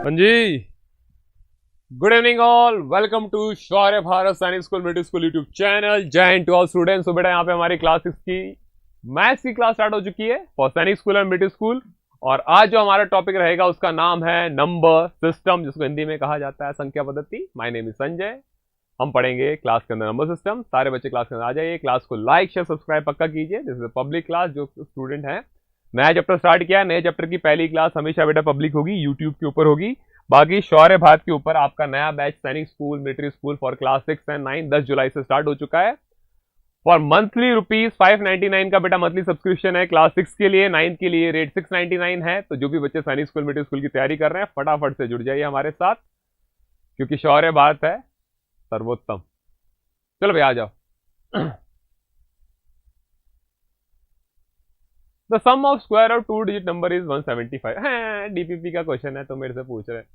हाँ जी, good evening all, welcome to Shaurya Bharat Sainik school middle school YouTube channel. Jai Hind to all students. तो बेटा यहाँ पे हमारी क्लास 6 की मैथ्स की क्लास स्टार्ट हो चुकी है फॉर सैनिक स्कूल एंड मिडिल स्कूल। और आज जो हमारा टॉपिक रहेगा उसका नाम है नंबर सिस्टम, जिसको हिंदी में कहा जाता है संख्या पद्धति। My name is Sanjay. हम पढ़ेंगे क्लास के अंदर नंबर सिस्टम। सारे बच्चे क्लास के अंदर आ जाइए। क्लास को लाइक शेयर सब्सक्राइब पक्का कीजिए। This is public class. जो स्टूडेंट है नया चैप्टर स्टार्ट किया है, नए चैप्टर की पहली क्लास हमेशा बेटा पब्लिक होगी, यूट्यूब के ऊपर होगी। बाकी शौर्य भारत के ऊपर आपका नया बैच सैनिक school military school for class 6 and 9 10 जुलाई से स्टार्ट हो चुका है। फॉर मंथली ₹599 का बेटा मंथली सब्सक्रिप्शन है। क्लास 6 के लिए, 9 के लिए रेट 699 है। तो जो भी बच्चे सैनिक स्कूल मिलिट्री स्कूल की तैयारी कर रहे हैं फटाफट से जुड़ जाइए हमारे साथ, क्योंकि शौर्य भारत है सर्वोत्तम। चलो भाई आ जाओ। The sum of square of 2 digit number is 175। हाँ, डीपीपी का क्वेश्चन है तो मेरे से पूछ रहे हैं।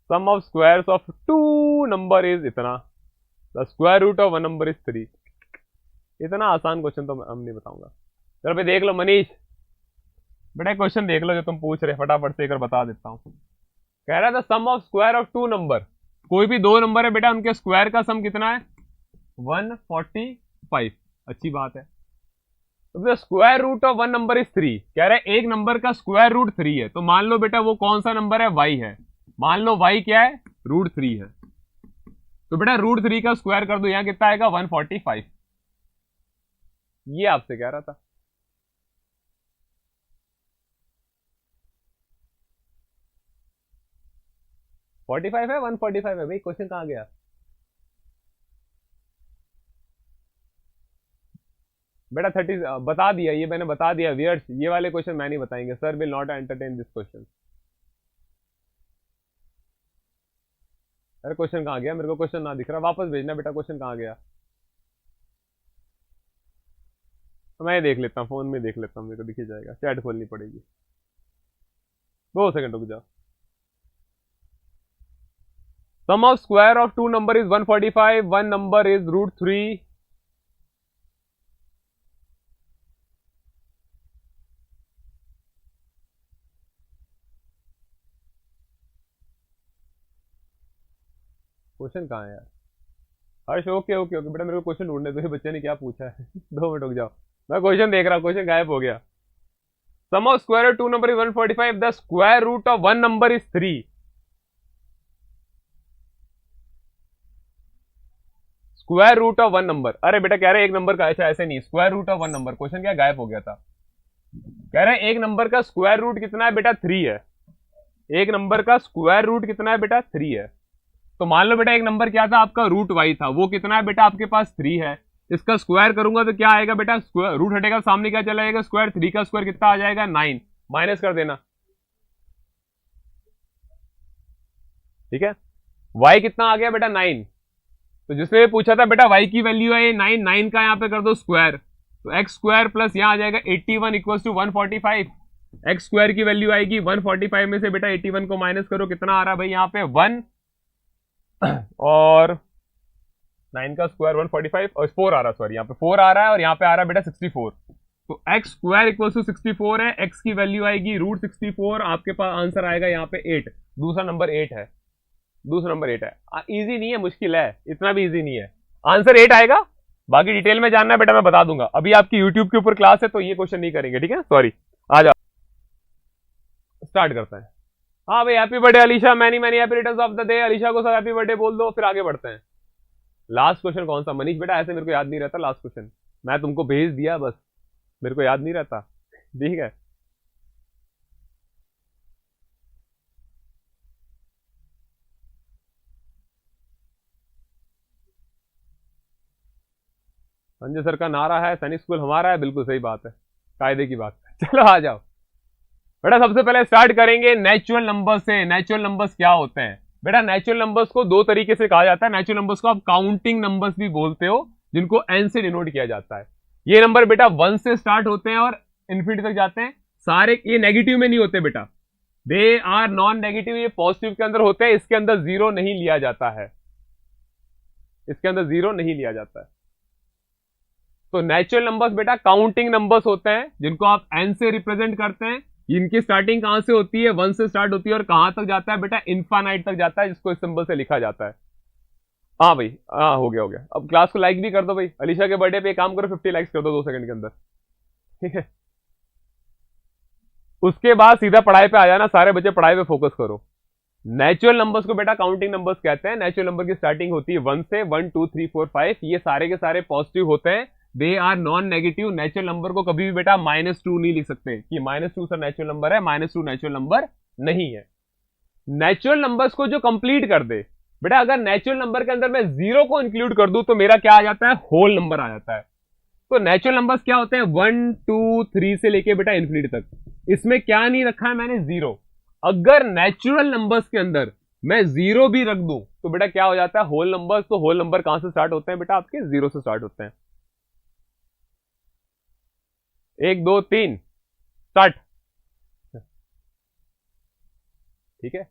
Sum of squares of 2 number is इतना, the square root of 1 number is 3। इतना आसान क्वेश्चन तो हम नहीं बताऊंगा। चलो भाई देख लो मनीष, बेटा क्वेश्चन देख लो जो तुम पूछ रहे, फटाफट से एक बता देता हूं। कह रहा था सम ऑफ स्क्वायर ऑफ 2 नंबर, कोई भी 2 नंबर है बेटा, उनके स्क्वायर का सम कितना है? 145। अच्छी बात है। तो square root of 1 number is 3। कह रहा है एक नंबर का स्क्वायर रूट 3 है, तो मान लो बेटा वो कौन सा नंबर है? y है। मान लो y क्या है? √3 है। तो बेटा √3 का स्क्वायर कर दो, यहां कितना आएगा? 145। ये आपसे कह रहा था। है 145 है भाई। क्वेश्चन कहां गया? बेटा 30 बता दिया, ये मैंने बता दिया व्यूअर्स। ये वाले क्वेश्चन मैं नहीं बताएंगे, sir will not entertain this question. अरे क्वेश्चन कहां गया? मेरे को क्वेश्चन ना दिख रहा, वापस भेजना बेटा। क्वेश्चन कहां गया? तो मैं देख लेता हूँ, फोन में देख लेता हूँ, मेरे को दिख ही जाएगा। चैट खोलनी पड़ेगी, 2 सेकंड रुक जाओ। Sum of square of 2 number is 145, 1 number is √3। Question कहाँ है यार? हर्ष ओके ओके ओके बेटा, मेरे को क्वेश्चन ढूंढने दो। बच्चे ने क्या पूछा है? 2 मिनट रुक जाओ, मैं क्वेश्चन देख रहा हूँ। क्वेश्चन गायब हो गया। Sum of square of 2 number is 145, the square root of 1 number is 3। Square root of 1 number, अरे बेटा कह रहे एक नंबर का, ऐसा ऐसे नहीं, square root of 1 number. Question क्या गायब हो गया था? कह रहे एक नंबर का स्क्वायर रूट कितना है बेटा? 3 है। एक नंबर का स्क्वायर रूट कितना है बेटा? 3 है। तो मान लो बेटा एक नंबर क्या था आपका? √y था। वो कितना है बेटा आपके पास? 3 है। इसका स्क्वायर करूंगा तो क्या आएगा बेटा? स्क्वायर रूट हटेगा, सामने क्या चला जाएगा? स्क्वायर। 3 का स्क्वायर कितना आ जाएगा? 9। माइनस कर देना, ठीक है। y कितना आ गया बेटा? 9। तो जिसने पूछा था बेटा y की वैल्यू है 9, 9 का यहां पे कर दो स्क्वायर, तो एक्स स्क्वायर प्लस यहां आ जाएगा 81 इक्वल टू 145। एक्स स्क्वायर की वैल्यू आएगी 145 में से बेटा 81 को माइनस करो, कितना आ रहा है भाई यहाँ पे? 1 और 9 का स्क्वायर 145 और 4 आ रहा, सॉरी यहाँ पे 4 आ रहा है और यहाँ पे आ रहा है बेटा 64। तो एक्स स्क्वायर इक्वल टू 64 है। एक्स की वैल्यू आएगी √64। आपके पास आंसर आएगा यहाँ पे 8। दूसरा नंबर 8 है। दूसरा नंबर 8 है। इजी नहीं है, मुश्किल है, इतना भी इजी नहीं है। आंसर 8 आएगा। बाकी डिटेल में जानना है बेटा मैं बता दूंगा। अभी आपकी यूट्यूब के ऊपर क्लास है तो ये क्वेश्चन नहीं करेंगे, ठीक है। सॉरी, आ जाओ स्टार्ट करते हैं। हाँ भाई, happy birthday Alisha, many many happy returns of the day. Alisha को सब हैप्पी बर्थडे बोल दो, फिर आगे बढ़ते हैं। लास्ट क्वेश्चन कौन सा मनीष? बेटा ऐसे मेरे को याद नहीं रहता लास्ट क्वेश्चन, मैं तुमको भेज दिया बस, मेरे को याद नहीं रहता, ठीक है। संजय सर का नारा है सैनिक स्कूल हमारा है, बिल्कुल सही बात है, कायदे की बात है। चलो आ जाओ बेटा। सबसे पहले स्टार्ट करेंगे नेचुरल नंबर से। नेचुरल नंबर्स क्या होते हैं बेटा? नेचुरल नंबर्स को 2 तरीके से कहा जाता है। नेचुरल नंबर्स को आप काउंटिंग नंबर्स भी बोलते हो, जिनको n से डिनोट किया जाता है। ये नंबर बेटा 1 से स्टार्ट होते हैं और इन्फिनिटी तक जाते हैं। सारे ये नेगेटिव में नहीं होते बेटा, दे आर नॉन नेगेटिव। ये पॉजिटिव के अंदर होते हैं। इसके अंदर 0 नहीं लिया जाता है, इसके अंदर 0 नहीं लिया जाता है। तो नेचुरल नंबर्स बेटा काउंटिंग नंबर्स होते हैं, जिनको आप n से रिप्रेजेंट करते हैं, इनकी स्टार्टिंग कहां से होती है, 1 से स्टार्ट होती है और कहां तक जाता है बेटा, इन्फानाइट तक जाता है, जिसको इस सिंबल से लिखा जाता है। हाँ भाई, हाँ हो गया हो गया। अब क्लास को लाइक भी कर दो भाई, अलीशा के बर्थडे पे काम करो, 50 लाइक्स कर दो 2 सेकंड के अंदर, ठीक है। उसके बाद सीधा पढ़ाई पे आ जाना, सारे बच्चे पढ़ाई पे फोकस करो। नेचुरल नंबर्स को बेटा काउंटिंग नंबर्स कहते हैं। नेचुरल नंबर की स्टार्टिंग होती है 1 से, 1 2 3 4 5, ये सारे के सारे पॉजिटिव होते हैं, they are non negative. Natural number को कभी भी बेटा -2 नहीं लिख सकते कि -2 सर नेचुरल नंबर है, -2 नेचुरल नंबर नहीं है। नेचुरल नंबर्स को जो कंप्लीट कर दे बेटा, अगर नेचुरल नंबर के अंदर मैं 0 को इंक्लूड कर दूं तो मेरा क्या आ जाता है, होल नंबर आ जाता है। तो नेचुरल नंबर्स क्या होते हैं, 1 2 3 से लेके बेटा इन्फिनिटी तक। इसमें क्या नहीं रखा है मैंने, 0। अगर नेचुरल नंबर्स के अंदर मैं 0 भी रख दूं तो बेटा क्या हो जाता है, होल नंबर्स। तो होल नंबर कहां से स्टार्ट होते हैं बेटा, आपके 0 से स्टार्ट होते हैं। 1 2 3 स्टार्ट, ठीक है।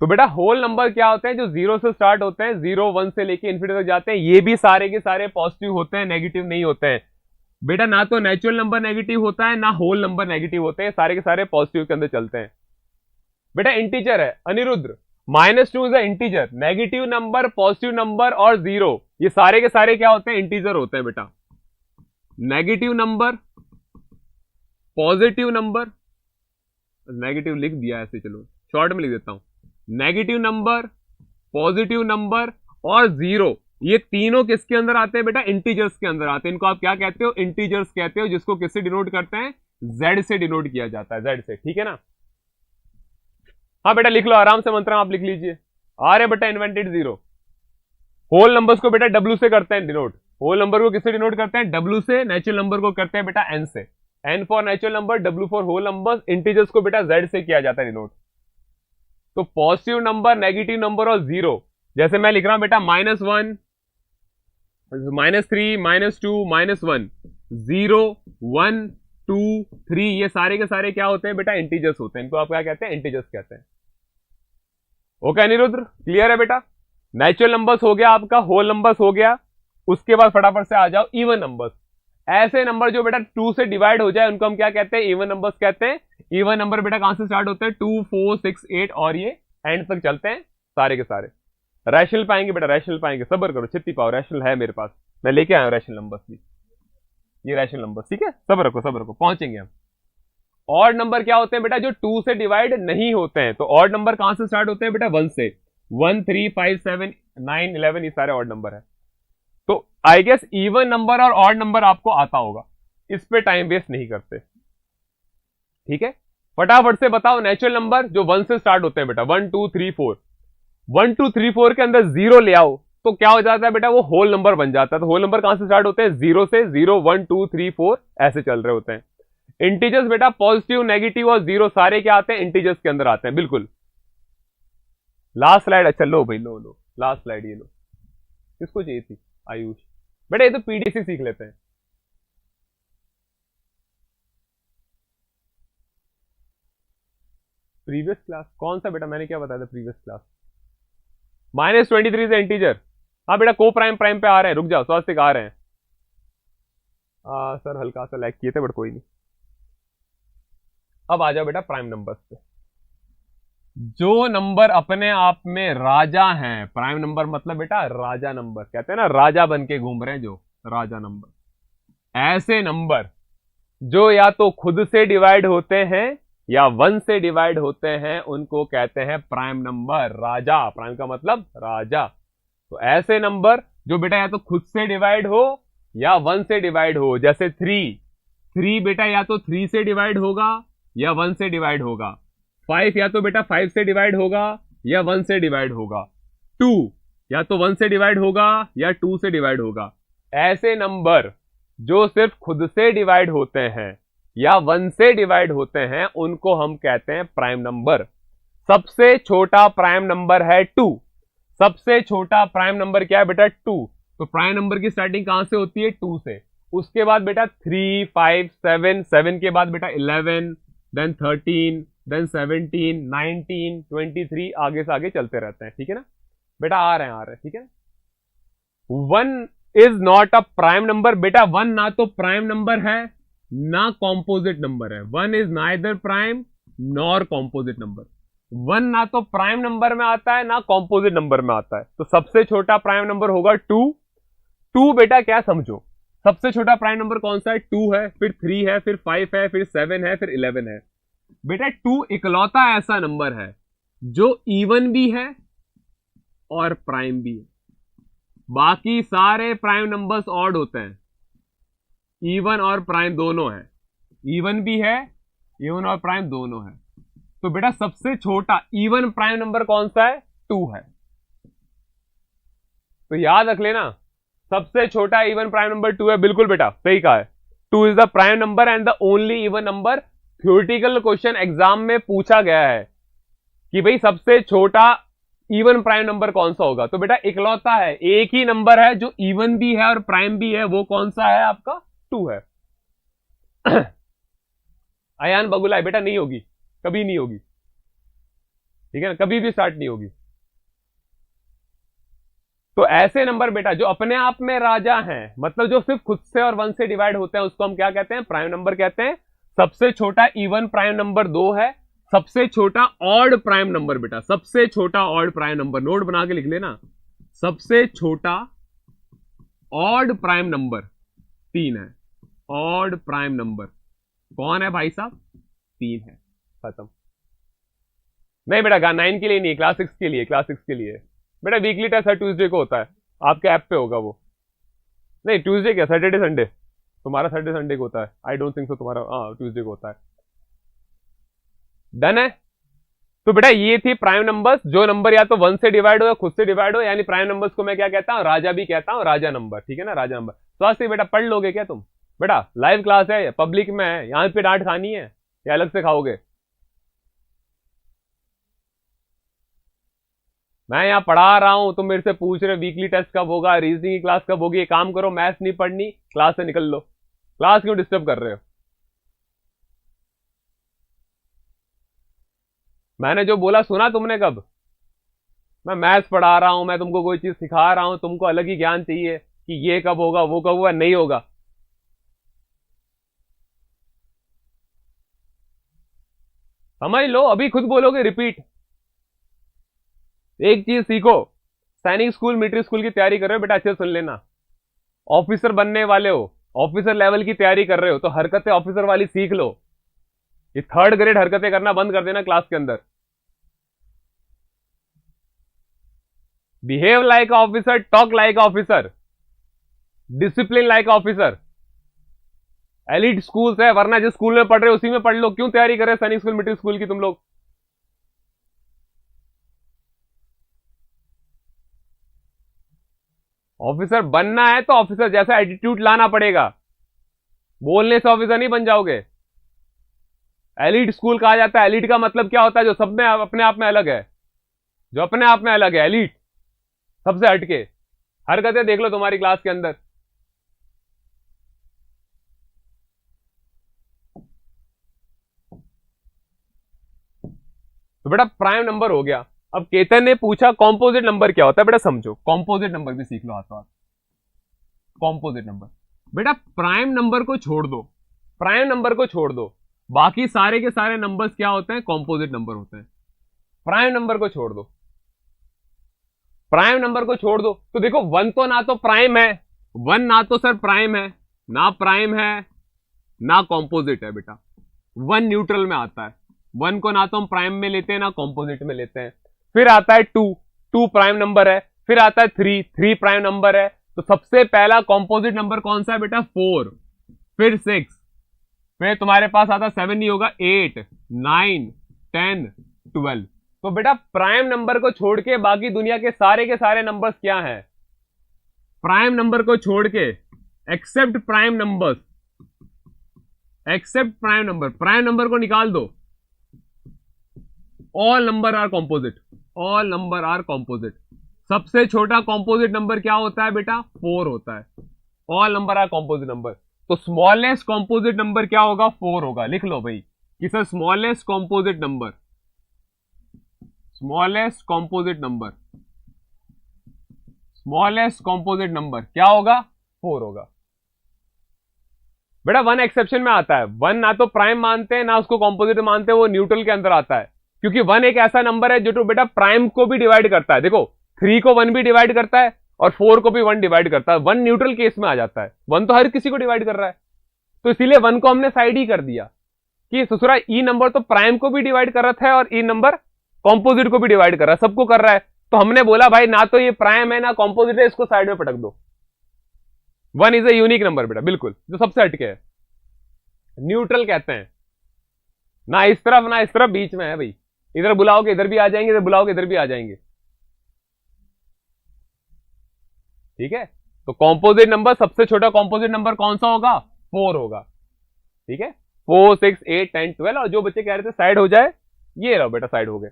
तो बेटा होल नंबर क्या होते हैं, जो 0 से स्टार्ट होते हैं, 0 1 से लेके इन्फिनिटी तक जाते हैं, ये भी सारे के सारे पॉजिटिव होते हैं, नेगेटिव नहीं होते हैं बेटा। ना तो नेचुरल नंबर नेगेटिव होता है, ना होल नंबर नेगेटिव होते हैं, सारे के सारे पॉजिटिव के अंदर चलते हैं बेटा। इंटीजर है Anirudh, -2 is a integer, negative number, positive number और 0, ये सारे के सारे क्या होते हैं, इंटीजर होते हैं बेटा। Negative number, positive number, negative लिख दिया ऐसे, चलो शॉर्ट में लिख देता हूं, नेगेटिव नंबर, पॉजिटिव नंबर और 0, ये तीनों किसके अंदर आते हैं बेटा, इंटीजर्स के अंदर आते हैं। इनको आप क्या कहते हो, इंटीजर्स कहते हो, जिसको किससे डिनोट करते हैं, जेड से डिनोट किया जाता है, जेड से, ठीक है ना। हाँ बेटा लिख लो आराम से, मंत्र आप लिख लीजिए। आर है बेटा इन्वेंटेड 0। होल नंबर्स को बेटा डब्ल्यू से करते हैं डिनोट। होल नंबर को किससे डिनोट करते हैं, डब्ल्यू से। नेचुरल नंबर को करते हैं बेटा एन से, N for natural number, W for whole numbers. Integers को बेटा जेड से किया जाता है डिनोट। तो पॉजिटिव नंबर, नेगेटिव नंबर और 0, जैसे मैं लिख रहा हूं बेटा -1 -3 -2 -1 0 1 2 3, ये सारे के सारे क्या होते हैं बेटा, इंटीजर्स होते हैं। इनको आप क्या कहते हैं, इंटीजर्स कहते हैं। ओके अनिरुद्र, क्लियर है बेटा। नेचुरल नंबर्स हो गया आपका, होल नंबर्स हो गया। उसके बाद फटाफट से आ जाओ इवन नंबर्स। ऐसे नंबर जो बेटा 2 से डिवाइड हो जाए उनको हम क्या कहते हैं, इवन नंबर्स कहते हैं। इवन नंबर बेटा कहां से स्टार्ट होते हैं, 2 4 6 8 और ये एंड तक चलते हैं सारे के सारे। रैशनल पाएंगे बेटा, रैशनल पाएंगे, सब्र करो, छित्ती पाओ, रैशनल है मेरे पास, मैं लेके आया हूं रैशनल नंबर्स भी, ये रैशनल नंबर्स, ठीक है। सब्र रखो, पहुंचेंगे हम। ऑड नंबर क्या होते हैं बेटा, जो 2 से डिवाइड नहीं होते हैं। तो ऑड नंबर कहां से स्टार्ट होते हैं बेटा, 1 से। 1 3 5 7 9 11, ये सारे ऑड नंबर है। तो आई गेस इवन नंबर और ऑड नंबर आपको आता होगा, इस पे टाइम वेस्ट नहीं करते, ठीक है। फटाफट से बताओ नेचुरल नंबर जो 1 से स्टार्ट होते हैं बेटा, 1 2 3 4, 1 2 3 4 के अंदर 0 ले आओ तो क्या हो जाता है बेटा, वो होल नंबर बन जाता है। तो होल नंबर कहां से स्टार्ट होते हैं, 0 से। 0 1 2 3 4 ऐसे चल रहे होते हैं। इंटीजर्स बेटा पॉजिटिव, नेगेटिव और 0 सारे क्या आते हैं, इंटीजर्स के अंदर आते हैं, बिल्कुल। लास्ट स्लाइड, अच्छा लो भाई, लो लास्ट स्लाइड, ये लो। किसको चाहिए थी, आयुष बेटा, ये तो पीडीसी सीख लेते हैं। प्रीवियस क्लास कौन सा बेटा, मैंने क्या बताया था प्रीवियस क्लास, -23 से इंटीजर। हाँ बेटा को प्राइम प्राइम पे आ रहे हैं, रुक जाओ, स्वास्थ्य आ रहे हैं। सर हल्का सा लैग किए थे बट कोई नहीं। अब आ जाओ बेटा प्राइम नंबर्स पे। जो नंबर अपने आप में राजा हैं, प्राइम नंबर मतलब बेटा राजा नंबर, कहते हैं ना राजा बन के घूम रहे हैं, जो राजा नंबर। ऐसे नंबर जो या तो खुद से डिवाइड होते हैं या 1 से डिवाइड होते हैं, उनको कहते हैं प्राइम नंबर, राजा। प्राइम का मतलब राजा। तो ऐसे नंबर जो बेटा या तो खुद से डिवाइड हो या 1 से डिवाइड हो, जैसे 3 बेटा या तो 3 से डिवाइड होगा या 1 से डिवाइड होगा। 5 या तो बेटा 5 से डिवाइड होगा या 1 से डिवाइड होगा। 2 या तो 1 से डिवाइड होगा या 2 से डिवाइड होगा। ऐसे नंबर जो सिर्फ खुद से डिवाइड होते हैं या 1 से डिवाइड होते हैं, उनको हम कहते हैं प्राइम नंबर। सबसे छोटा प्राइम नंबर है 2। सबसे छोटा प्राइम नंबर क्या है बेटा, 2। तो प्राइम नंबर की स्टार्टिंग कहां से होती है, 2 से। उसके बाद बेटा 3 5 7, 7 के बाद बेटा 11, देन 13, देन 17, 19, 23, आगे से आगे चलते रहते हैं, ठीक है ना बेटा। आ रहे हैं, ठीक है। 1 is not a prime number बेटा, 1 ना तो प्राइम नंबर है ना कॉम्पोजिट नंबर है। 1 is neither prime nor composite number. 1 ना तो प्राइम नंबर में आता है ना कॉम्पोजिट नंबर में आता है। तो सबसे छोटा प्राइम नंबर होगा 2। 2 बेटा क्या समझो, सबसे छोटा प्राइम नंबर कौन सा है? 2 है, फिर 3 है, फिर 5 है, फिर 7 है, फिर 11 है। बेटा 2 इकलौता ऐसा नंबर है जो इवन भी है और प्राइम भी है। बाकी सारे प्राइम नंबर्स ऑड होते हैं। इवन और प्राइम दोनों है, इवन भी है, इवन और प्राइम दोनों है। तो बेटा सबसे छोटा इवन प्राइम नंबर कौन सा है? 2 है। तो याद रख लेना, सबसे छोटा इवन प्राइम नंबर 2 है। बिल्कुल बेटा सही कहा है। 2 is the prime number and the only even number. Theoretical question exam में पूछा गया है कि भाई सबसे छोटा इवन प्राइम नंबर कौन सा होगा। तो बेटा इकलौता है, एक ही नंबर है जो इवन भी है और प्राइम भी है, वो कौन सा है? आपका 2 है। अयान बगुलाई बेटा नहीं होगी, कभी नहीं होगी, ठीक है ना, कभी भी स्टार्ट नहीं होगी। तो ऐसे नंबर बेटा जो अपने आप में राजा हैं, मतलब जो सिर्फ खुद से और 1 से डिवाइड होते हैं, उसको हम क्या कहते हैं? प्राइम नंबर कहते हैं। सबसे छोटा इवन प्राइम नंबर 2 है। सबसे छोटा ऑड प्राइम नंबर बेटा, सबसे छोटा ऑड प्राइम नंबर, नोट बना के लिख लेना, सबसे छोटा ऑड प्राइम नंबर 3 है। ऑड प्राइम नंबर कौन है भाई साहब? 3 है, खत्म। नहीं बेटा 9 के लिए नहीं, क्लास 6 के लिए, क्लास 6 के लिए बेटा। वीकली टेस्ट हर ट्यूसडे को होता है, आपके ऐप पे होगा वो। नहीं ट्यूसडे क्या, सैटरडे संडे तुम्हारा, सैटरडे संडे को होता है। आई डोंट थिंक सो तुम्हारा, हाँ ट्यूसडे को होता है। डन है। तो बेटा ये थी प्राइम नंबर्स, जो नंबर या तो 1 से डिवाइड हो या खुद से डिवाइड हो, यानी प्राइम नंबर्स को मैं क्या कहता हूं? राजा भी कहता हूं, राजा नंबर, ठीक है ना, राजा नंबर। तो आज से बेटा पढ़ लोगे क्या तुम? बेटा लाइव क्लास है, पब्लिक में है, यहां पे डांट खानी है या अलग से खाओगे? मैं यहां पढ़ा रहा हूं, तुम मेरे से पूछ रहे वीकली टेस्ट कब होगा, रीजनिंग की क्लास कब होगी। एक काम करो, मैथ्स नहीं पढ़नी, क्लास से निकल लो। क्लास क्यों डिस्टर्ब कर रहे हो? मैंने जो बोला सुना तुमने कब? मैं मैथ्स पढ़ा रहा हूं, मैं तुमको कोई चीज सिखा रहा हूं, तुमको अलग ही ज्ञान चाहिए कि ये कब होगा, वो कब होगा। नहीं होगा। समझ लो, अभी खुद बोलोगे रिपीट। एक चीज सीखो, सैनिक स्कूल मिलिट्री स्कूल की तैयारी कर रहे हो बेटा, अच्छे से सुन लेना। ऑफिसर बनने वाले हो, ऑफिसर लेवल की तैयारी कर रहे हो, तो हरकतें ऑफिसर वाली सीख लो। ये 3rd ग्रेड हरकतें करना बंद कर देना क्लास के अंदर। Behave like officer, talk like officer, discipline like officer. Elite schools है, वरना जिस स्कूल में पढ़ रहे हो उसी में पढ़ लो। क्यों तैयारी कर रहे हो सैनिक स्कूल मिलिट्री स्कूल की तुम लोग? ऑफिसर बनना है तो ऑफिसर जैसा एटीट्यूड लाना पड़ेगा, बोलने से ऑफिसर नहीं बन जाओगे। एलिट स्कूल कहा जाता है। एलिट का मतलब क्या होता है? जो सब में अपने आप में अलग है, जो अपने आप में अलग है, एलिट, सबसे हटके। हरकतें देख लो तुम्हारी क्लास के अंदर। तो बेटा प्राइम नंबर हो गया। अब केतन ने पूछा कॉम्पोजिट नंबर क्या होता है। बेटा समझो, कॉम्पोजिट नंबर भी सीख लो हाथों हाथ। कॉम्पोजिट नंबर बेटा, प्राइम नंबर को छोड़ दो, प्राइम नंबर को छोड़ दो, बाकी सारे के सारे नंबर्स क्या होते हैं? कॉम्पोजिट नंबर होते हैं। प्राइम नंबर को छोड़ दो, प्राइम नंबर को छोड़ दो। तो देखो 1 तो ना तो प्राइम है, 1 ना तो सर प्राइम है, ना प्राइम है, ना कॉम्पोजिट है बेटा। 1 न्यूट्रल में आता है। 1 को ना तो हम प्राइम में लेते हैं ना कॉम्पोजिट में लेते हैं। फिर आता है 2, 2 प्राइम नंबर है। फिर आता है 3, 3 प्राइम नंबर है। तो सबसे पहला कॉम्पोजिट नंबर कौन सा है बेटा? 4। फिर 6, फिर तुम्हारे पास आता 7 नहीं होगा, 8, 9, 10, 12। तो बेटा प्राइम नंबर को छोड़ के बाकी दुनिया के सारे नंबर्स क्या हैं? प्राइम नंबर को छोड़ के, except prime numbers, except prime number, prime number को निकाल दो, all number are composite, all number are composite. सबसे छोटा कॉम्पोजिट नंबर क्या होता है बेटा? 4 होता है। All number are composite number. तो स्मॉलेस्ट कॉम्पोजिट नंबर क्या होगा? 4 होगा। लिख लो भाई कि sir smallest composite number, smallest composite number, smallest composite number क्या होगा? 4 होगा। बेटा वन एक्सेप्शन में आता है, वन ना तो प्राइम मानते हैं ना उसको कॉम्पोजिट मानते हैं, वो न्यूट्रल के अंदर आता है, क्योंकि वन एक ऐसा नंबर है जो तो बेटा प्राइम को भी डिवाइड करता है। देखो 3 को 1 भी डिवाइड करता है और 4 को भी 1 डिवाइड करता है, वन न्यूट्रल केस में आ जाता है, वन तो हर किसी को डिवाइड कर रहा है, तो इसीलिए वन को हमने साइड ही कर दिया कि ससुरा ई नंबर तो प्राइम को भी डिवाइड कर रहा है और ई नंबर कॉम्पोजिट को भी डिवाइड कर रहा है, सबको कर रहा है। तो हमने बोला भाई ना तो ये प्राइम है ना कॉम्पोजिट है, इसको साइड में पटक दो। One is a unique number बेटा, बिल्कुल जो सबसे हटके है, न्यूट्रल कहते हैं, ना इस तरफ ना इस तरफ, बीच में है भाई, इधर बुलाओगे इधर भी आ जाएंगे, इधर बुलाओगे इधर भी आ जाएंगे, ठीक है। तो कॉम्पोजिट नंबर, सबसे छोटा कॉम्पोजिट नंबर कौन सा होगा? 4 होगा, ठीक है। 4 6 8 10 12, और जो बच्चे कह रहे थे साइड हो जाए, ये रहो बेटा साइड हो गए।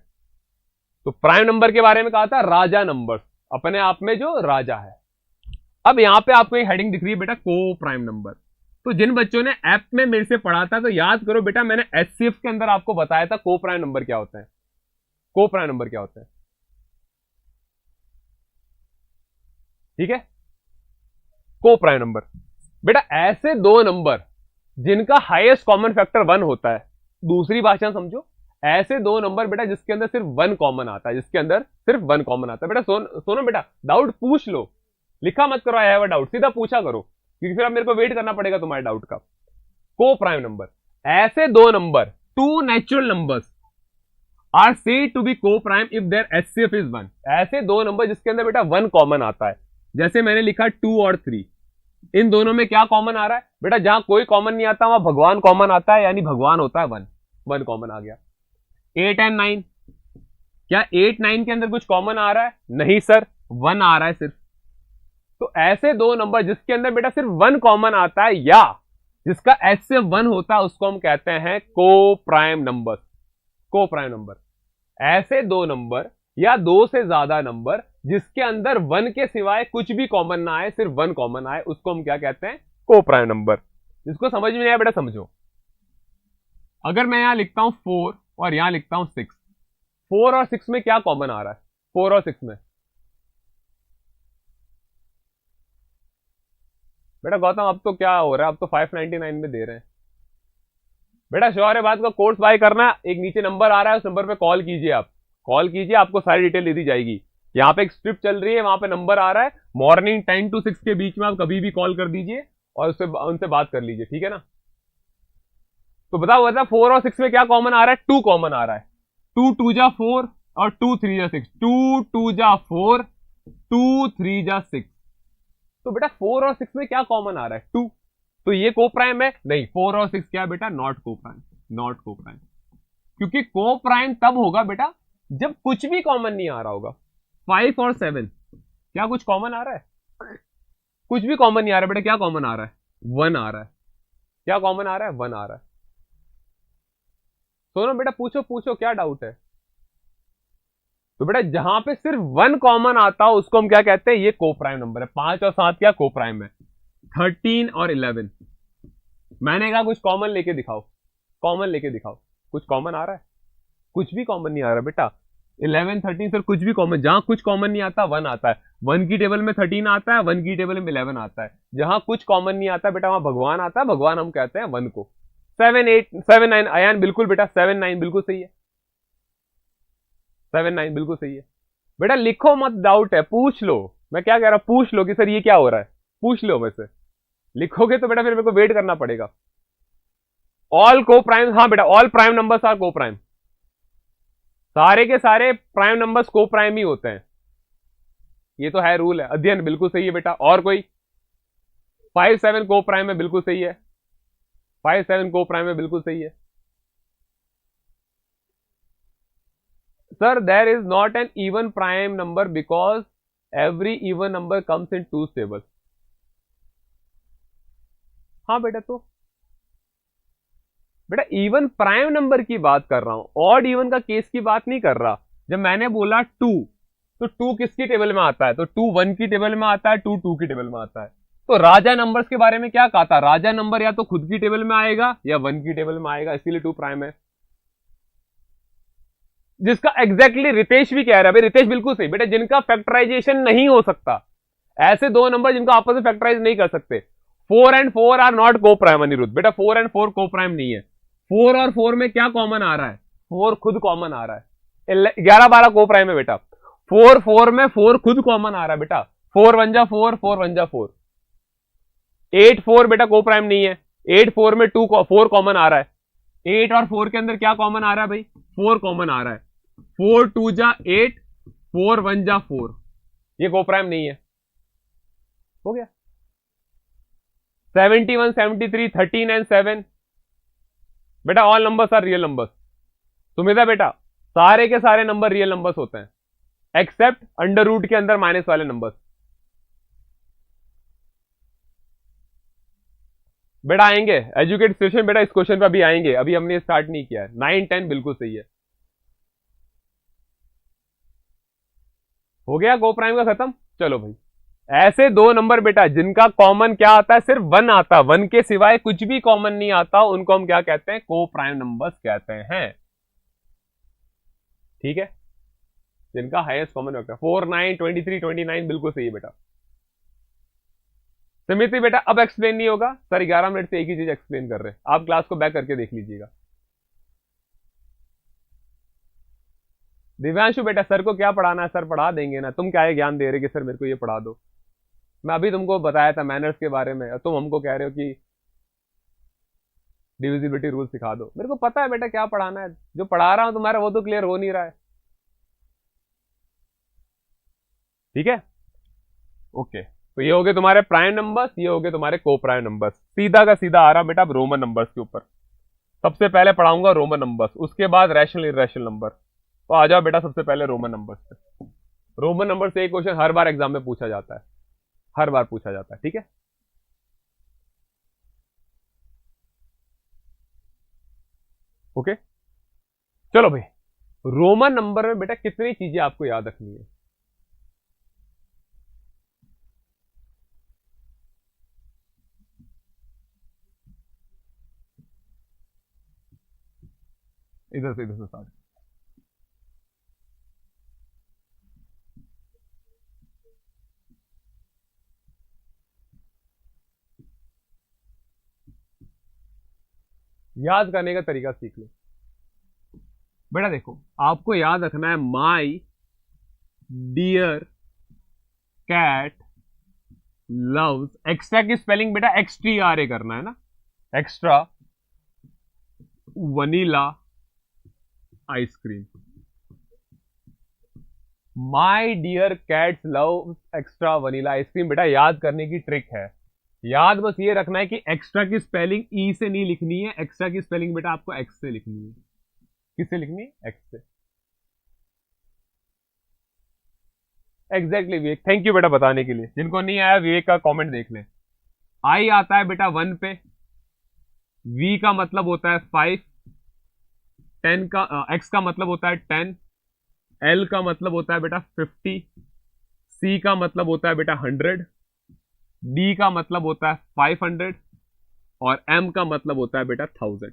तो प्राइम नंबर के बारे में कहा था, राजा नंबर, अपने आप में जो राजा है। अब यहां पे आपको एक हेडिंग दिख रही है बेटा, को प्राइम नंबर। तो जिन बच्चों ने ऐप में मेरे से पढ़ा था तो याद करो बेटा, मैंने एचसीएफ के अंदर आपको बताया था को प्राइम नंबर क्या होता है, को प्राइम नंबर क्या होता है, ठीक है। को प्राइम नंबर बेटा ऐसे दो नंबर जिनका हाईएस्ट कॉमन फैक्टर 1 होता है, दूसरी भाषा समझो, ऐसे दो नंबर बेटा जिसके अंदर सिर्फ 1 कॉमन आता है, जिसके अंदर सिर्फ 1 कॉमन आता है। बेटा सोनो बेटा, डाउट पूछ लो, लिखा मत करो आई हैव अ डाउट, सीधा पूछा करो, क्योंकि फिर अब मेरे को वेट करना पड़ेगा तुम्हारे डाउट का। को प्राइम नंबर, ऐसे दो number, two natural numbers are said to be coprime if their HCF is 1। ऐसे दो नंबर जिसके अंदर बेटा 1 कॉमन आता है, जैसे मैंने लिखा 2 और 3, इन दोनों में क्या कॉमन आ रहा है बेटा? जहां कोई कॉमन नहीं आता वहां भगवान कॉमन आता है, यानी भगवान होता है 1 कॉमन आ गया। 8 एंड 9, क्या 8 9 के अंदर कुछ कॉमन आ रहा है? नहीं सर, 1 आ रहा है सिर्फ। तो ऐसे दो नंबर जिसके अंदर बेटा सिर्फ 1 कॉमन आता है या जिसका एचसीएफ 1 होता है, उसको हम कहते हैं को प्राइम नंबर। को प्राइम नंबर ऐसे दो नंबर या दो से ज्यादा नंबर जिसके अंदर 1 के सिवाय कुछ भी कॉमन ना आए, सिर्फ 1 कॉमन आए, उसको हम क्या कहते हैं? को प्राइम नंबर। जिसको समझ में नहीं आया बेटा समझो, अगर मैं यहां लिखता हूं 4 और यहां लिखता हूं 6, 4 और 6 में क्या कॉमन आ रहा है? 4 और 6 में बेटा गौतम अब तो क्या हो रहा है, अब तो 599 में दे रहे हैं बेटा। श्योर है बात का, कोर्स बाय करना, एक नीचे नंबर आ रहा है, उस नंबर पे कॉल कीजिए, आप कॉल कीजिए, आपको सारी डिटेल दे दी जाएगी। यहाँ पे एक स्ट्रिप चल रही है, वहां पे नंबर आ रहा है, मॉर्निंग 10 to 6 के बीच में आप कभी भी कॉल कर दीजिए और उससे उनसे बात कर लीजिए, ठीक है ना। तो बताओ 4 और 6 में क्या कॉमन आ रहा है? 2 कॉमन आ रहा है, 2 2 जा 4 और 2 3 जा 6, 2 2 जा 4, 2 3 जा 6। तो बेटा 4 और 6 में क्या कॉमन आ रहा है? 2। तो ये को प्राइम है? नहीं, 4 और 6 क्या बेटा? नॉट को प्राइम, नॉट को प्राइम, क्योंकि को प्राइम तब होगा बेटा जब कुछ भी कॉमन नहीं आ रहा होगा। 5 और 7 क्या कुछ कॉमन आ रहा है? कुछ भी कॉमन नहीं आ रहा बेटा, क्या कॉमन आ रहा है? 1 आ रहा है। क्या कॉमन आ रहा है? 1 आ रहा है। सोनो बेटा पूछो पूछो क्या डाउट है? तो बेटा जहां पे सिर्फ 1 कॉमन आता हो उसको हम क्या कहते हैं? ये को प्राइम नंबर है। 5 और 7 क्या को प्राइम है? 13 और 11 मैंने कहा कुछ कॉमन लेके दिखाओ, कॉमन लेके दिखाओ। कुछ कॉमन आ रहा है? कुछ भी कॉमन नहीं आ रहा बेटा। 11 13 सर कुछ भी कॉमन, जहां कुछ कॉमन नहीं आता 1 आता है। 1 की टेबल में 13 आता है, 1 की टेबल में 11 आता है। जहां कुछ कॉमन नहीं आता बेटा वहां भगवान आता है, भगवान हम कहते हैं 1 को। 7 8 7 9 अयान बिल्कुल बेटा, 7 9 बिल्कुल सही है, 7 9 बिल्कुल सही है बेटा। लिखो मत, डाउट है पूछ लो, मैं क्या कह रहा हूं पूछ लो कि सर ये क्या हो रहा है, पूछ लो। वैसे लिखोगे तो बेटा फिर मेरे को वेट करना पड़ेगा। ऑल को प्राइम, हाँ बेटा ऑल प्राइम नंबर्स आर को प्राइम, सारे के सारे प्राइम नंबर्स को प्राइम ही होते हैं, ये तो है रूल है, अध्ययन बिल्कुल सही है बेटा। और कोई? 5 7 को प्राइम में, बिल्कुल सही है, 5 7 को प्राइम में बिल्कुल सही है। Sir there is not an even prime number because every even number comes in 2 table. हाँ बेटा, तो बेटा इवन प्राइम नंबर की बात कर रहा हूं, ऑड इवन का केस की बात नहीं कर रहा। जब मैंने बोला 2, तो 2 किसकी टेबल में आता है? तो 2 1 की टेबल में आता है, 2 2 की टेबल में आता है। तो राजा नंबर्स के बारे में क्या कहा था? राजा नंबर या तो खुद की टेबल में आएगा या 1 की टेबल में आएगा, इसीलिए 2 प्राइम है। जिसका एग्जैक्टली रितेश भी कह रहा है, भाई रितेश बिल्कुल सही बेटा, जिनका फैक्टराइजेशन नहीं हो सकता, ऐसे दो नंबर जिनका आपस में फैक्टराइज नहीं कर सकते। 4 एंड 4 आर नॉट को प्राइम अनिरुद्ध। बेटा 4 एंड 4 को प्राइम नहीं है। 4 और 4 में क्या कॉमन आ रहा है? 4 खुद कॉमन आ रहा है। 11 12 को प्राइम है बेटा। 4 4 में 4 खुद कॉमन आ रहा है बेटा। 4 1 जा 4, 4 1 जा 4। 8 4 बेटा को प्राइम नहीं है। 8 4 में 4 कॉमन आ रहा है। 8 और 4 के अंदर क्या कॉमन आ रहा है भाई? 4 कॉमन आ रहा है। 4 2 जा 8, 4 1 जा 4। ये को प्राइम नहीं है। हो गया। 71 73 13 एंड 7 बेटा all numbers are real numbers. Sumita बेटा सारे के सारे नंबर रियल नंबर्स होते हैं एक्सेप्ट अंडर रूट के अंदर माइनस वाले नंबर्स। बेटा आएंगे एजुकेट स्टेशन बेटा, इस क्वेश्चन पे अभी आएंगे, अभी हमने स्टार्ट नहीं किया है। 9 10 बिल्कुल सही है। हो गया को प्राइम का खत्म। चलो भाई, ऐसे दो नंबर बेटा जिनका कॉमन क्या आता है? सिर्फ 1 आता है, 1 के सिवाय कुछ भी कॉमन नहीं आता, उनको हम क्या कहते हैं? को प्राइम नंबर्स कहते हैं। ठीक है, जिनका हाईएस्ट कॉमन होता है। 4 9 23 29 बिल्कुल सही है बेटा। समिति बेटा अब एक्सप्लेन नहीं होगा सर, 11 मिनट से एक ही चीज एक्सप्लेन कर रहे हैं, आप क्लास को बैक करके देख लीजिएगा। दिव्यांशु बेटा सर को क्या पढ़ाना है? सर पढ़ा देंगे ना, तुम क्या है ज्ञान दे रहे कि सर मेरे को ये पढ़ा दो। मैं अभी तुमको बताया था मैनर्स के बारे में, तुम हमको कह रहे हो कि डिविजिबिलिटी रूल सिखा दो। मेरे को पता है बेटा क्या पढ़ाना है, जो पढ़ा रहा हूं तुम्हारा वो तो क्लियर हो नहीं रहा है। ठीक है, ओके। तो ये हो गए तुम्हारे प्राइम नंबर्स, ये हो गए तुम्हारे को प्राइम नंबर्स। सीधा का सीधा आ रहा बेटा अब रोमन नंबर्स के ऊपर। सबसे पहले पढ़ाऊंगा रोमन नंबर्स, उसके बाद रैशनल इरैशनल नंबर। तो आ जाओ बेटा सबसे पहले रोमन नंबर्स पे। रोमन नंबर से एक क्वेश्चन हर बार एग्जाम में पूछा जाता है, हर बार पूछा जाता है। ठीक है, ओके। चलो भाई, रोमन नंबर में बेटा कितनी चीजें आपको याद रखनी है? इधर से स्टार्ट। याद करने का तरीका सीख लो बेटा। देखो आपको याद रखना है my dear cat loves, extra की स्पेलिंग बेटा XTRA करना है ना, extra vanilla ice cream. My dear cats love extra vanilla ice cream बेटा याद करने की ट्रिक है। याद बस ये रखना है कि एक्स्ट्रा की स्पेलिंग ई से नहीं लिखनी है, एक्स्ट्रा की स्पेलिंग बेटा आपको एक्स से लिखनी है। किससे लिखनी है? एक्स से। एग्जैक्टली विवेक, थैंक यू बेटा बताने के लिए। जिनको नहीं आया विवेक का कमेंट देख लें। आई आता है बेटा 1 पे, वी का मतलब होता है 5, 10 का एक्स का मतलब होता है 10, एल का मतलब होता है बेटा 50, सी का मतलब होता है बेटा 100, डी का मतलब होता है 500 और एम का मतलब होता है बेटा 1000।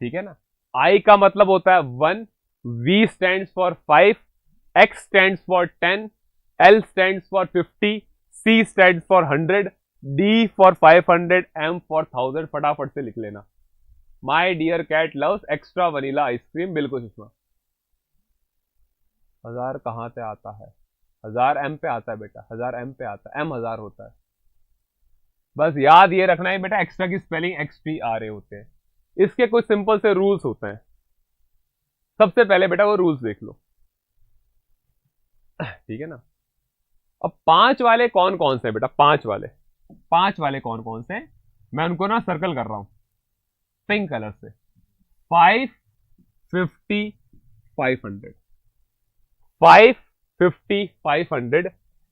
ठीक है ना। आई का मतलब होता है 1, V stands for 5, X stands for 10, L stands for 50, C stands for 100, D for 500, M for 1000। फटाफट से लिख लेना। My dear cat loves extra vanilla ice cream. बिल्कुल सुषमा। 1000 कहां से आता है? 1000 एम पे आता है बेटा, 1000 एम पे आता है, एम 1000 होता है। बस याद ये रखना है बेटा एक्स्ट्रा की स्पेलिंग XTRA होते हैं। इसके कुछ सिंपल से रूल्स होते हैं। सबसे पहले बेटा वो रूल्स देख लो, ठीक है ना। अब 5 वाले कौन कौन से हैं बेटा? 5 वाले कौन कौन से हैं? मैं उनको ना सर्कल कर रहा हूं पिंक कलर से। 5 50 500, 5 50 500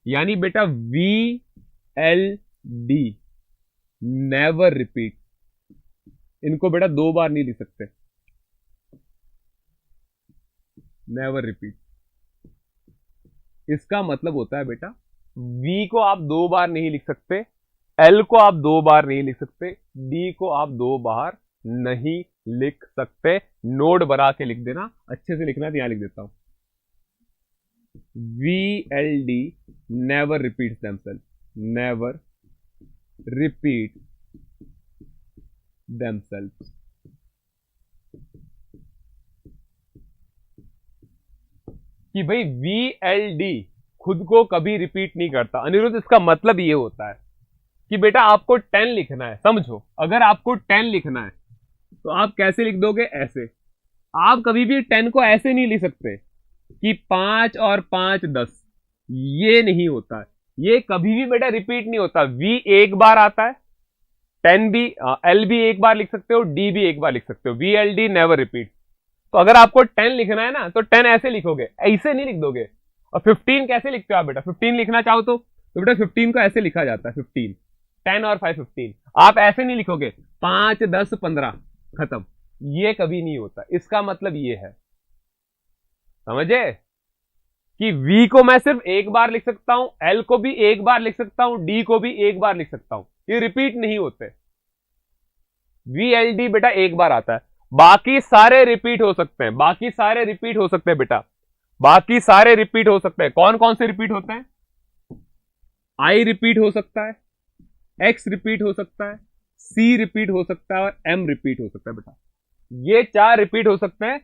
यानी बेटा VLD नेवर रिपीट। इनको बेटा 2 बार नहीं लिख सकते, नेवर रिपीट। इसका मतलब होता है बेटा V को आप 2 बार नहीं लिख सकते, L को आप 2 बार नहीं लिख सकते, D को आप 2 बार नहीं लिख सकते। नोट बना के लिख देना, अच्छे से लिखना है तो यहां लिख देता हूं। VLD never repeats themselves, never repeat themselves। कि भाई VLD खुद को कभी रिपीट नहीं करता। अनिरुद्ध, इसका मतलब ये होता है कि बेटा आपको 10 लिखना है, समझो, अगर आपको 10 लिखना है तो आप कैसे लिख दोगे? ऐसे। आप कभी भी 10 को ऐसे नहीं लिख सकते कि 5 और 5 10, ये नहीं होता है। ये कभी भी बेटा रिपीट नहीं होता। V एक बार आता है, 10 भी, L भी एक बार लिख सकते हो, D भी एक बार लिख सकते हो। VLD never repeat. तो अगर आपको 10 लिखना है ना तो 10 ऐसे लिखोगे, ऐसे नहीं लिख दोगे। और 15 कैसे लिखते हो आप बेटा? 15 लिखना चाहो तो बेटा 15 को ऐसे लिखा जाता है, 15, 10 और 5 15। आप ऐसे नहीं लिखोगे 5 10 15 खत्म, ये कभी नहीं होता। इसका मतलब ये है, समझे, कि V को मैं सिर्फ एक बार लिख सकता हूं, L को भी एक बार लिख सकता हूं, D को भी एक बार लिख सकता हूं, ये रिपीट नहीं होते। VLD बेटा एक बार आता है, बाकी सारे रिपीट हो सकते हैं, बाकी सारे रिपीट हो सकते हैं बेटा, बाकी सारे रिपीट हो सकते हैं। कौन कौन से रिपीट होते हैं? I रिपीट हो सकता है, X रिपीट हो सकता है, C रिपीट हो सकता है और M रिपीट हो सकता है बेटा। ये 4 रिपीट हो सकते हैं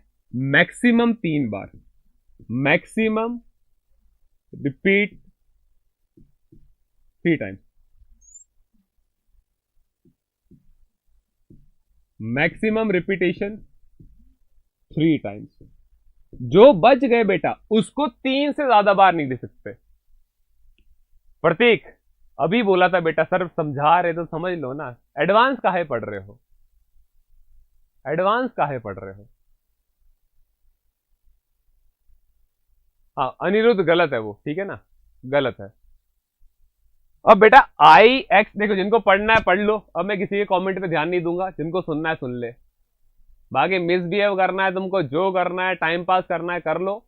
मैक्सिमम 3 बार। Maximum repeat 3 times, maximum repetition 3 times. जो बच गए बेटा उसको 3 से ज्यादा बार नहीं दे सकते। प्रतीक, अभी बोला था बेटा सर समझा रहे तो समझ लो ना, एडवांस काहे पढ़ रहे हो? एडवांस काहे पढ़ रहे हो? हाँ अनिरुद्ध गलत है वो, ठीक है ना, गलत है। अब बेटा IX देखो, जिनको पढ़ना है पढ़ लो, अब मैं किसी के कमेंट पे ध्यान नहीं दूंगा, जिनको सुनना है सुन ले। बाकी मिसबिहेव करना है तुमको, जो करना है, टाइम पास करना है कर लो,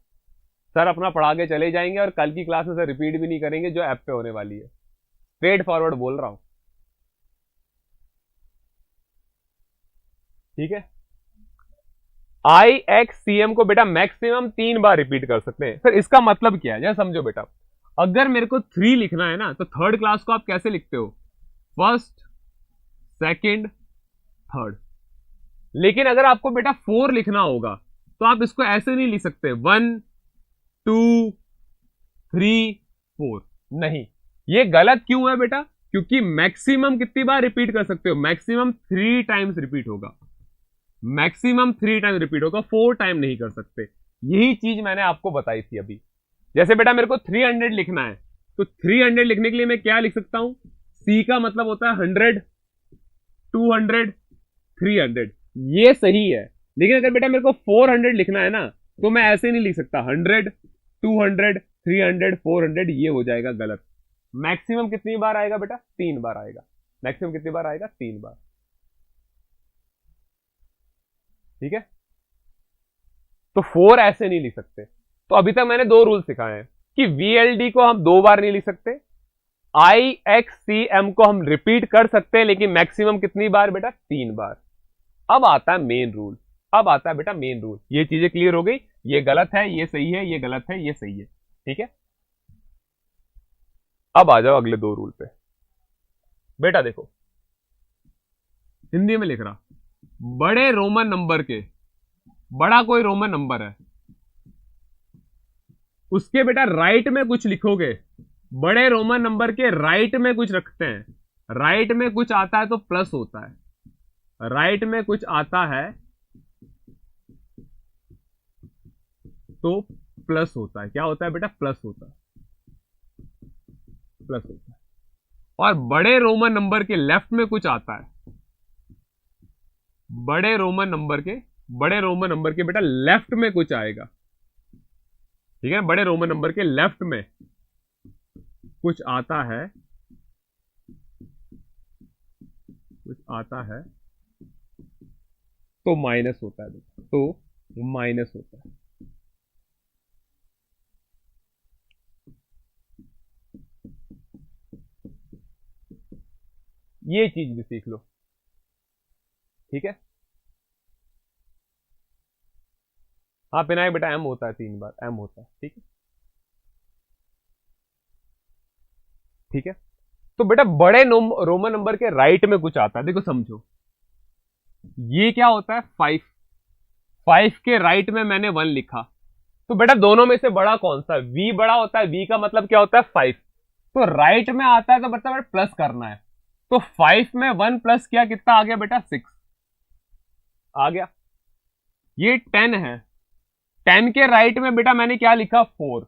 सर अपना पढ़ा के चले जाएंगे और कल की क्लास में सर रिपीट भी नहीं करेंगे जो ऐप पे होने वाली है। स्ट्रेट फॉरवर्ड बोल रहा हूं, ठीक है। IXCM को बेटा मैक्सिमम 3 बार रिपीट कर सकते हैं। सर इसका मतलब क्या है, जरा समझो बेटा। अगर मेरे को 3 लिखना है ना तो थर्ड क्लास को आप कैसे लिखते हो? First, second, third. लेकिन अगर आपको बेटा 4 लिखना होगा तो आप इसको ऐसे नहीं लिख सकते 1 2 3 4, नहीं। ये गलत क्यों है बेटा? क्योंकि मैक्सिमम कितनी बार रिपीट कर सकते हो? मैक्सिमम 3 टाइम्स रिपीट होगा, मैक्सिमम 3 टाइम रिपीट होगा, 4 टाइम नहीं कर सकते। यही चीज मैंने आपको बताई थी अभी। जैसे बेटा मेरे को 300 लिखना है तो 300 लिखने के लिए मैं क्या लिख सकता हूं? C का मतलब होता है 100, 200, 300, ये सही है। लेकिन अगर बेटा मेरे को 400 लिखना है ना तो मैं ऐसे नहीं लिख सकता 100, 200, 300, 400, ये हो जाएगा गलत। मैक्सिमम कितनी बार आएगा बेटा? 3 बार आएगा। मैक्सिमम कितनी बार आएगा? 3 बार, ठीक है। तो 4 ऐसे नहीं लिख सकते। तो अभी तक मैंने 2 रूल सिखाए हैं कि VLD को हम 2 बार नहीं लिख सकते, IXCM को हम रिपीट कर सकते हैं, लेकिन मैक्सिमम कितनी बार बेटा? 3 बार। अब आता है मेन रूल, अब आता है बेटा मेन रूल। ये चीजें क्लियर हो गई, ये गलत है, ये सही है, ये गलत है, ये सही है, ठीक है। अब आ जाओ अगले 2 रूल पे। बेटा देखो, हिंदी में लिख रहा, बड़े रोमन नंबर के, बड़ा कोई रोमन नंबर है, उसके बेटा राइट में कुछ लिखोगे, बड़े रोमन नंबर के राइट में कुछ रखते हैं, राइट में कुछ आता है तो प्लस होता है, राइट में कुछ आता है तो प्लस होता है। क्या होता है बेटा? प्लस होता है, प्लस होता है। और बड़े रोमन नंबर के लेफ्ट में कुछ आता है, बड़े रोमन नंबर के, बड़े रोमन नंबर के बेटा लेफ्ट में कुछ आएगा, ठीक है। बड़े रोमन नंबर के लेफ्ट में कुछ आता है, कुछ आता है तो माइनस होता है बेटा, तो माइनस होता है। ये चीज भी सीख लो, ठीक है। हाँ पिनाई बेटा M होता है, 3 बार M होता है, ठीक है, ठीक है। तो बेटा बड़े रोमन नंबर के राइट में कुछ आता है, देखो समझो, ये क्या होता है 5, 5 के राइट में मैंने 1 लिखा, तो बेटा दोनों में से बड़ा कौन सा है? v बड़ा होता है, v का मतलब क्या होता है 5, तो राइट में आता है तो मतलब प्लस करना है, तो 5 में 1 प्लस किया, कितना आ गया बेटा 6 आ गया। ये 10 है, 10 के राइट में बेटा मैंने क्या लिखा 4,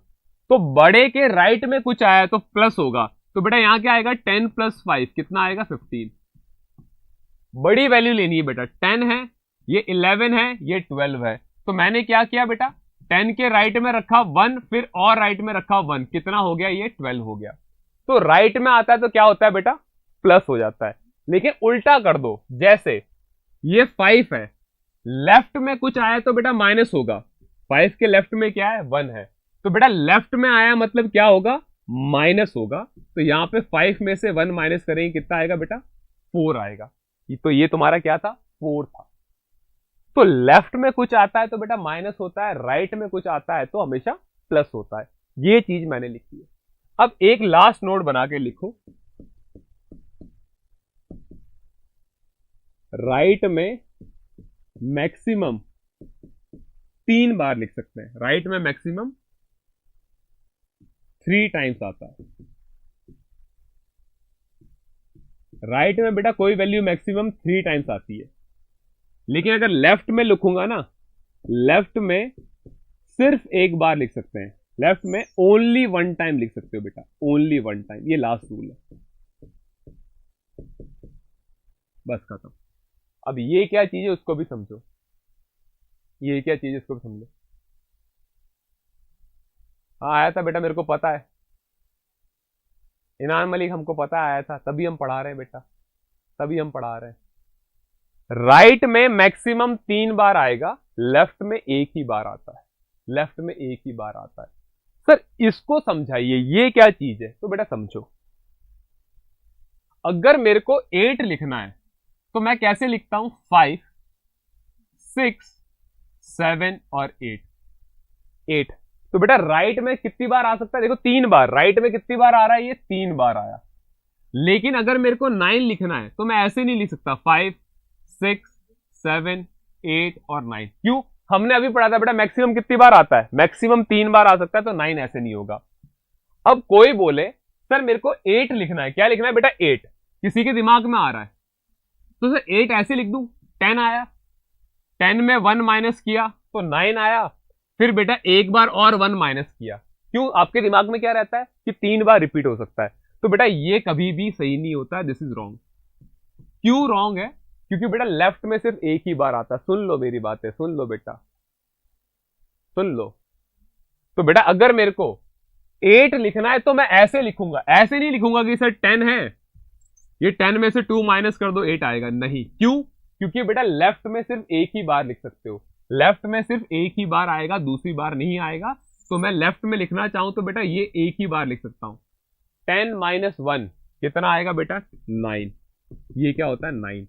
तो बड़े के राइट में कुछ आया तो प्लस होगा, तो बेटा यहां क्या आएगा 10 प्लस 5 कितना आएगा 15। बड़ी वैल्यू लेनी है बेटा, 10 है, ये 11 है, ये 12 है, तो मैंने क्या किया बेटा 10 के राइट में रखा 1, फिर और राइट में रखा 1, कितना हो गया ये 12 हो गया। तो राइट में आता है तो क्या होता है बेटा प्लस हो जाता है। लेकिन उल्टा कर दो, जैसे ये 5 है, लेफ्ट में कुछ आया तो बेटा माइनस होगा, 5 के लेफ्ट में क्या है 1 है, तो बेटा लेफ्ट में आया मतलब क्या होगा माइनस होगा, तो यहां पे 5 में से 1 माइनस करेंगे कितना आएगा बेटा 4 आएगा। तो ये तुम्हारा क्या था 4 था। तो लेफ्ट में कुछ आता है तो बेटा माइनस होता है, राइट में कुछ आता है तो हमेशा प्लस होता है, ये चीज मैंने लिखी है। अब एक लास्ट नोट बना के लिखो, राइट में मैक्सिमम 3 बार लिख सकते हैं, राइट में मैक्सिमम 3 टाइम्स आता है। राइट में बेटा कोई वैल्यू मैक्सिमम 3 टाइम्स आती है, लेकिन अगर लेफ्ट में लिखूंगा ना, लेफ्ट में सिर्फ एक बार लिख सकते हैं, लेफ्ट में ओनली 1 टाइम लिख सकते हो बेटा, ओनली 1 टाइम, ये लास्ट रूल है, बस खत्म। अब ये क्या चीज है उसको भी समझो, ये क्या चीज है इसको भी समझो। हाँ आया था बेटा, मेरे को पता है, इनाम मलिक हमको पता आया था, तभी हम पढ़ा रहे हैं बेटा, तभी हम पढ़ा रहे हैं। राइट में मैक्सिमम 3 बार आएगा, लेफ्ट में एक ही बार आता है, लेफ्ट में एक ही बार आता है। सर इसको समझाइए ये क्या चीज है, तो बेटा समझो, अगर मेरे को 8 लिखना है तो मैं कैसे लिखता हूं 5, 6, 7 और 8। तो बेटा राइट में कितनी बार आ सकता है, देखो 3 बार, राइट में कितनी बार आ रहा है, ये 3 बार आया। लेकिन अगर मेरे को 9 लिखना है तो मैं ऐसे नहीं लिख सकता 5, 6, 7, 8 और 9, क्यों? हमने अभी पढ़ा था बेटा मैक्सिमम कितनी बार आता है, मैक्सिमम 3 बार आ सकता है, तो 9 ऐसे नहीं होगा। अब कोई बोले सर मेरे को 8 लिखना है, क्या लिखना है बेटा 8, किसी के दिमाग में आ रहा है, तो सर 8 ऐसे लिख दूं, 10 आया, 10 में 1 माइनस किया तो 9 आया, फिर बेटा एक बार और 1 माइनस किया, क्यों? आपके दिमाग में क्या रहता है कि 3 बार रिपीट हो सकता है, तो बेटा ये कभी भी सही नहीं होता, दिस इज रॉन्ग। क्यों रॉन्ग है? क्योंकि बेटा लेफ्ट में सिर्फ एक ही बार आता है, सुन लो मेरी बातें, सुन लो बेटा, सुन लो। तो बेटा अगर मेरे को 8 लिखना है तो मैं ऐसे लिखूंगा, ऐसे नहीं लिखूंगा कि सर 10 है, ये 10 में से 2 माइनस कर दो 8 आएगा, नहीं। क्यों? क्योंकि बेटा लेफ्ट में सिर्फ एक ही बार लिख सकते हो, लेफ्ट में सिर्फ एक ही बार आएगा, दूसरी बार नहीं आएगा। तो मैं लेफ्ट में लिखना चाहूं तो बेटा ये एक ही बार लिख सकता हूं, 10 माइनस 1 कितना आएगा बेटा 9, ये क्या होता है 9।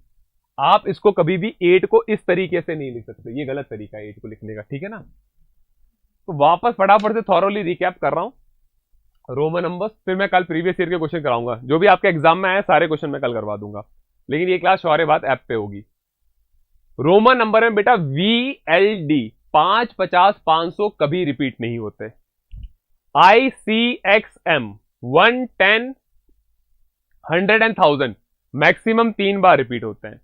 आप इसको कभी भी 8 को इस तरीके से नहीं लिख सकते, ये गलत तरीका है 8 को लिखने का, ठीक है ना। तो वापस फटाफट से थॉरोली रिकैप कर रहा हूं रोमन नंबर्स, फिर मैं कल प्रीवियस ईयर के क्वेश्चन कराऊंगा, जो भी आपके एग्जाम में आए सारे क्वेश्चन मैं कल करवा दूंगा, लेकिन ये क्लास शौर्य बात ऐप पे होगी। रोमन नंबर में बेटा VLD 5, 50, 500 कभी रिपीट नहीं होते। ICXM 1, 10, 100 and 1000 maximum 3 bar repeat होते हैं।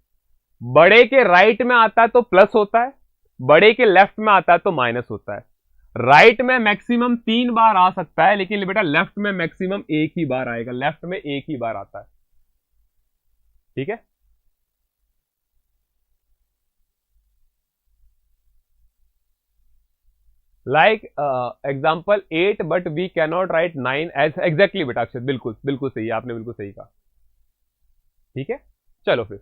बड़े के राइट में आता है तो प्लस होता है, बड़े के लेफ्ट में आता है तो माइनस होता है। राइट में मैक्सिमम 3 बार आ सकता है, लेकिन बेटा लेफ्ट में मैक्सिमम एक ही बार आएगा, लेफ्ट में एक ही बार आता है, ठीक है। Like example 8 but we cannot write 9 as exactly बेटा अक्षर, बिल्कुल बिल्कुल सही है, आपने बिल्कुल सही कहा, ठीक है। चलो फिर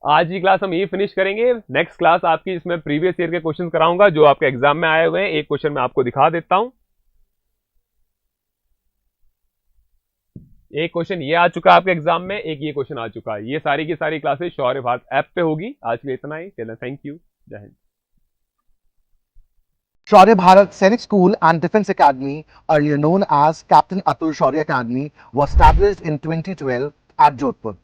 आज की क्लास हम ये फिनिश करेंगे, नेक्स्ट क्लास आपकी इसमें प्रीवियस ईयर के क्वेश्चन कराऊंगा जो आपके एग्जाम में आए हुए हैं। एक क्वेश्चन मैं आपको दिखा देता हूं, एक क्वेश्चन ये आ चुका है आपके एग्जाम में, एक ये क्वेश्चन आ चुका है। ये सारी की सारी क्लासेस शौर्य भारत ऐप पे होगी। आज के लिए इतना ही, चलें, थैंक यू, जय Hind. Shaurya Bharat Sainik School and Defence Academy, earlier known as Captain Atul Shaurya Academy, was established in 2012 at Jodhpur.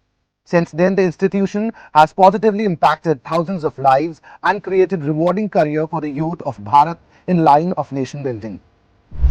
Since then, the institution has positively impacted thousands of lives and created rewarding career for the youth of Bharat in line of nation building.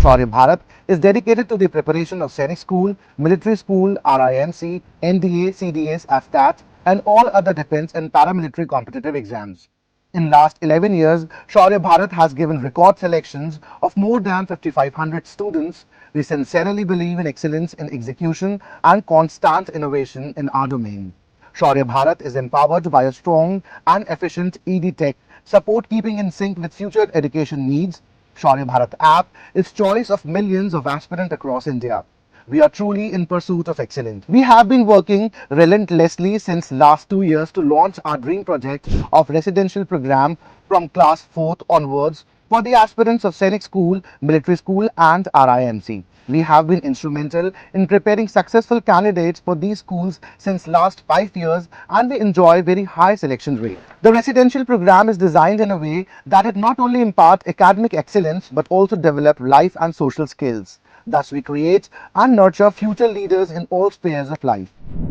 Shaurya Bharat is dedicated to the preparation of Sainik School, Military School, RIMC, NDA, CDS, AFTAT, and all other defense and paramilitary competitive exams. In last 11 years, Shaurya Bharat has given record selections of more than 5,500 students. We sincerely believe in excellence in execution and constant innovation in our domain. Shaurya Bharat is empowered by a strong and efficient ED tech support keeping in sync with future education needs. Shaurya Bharat app is choice of millions of aspirants across India. We are truly in pursuit of excellence. We have been working relentlessly since last 2 years to launch our dream project of residential program from class 4th onwards for the aspirants of Sainik School, Military School and RIMC. We have been instrumental in preparing successful candidates for these schools since last 5 years and they enjoy very high selection rate. The residential program is designed in a way that it not only impart academic excellence but also develop life and social skills. Thus, we create and nurture future leaders in all spheres of life.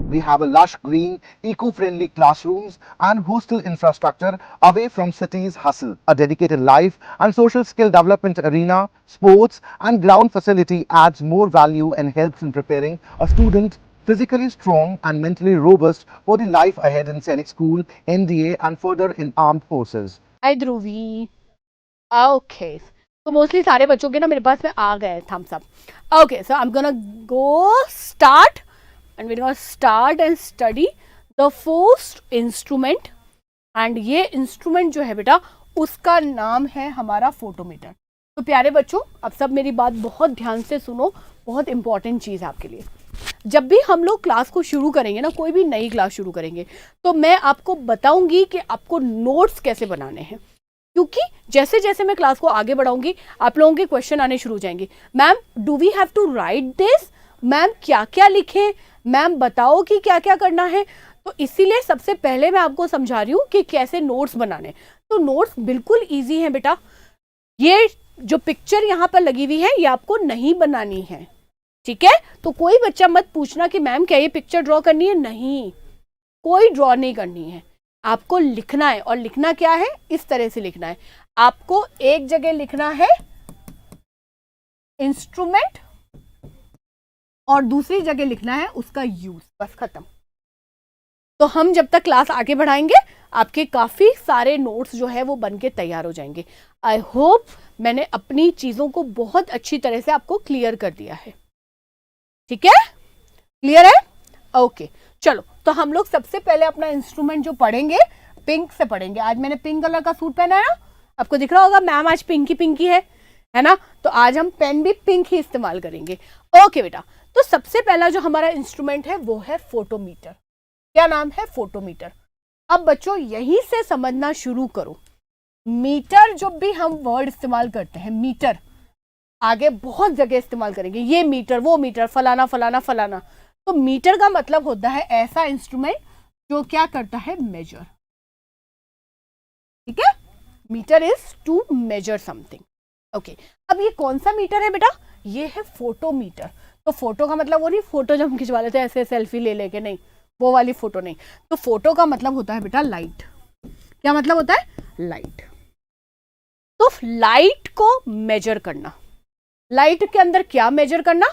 We have a lush green, eco-friendly classrooms and hostel infrastructure away from city's hustle. A dedicated life and social skill development arena, sports and ground facility adds more value and helps in preparing a student physically strong and mentally robust for the life ahead in Sainik School, NDA and further in armed forces. Hi Dhruvi. Okay, तो mostly सारे बच्चों के ना मेरे पास में आ गए thumbs up. Okay, so I am gonna go start and we gonna start and study the first instrument. And ये इंस्ट्रूमेंट जो है बेटा उसका नाम है हमारा फोटोमीटर। तो प्यारे बच्चों, अब सब मेरी बात बहुत ध्यान से सुनो, बहुत इंपॉर्टेंट चीज़ है आपके लिए। जब भी हम लोग क्लास को शुरू करेंगे ना, कोई भी नई क्लास शुरू करेंगे, तो मैं आपको बताऊंगी कि आपको नोट्स कैसे बनाने हैं, क्योंकि जैसे जैसे मैं क्लास को आगे बढ़ाऊंगी आप लोगों के क्वेश्चन आने शुरू हो जाएंगे। Ma'am, do we have to write this? Ma'am, क्या क्या लिखें? मैम, बताओ कि क्या क्या करना है। तो इसीलिए सबसे पहले मैं आपको समझा रही हूँ कि कैसे नोट्स बनाने। तो नोट्स बिल्कुल ईजी है बेटा। ये जो पिक्चर यहाँ पर लगी हुई है ये आपको नहीं बनानी है, ठीक है? तो कोई बच्चा मत पूछना कि मैम क्या ये पिक्चर ड्रॉ करनी है। नहीं, कोई ड्रॉ नहीं करनी है, आपको लिखना है। और लिखना क्या है? इस तरह से लिखना है। आपको एक जगह लिखना है इंस्ट्रूमेंट और दूसरी जगह लिखना है उसका यूज, बस खत्म। तो हम जब तक क्लास आगे बढ़ाएंगे आपके काफी सारे नोट्स जो है वो बन के तैयार हो जाएंगे। आई होप मैंने अपनी चीजों को बहुत अच्छी तरह से आपको क्लियर कर दिया है, ठीक है? क्लियर है? ओके, चलो। तो हम लोग सबसे पहले अपना इंस्ट्रूमेंट जो पढ़ेंगे पिंक से पढ़ेंगे। आज मैंने पिंक कलर का सूट पहना है ना, आपको दिख रहा होगा मैम आज पिंकी पिंकी है ना? तो आज हम पेन भी पिंक ही इस्तेमाल करेंगे। ओके बेटा, तो सबसे पहला जो हमारा इंस्ट्रूमेंट है वो है फोटोमीटर। क्या नाम है? फोटोमीटर। अब बच्चों यहीं से समझना शुरू करो। मीटर जब भी हम वर्ड इस्तेमाल करते हैं, मीटर आगे बहुत जगह इस्तेमाल करेंगे, ये मीटर, वो मीटर, फलाना फलाना फलाना। तो मीटर का मतलब होता है ऐसा इंस्ट्रूमेंट जो क्या करता है? मेजर, ठीक है? Meter is to measure something. Okay, अब ये कौन सा मीटर है बेटा? ये है फोटोमीटर। तो फोटो का मतलब वो नहीं फोटो जब हम खिंचवा लेते हैं ऐसे सेल्फी ले लेके, नहीं, वो वाली फोटो नहीं। तो फोटो का मतलब होता है बेटा लाइट। क्या मतलब होता है? लाइट। तो लाइट को मेजर करना। लाइट के अंदर क्या मेजर करना?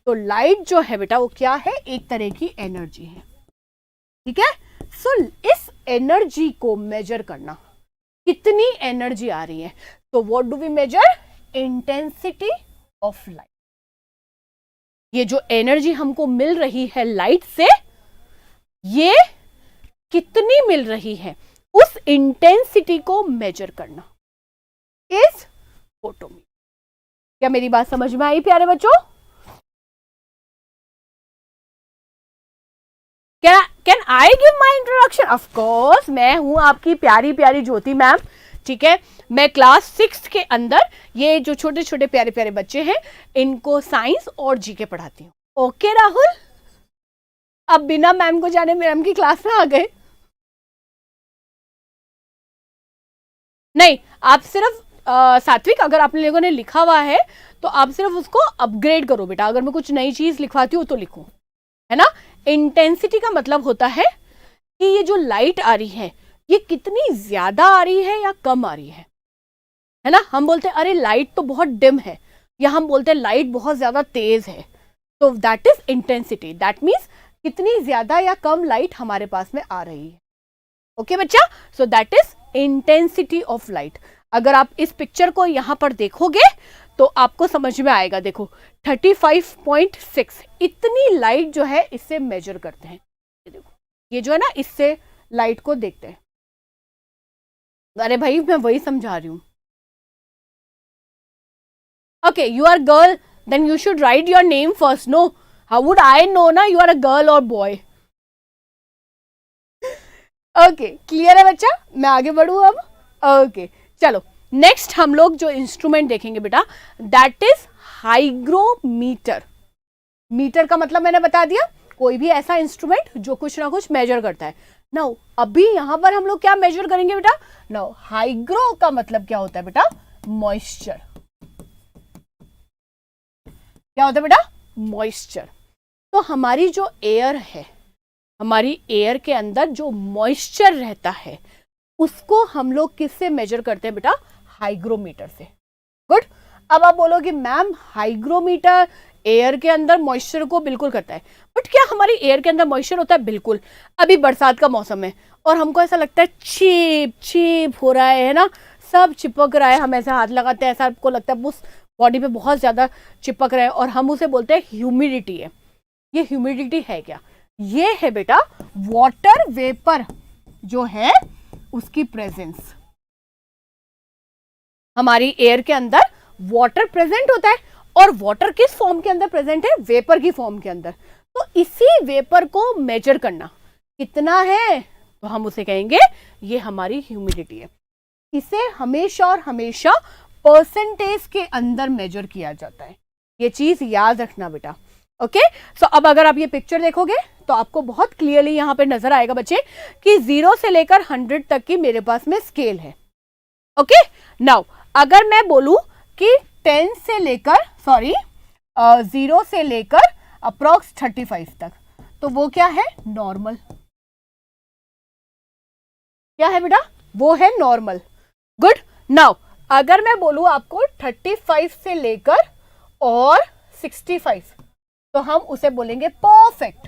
तो लाइट जो है बेटा वो क्या है? एक तरह की एनर्जी है, ठीक है? सो इस एनर्जी को मेजर करना, कितनी एनर्जी आ रही है। तो what do we measure? Intensity of light. ये जो एनर्जी हमको मिल रही है लाइट से, ये कितनी मिल रही है, उस इंटेंसिटी को मेजर करना इज फोटोमीटर। क्या मेरी बात समझ में आई प्यारे बच्चों? Can I give my introduction? Of course, मैं हूं आपकी प्यारी प्यारी ज्योति मैम, ठीक है? मैं क्लास 6 के अंदर ये जो छोटे छोटे प्यारे प्यारे बच्चे हैं इनको साइंस और जीके पढ़ाती हूँ। ओके राहुल, अब बिना मैम को जाने मैम की क्लास में आ गए। नहीं, आप सिर्फ सात्विक, अगर आप लोगों ने लिखा हुआ है तो आप सिर्फ उसको अपग्रेड करो बेटा। अगर मैं कुछ नई चीज लिखवाती हूँ तो लिखो, है ना। इंटेंसिटी का मतलब होता है कि ये जो लाइट आ रही है ये कितनी ज्यादा आ रही है या कम आ रही है ना। हम बोलते हैं अरे लाइट तो बहुत डिम है, या हम बोलते हैं लाइट बहुत ज्यादा तेज है, तो that is intensity. That means कितनी ज्यादा या कम लाइट हमारे पास में आ रही है। ओके बच्चा, so that is intensity of light. अगर आप इस पिक्चर को यहां पर देखोगे तो आपको समझ में आएगा। देखो 35.6 इतनी लाइट जो है इससे मेजर करते हैं। देखो ये जो है ना, इससे लाइट को देखते हैं। अरे भाई मैं वही समझा रही हूं। Okay, you are girl, then you should write your name first. No, how would I know ना यू आर अ गर्ल और बॉय। ओके, क्लियर है बच्चा, मैं आगे बढ़ूं अब। ओके चलो, नेक्स्ट हम लोग जो इंस्ट्रूमेंट देखेंगे बेटा, दैट इज हाइग्रोमीटर। मीटर का मतलब मैंने बता दिया, कोई भी ऐसा इंस्ट्रूमेंट जो कुछ ना कुछ मेजर करता है। नाउ अभी यहां पर हम लोग क्या मेजर करेंगे बेटा? नाउ हाइग्रो का मतलब क्या होता है बेटा? मॉइस्चर। क्या होता है बेटा? मॉइस्चर। तो हमारी जो एयर है, हमारी एयर के अंदर जो मॉइस्चर रहता है उसको हम लोग किससे मेजर करते हैं बेटा? हाइग्रोमीटर से। गुड। अब आप बोलोगे मैम हाइग्रोमीटर एयर के अंदर मॉइस्चर को बिल्कुल करता है, बट क्या हमारी एयर के अंदर मॉइस्चर होता है? बिल्कुल। अभी बरसात का मौसम है और हमको ऐसा लगता है चिप चिप हो रहा है ना, सब चिपक रहा है, हम ऐसे हाथ लगाते हैं, ऐसा आपको लगता है उस बॉडी पे बहुत ज्यादा चिपक रहा है और हम उसे बोलते हैं ह्यूमिडिटी है। ये ह्यूमिडिटी है क्या? ये है बेटा वाटर वेपर जो है उसकी प्रेजेंस। हमारी एयर के अंदर वाटर प्रेजेंट होता है और वाटर किस फॉर्म के अंदर प्रेजेंट है? वेपर की फॉर्म के अंदर। तो इसी वेपर को मेजर करना कितना है तो हम उसे कहेंगे ये हमारी ह्यूमिडिटी है। इसे हमेशा और हमेशा परसेंटेज के अंदर मेजर किया जाता है। ये चीज याद रखना बेटा। ओके, सो अब अगर आप ये पिक्चर देखोगे तो आपको बहुत क्लियरली यहां पे नजर आएगा बच्चे कि 0 से लेकर 100 तक की मेरे पास में स्केल है। ओके, नाउ अगर मैं बोलूं कि 0 से लेकर अप्रॉक्स 35 तक, तो वो क्या है? नॉर्मल। क्या है बेटा? वो है नॉर्मल। गुड। नाउ अगर मैं बोलूं आपको 35 से लेकर और 65, तो हम उसे बोलेंगे परफेक्ट।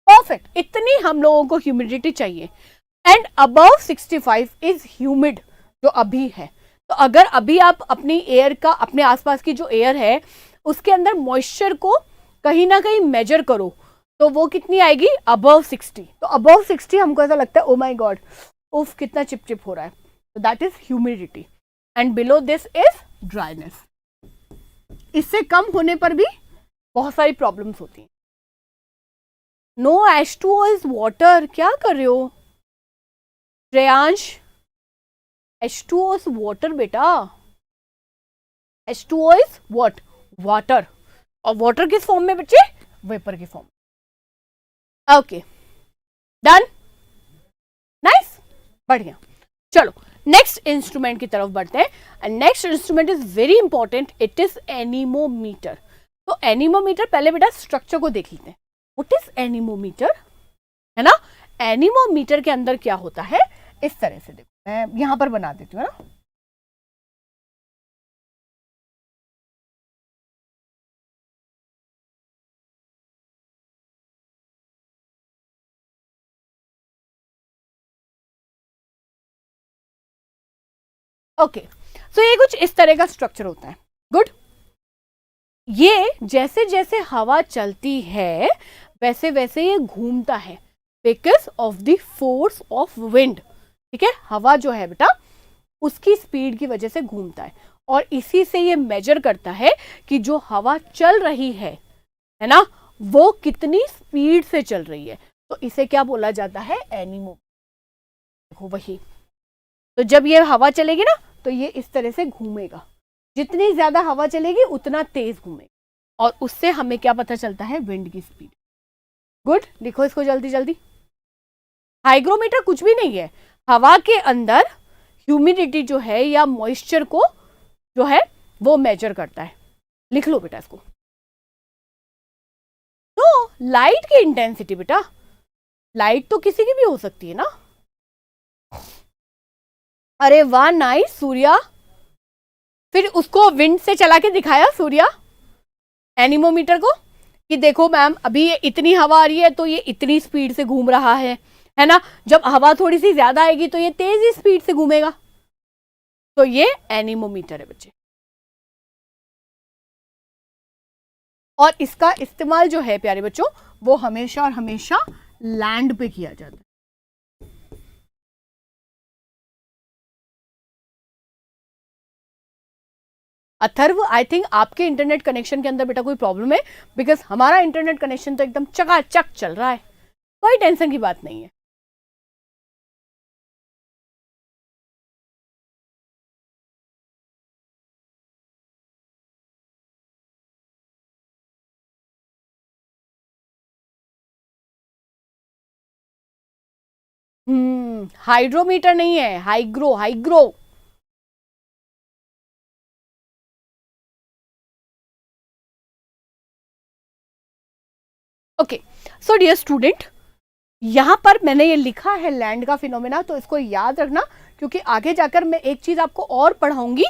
परफेक्ट, इतनी हम लोगों को ह्यूमिडिटी चाहिए। एंड अबव 65 इज ह्यूमिड, जो अभी है। तो अगर अभी आप अपनी एयर का, अपने आसपास की जो एयर है उसके अंदर मॉइस्चर को कहीं ना कहीं मेजर करो तो वो कितनी आएगी? अबव 60। तो अबव 60 हमको ऐसा लगता है ओ माय गॉड, उफ कितना चिपचिप हो रहा है, तो that is humidity. And below this is dryness. इससे कम होने पर भी बहुत सारी प्रॉब्लम्स होती हैं। No H2O is water. क्या कर रहे हो श्रेयांश? H2O इज वाटर बेटा। H2O is what? वाटर। और वाटर किस फॉर्म में बच्चे? वेपर की फॉर्म। ओके, डन, नाइस, बढ़िया। चलो नेक्स्ट इंस्ट्रूमेंट की तरफ बढ़ते हैं। And next instrument is very important, it is anemometer. तो एनीमोमीटर, पहले बेटा स्ट्रक्चर को देख लेते हैं। What is anemometer? है ना, एनीमोमीटर के अंदर क्या होता है? इस तरह से देखो, मैं यहां पर बना देती हूँ ना। ओके, सो ये कुछ इस तरह का स्ट्रक्चर होता है। गुड। ये जैसे जैसे हवा चलती है वैसे वैसे ये घूमता है because of the force of wind. ठीक है, हवा जो है बेटा उसकी स्पीड की वजह से घूमता है और इसी से ये मेजर करता है कि जो हवा चल रही है ना, वो कितनी स्पीड से चल रही है। तो इसे क्या बोला जाता है? एनीमोमीटर। देखो वही, तो जब ये हवा चलेगी ना तो ये इस तरह से घूमेगा। जितनी ज्यादा हवा चलेगी उतना तेज घूमेगा और उससे हमें क्या पता चलता है? विंड की स्पीड। गुड, लिखो इसको जल्दी जल्दी। हाइग्रोमीटर कुछ भी नहीं है, हवा के अंदर ह्यूमिडिटी जो है या मॉइस्चर को जो है वो मेजर करता है। लिख लो बेटा इसको। तो लाइट की इंटेंसिटी बेटा, लाइट तो किसी की भी हो सकती है ना। अरे वाह नाइस सूर्या। फिर उसको विंड से चला के दिखाया सूर्या एनीमोमीटर को कि देखो मैम अभी ये इतनी हवा आ रही है तो ये इतनी स्पीड से घूम रहा है ना। जब हवा थोड़ी सी ज्यादा आएगी तो ये तेजी स्पीड से घूमेगा। तो ये एनीमोमीटर है बच्चे। और इसका इस्तेमाल जो है प्यारे बच्चों वो हमेशा और हमेशा लैंड पे किया जाता है। अथर्व आई थिंक आपके इंटरनेट कनेक्शन के अंदर बेटा कोई प्रॉब्लम है, बिकॉज हमारा इंटरनेट कनेक्शन तो एकदम चकाचक चल रहा है, कोई टेंशन की बात नहीं है। हाइड्रोमीटर नहीं है, hygro, hygro. Okay so dear student, यहां पर मैंने ये लिखा है लैंड का फिनोमेना, तो इसको याद रखना क्योंकि आगे जाकर मैं एक चीज आपको और पढ़ाऊंगी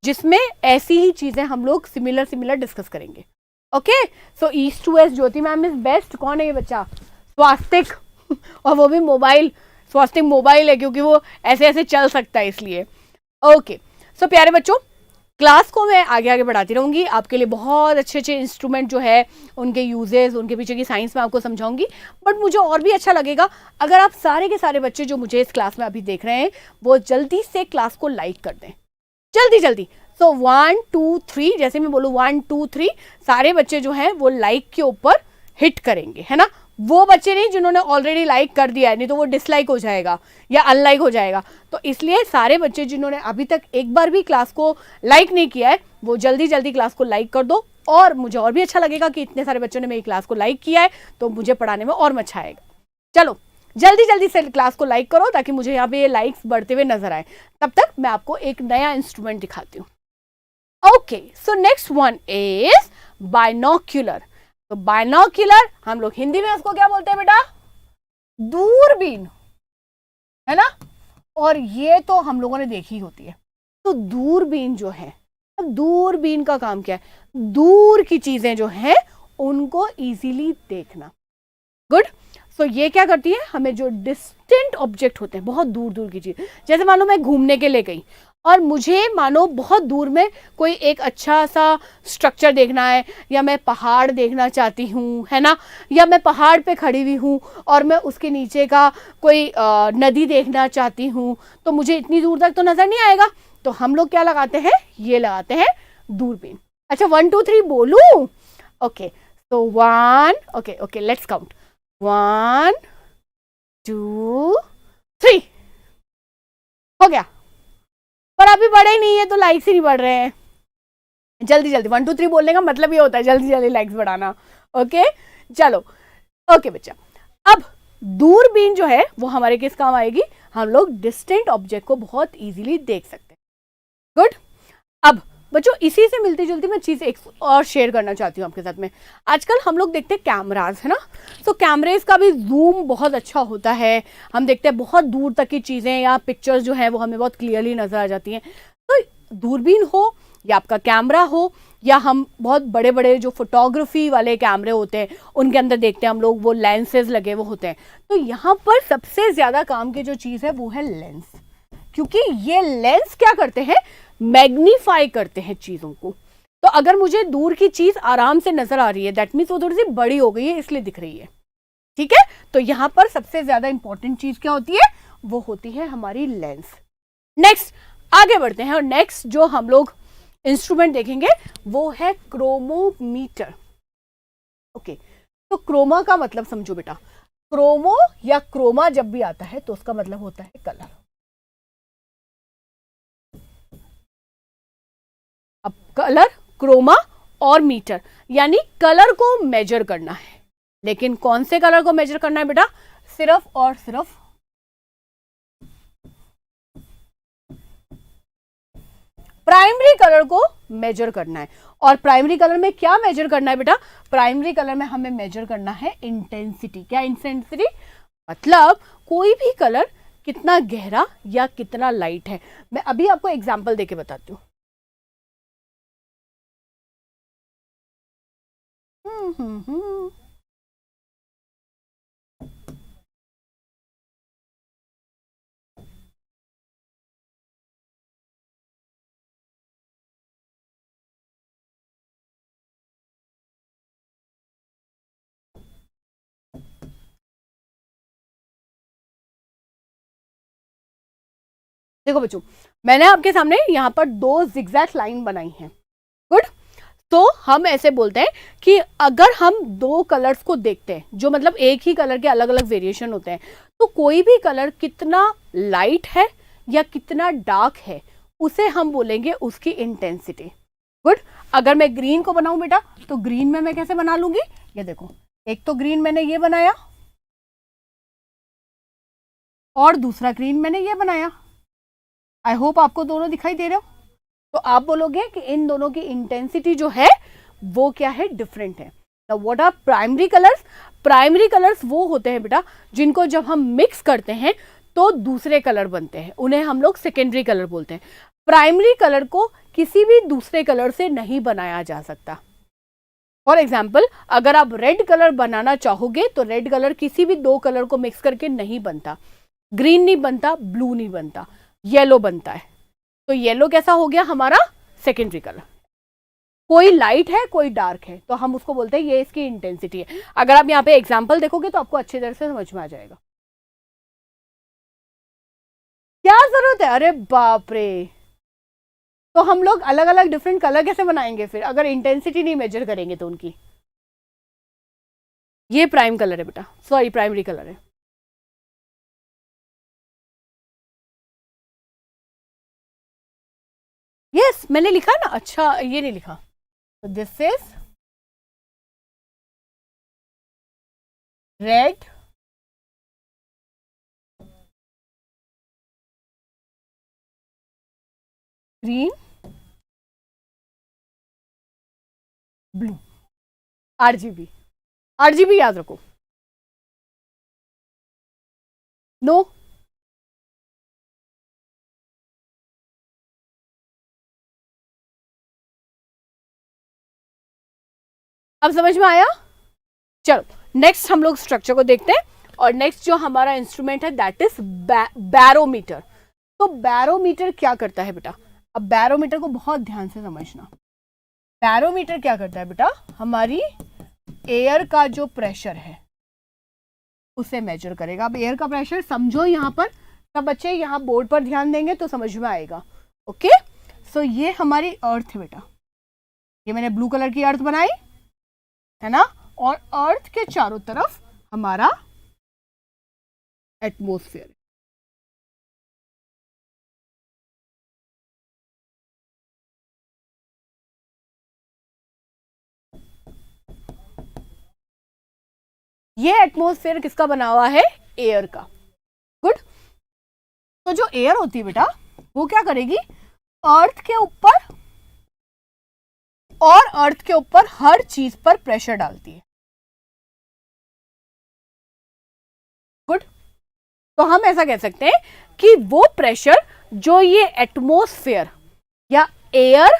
जिसमें ऐसी ही चीजें हम लोग सिमिलर डिस्कस करेंगे। Okay so east to west Jyoti ma'am is best. कौन है ये बच्चा? स्वास्तिक और वो भी मोबाइल, स्वास्तिक मोबाइल है क्योंकि वो ऐसे ऐसे चल सकता है इसलिए। ओके सो प्यारे बच्चों, क्लास को मैं आगे आगे बढ़ाती रहूंगी, आपके लिए बहुत अच्छे अच्छे इंस्ट्रूमेंट जो है उनके यूजेस, उनके पीछे की साइंस में आपको समझाऊंगी। बट मुझे और भी अच्छा लगेगा अगर आप सारे के सारे बच्चे जो मुझे इस क्लास में अभी देख रहे हैं वो जल्दी से क्लास को लाइक कर दें, जल्दी जल्दी। सो 1 2 3, जैसे मैं बोलूँ 1 2 3, सारे बच्चे जो हैं वो लाइक के ऊपर हिट करेंगे, है ना। वो बच्चे नहीं जिन्होंने ऑलरेडी लाइक कर दिया है, नहीं तो वो डिसलाइक हो जाएगा या अनलाइक हो जाएगा। तो इसलिए सारे बच्चे जिन्होंने अभी तक एक बार भी क्लास को लाइक नहीं किया है वो जल्दी जल्दी क्लास को लाइक कर दो। और मुझे और भी अच्छा लगेगा कि इतने सारे बच्चों ने मेरी क्लास को लाइक किया है, तो मुझे पढ़ाने में और मजा आएगा। चलो जल्दी जल्दी से क्लास को लाइक करो ताकि मुझे यहाँ पे ये लाइक्स बढ़ते हुए नजर आए। तब तक मैं आपको एक नया इंस्ट्रूमेंट दिखाती हूँ। Okay so next one is binocular. तो बाइनोक्यूलर हम लोग हिंदी में उसको क्या बोलते हैं बेटा? दूरबीन, है ना। और ये तो हम लोगों ने देखी होती है। तो दूरबीन जो है, अब दूरबीन का काम क्या है? दूर की चीजें जो हैं उनको इजीली देखना। गुड। सो ये क्या करती है? हमें जो डिस्टेंट ऑब्जेक्ट होते हैं, बहुत दूर दूर की चीज, जैसे मान लो मैं घूमने के लिए गई और मुझे मानो बहुत दूर में कोई एक अच्छा सा स्ट्रक्चर देखना है, या मैं पहाड़ देखना चाहती हूँ, है ना, या मैं पहाड़ पे खड़ी हुई हूँ और मैं उसके नीचे का कोई नदी देखना चाहती हूँ, तो मुझे इतनी दूर तक तो नजर नहीं आएगा। तो हम लोग क्या लगाते हैं? ये लगाते हैं दूरबीन। अच्छा 1 2 3 बोलूं? ओके तो 1, ओके लेट्स काउंट 1 2 3 हो गया। पर अभी बढ़े ही नहीं है तो लाइक्स ही नहीं बढ़ रहे हैं। जल्दी जल्दी 1 2 3 बोलने का मतलब ये होता है जल्दी जल्दी लाइक्स बढ़ाना। ओके चलो ओके बच्चा, अब दूरबीन जो है वो हमारे किस काम आएगी? हम लोग डिस्टेंट ऑब्जेक्ट को बहुत इजीली देख सकते हैं। गुड। अब बच्चों इसी से मिलती जुलती मैं चीज एक और शेयर करना चाहती हूँ आपके साथ में। आजकल हम लोग देखते हैं कैमराज, है ना। तो कैमरेज का भी जूम बहुत अच्छा होता है, हम देखते हैं बहुत दूर तक की चीजें या पिक्चर्स जो है वो हमें बहुत क्लियरली नजर आ जाती हैं। तो दूरबीन हो या आपका कैमरा हो, या हम बहुत बड़े बड़े जो फोटोग्राफी वाले कैमरे होते हैं उनके अंदर देखते हैं हम लोग, वो लेंसेज लगे वो होते हैं। तो यहाँ पर सबसे ज्यादा काम की जो चीज है वो है लेंस, क्योंकि ये लेंस क्या करते हैं? मैग्नीफाई करते हैं चीजों को। तो अगर मुझे दूर की चीज आराम से नजर आ रही है, दैट मीन्स वो थोड़ी सी बड़ी हो गई है इसलिए दिख रही है, ठीक है। तो यहां पर सबसे ज्यादा इंपॉर्टेंट चीज क्या होती है? वो होती है हमारी लेंस। नेक्स्ट आगे बढ़ते हैं और नेक्स्ट जो हम लोग इंस्ट्रूमेंट देखेंगे वो है क्रोमोमीटर। ओके तो क्रोमा का मतलब समझो बेटा, क्रोमो या क्रोमा जब भी आता है तो उसका मतलब होता है कलर। अब कलर, क्रोमा और मीटर, यानी कलर को मेजर करना है। लेकिन कौन से कलर को मेजर करना है बेटा? सिर्फ और सिर्फ प्राइमरी कलर को मेजर करना है। और प्राइमरी कलर में क्या मेजर करना है बेटा? प्राइमरी कलर में हमें मेजर करना है इंटेंसिटी। क्या इंटेंसिटी? मतलब कोई भी कलर कितना गहरा या कितना लाइट है। मैं अभी आपको एग्जांपल देके बताती हूँ। देखो बच्चों, मैंने आपके सामने यहाँ पर 2 जिगजैग लाइन बनाई हैं। गुड। तो हम ऐसे बोलते हैं कि अगर हम 2 कलर्स को देखते हैं, जो मतलब एक ही कलर के अलग अलग वेरिएशन होते हैं, तो कोई भी कलर कितना लाइट है या कितना डार्क है, उसे हम बोलेंगे उसकी इंटेंसिटी। गुड। अगर मैं ग्रीन को बनाऊं बेटा, तो ग्रीन में मैं कैसे बना लूंगी? ये देखो, एक तो ग्रीन मैंने ये बनाया और दूसरा ग्रीन मैंने ये बनाया। आई होप आपको दोनों दिखाई दे रहे हो। तो आप बोलोगे कि इन दोनों की इंटेंसिटी जो है वो क्या है? डिफरेंट है। Now what are primary colours? Primary colours वो होते हैं बेटा जिनको जब हम मिक्स करते हैं तो दूसरे कलर बनते हैं, उन्हें हम लोग सेकेंडरी कलर बोलते हैं। प्राइमरी कलर को किसी भी दूसरे कलर से नहीं बनाया जा सकता। फॉर एग्जाम्पल, अगर आप रेड कलर बनाना चाहोगे तो रेड कलर किसी भी 2 कलर को मिक्स करके नहीं बनता। ग्रीन नहीं बनता, ब्लू नहीं बनता, येलो बनता है। तो येलो कैसा हो गया? हमारा सेकेंडरी कलर। कोई लाइट है, कोई डार्क है, तो हम उसको बोलते हैं ये इसकी इंटेंसिटी है। अगर आप यहाँ पे एग्जांपल देखोगे तो आपको अच्छी तरह से समझ में आ जाएगा। क्या जरूरत है? अरे बाप रे, तो हम लोग अलग अलग डिफरेंट कलर कैसे बनाएंगे फिर, अगर इंटेंसिटी नहीं मेजर करेंगे तो उनकी? ये प्राइम कलर है बेटा, सॉरी प्राइमरी कलर है। यस, मैंने लिखा ना। अच्छा, ये नहीं लिखा। तो this is red, green, blue, RGB. RGB याद रखो। नो, अब समझ में आया? चलो नेक्स्ट हम लोग स्ट्रक्चर को देखते हैं। और नेक्स्ट जो हमारा इंस्ट्रूमेंट है दैट इज बैरोमीटर। तो बैरोमीटर क्या करता है बेटा? अब बैरोमीटर को बहुत ध्यान से समझना। बैरोमीटर क्या करता है बेटा? हमारी एयर का जो प्रेशर है उसे मेजर करेगा। अब एयर का प्रेशर समझो यहाँ पर, सब बच्चे यहाँ बोर्ड पर ध्यान देंगे तो समझ में आएगा। ओके, सो ये हमारी अर्थ है बेटा। ये मैंने ब्लू कलर की अर्थ बनाई है ना, और अर्थ के चारों तरफ हमारा एटमॉस्फेयर। ये एटमॉस्फेयर किसका बना हुआ है? एयर का। गुड। तो जो एयर होती है बेटा वो क्या करेगी? अर्थ के ऊपर और अर्थ के ऊपर हर चीज पर प्रेशर डालती है। गुड। तो हम ऐसा कह सकते हैं कि वो प्रेशर जो ये एटमॉस्फेयर या एयर